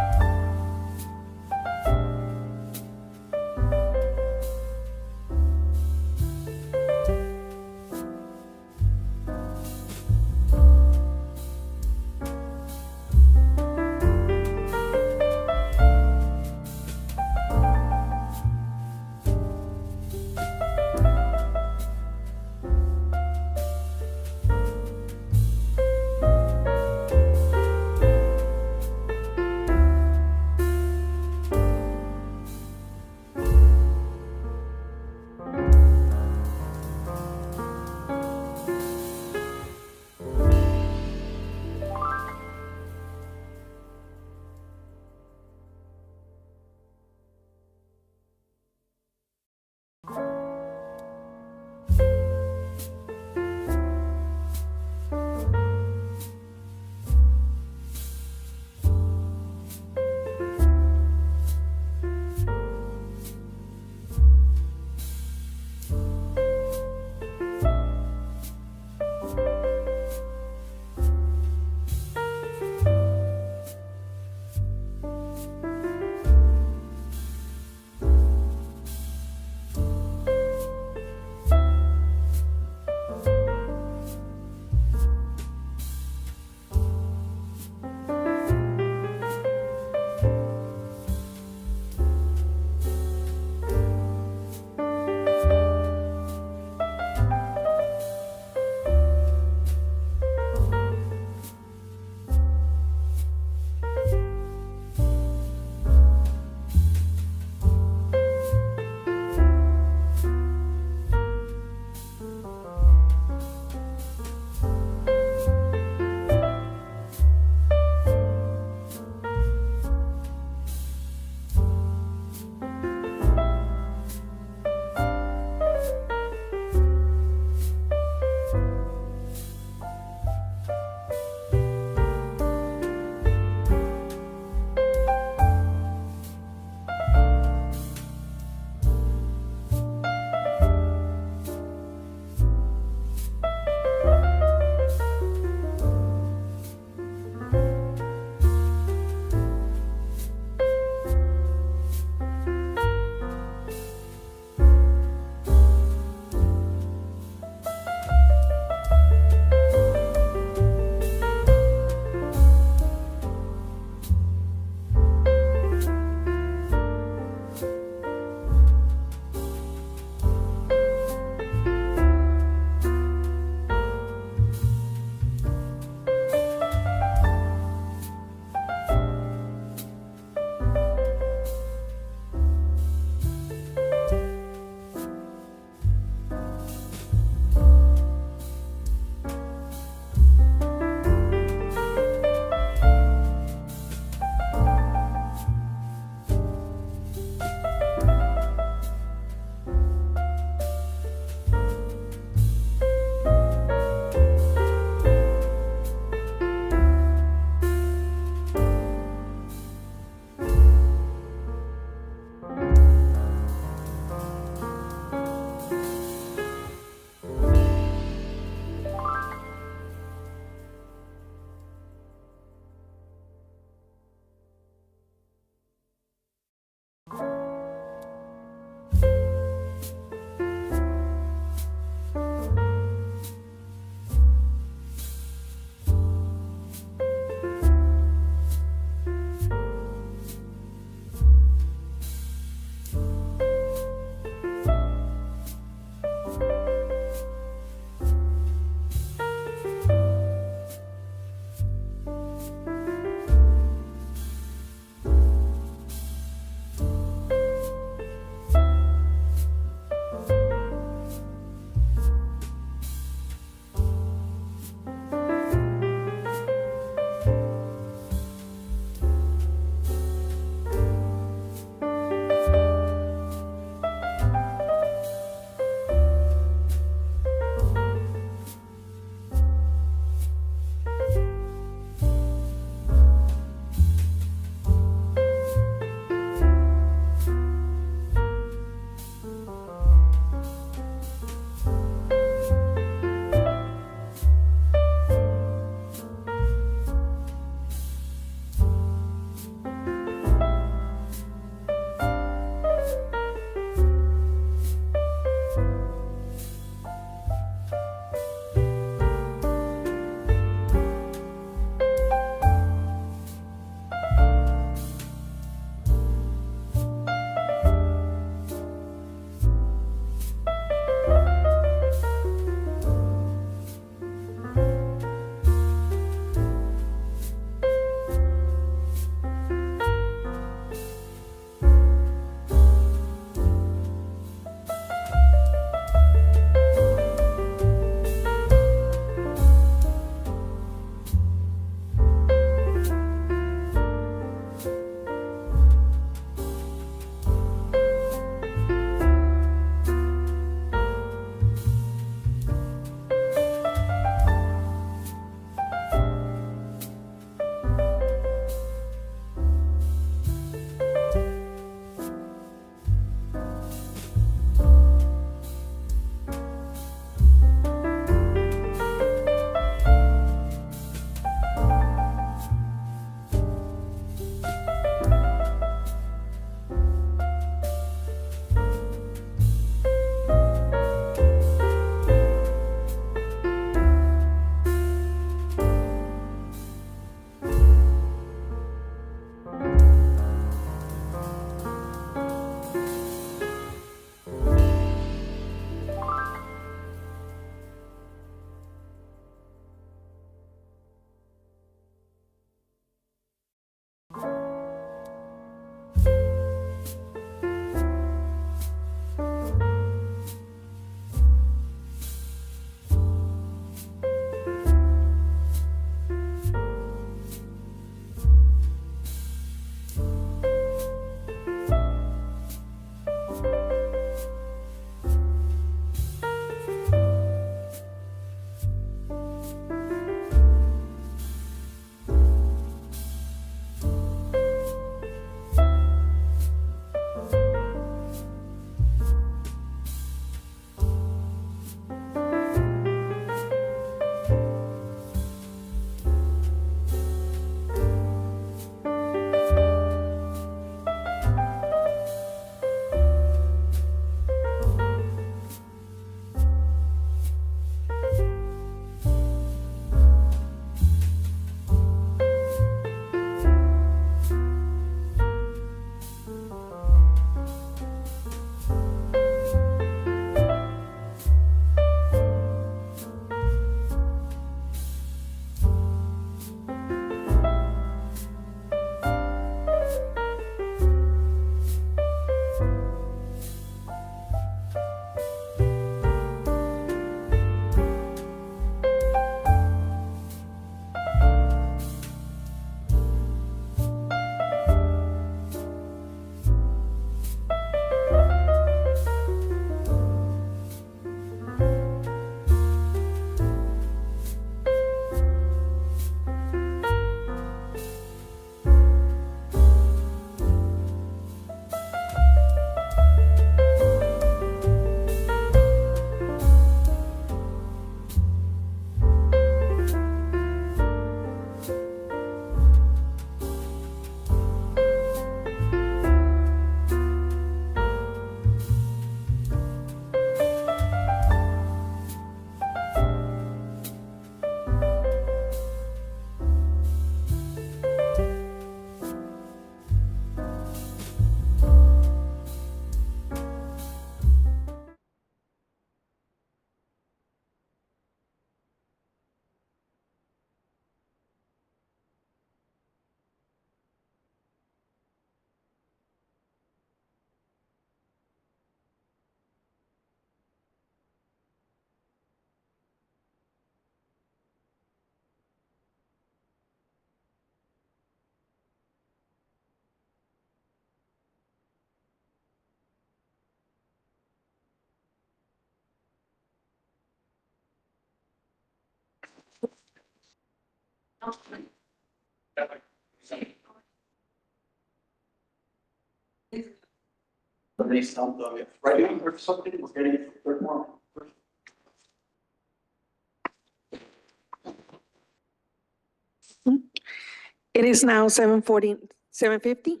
It is now 7:50.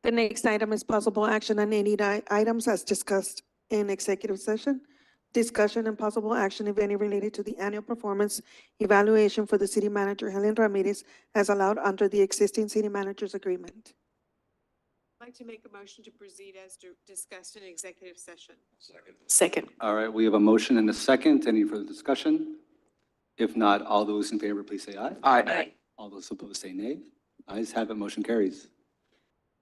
The next item is possible action on any items as discussed in executive session. Discussion and possible action, if any, related to the annual performance evaluation for the city manager, Helen Ramirez, as allowed under the existing city manager's agreement. I'd like to make a motion to proceed as discussed in executive session. Second. All right, we have a motion and a second. Any further discussion? If not, all those in favor, please say aye. Aye. All those opposed say nay. Ayes have it, motion carries.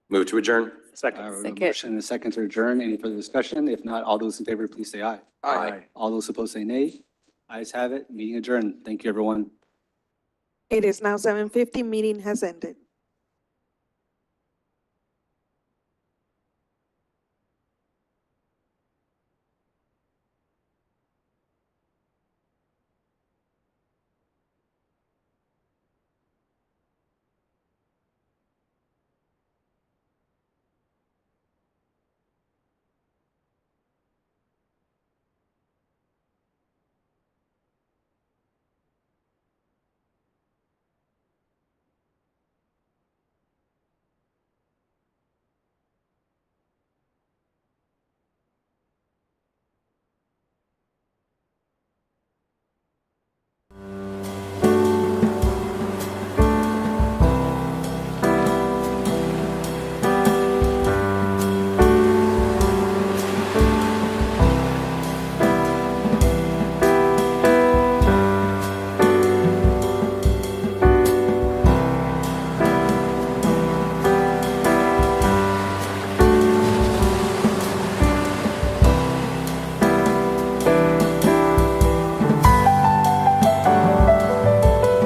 Move to adjourn. All right, we have a motion and a second to adjourn. Any further discussion? If not, all those in favor, please say aye. Aye. All those opposed say nay. Ayes have it, meeting adjourned. Thank you, everyone. It is now 7:50. Meeting has ended.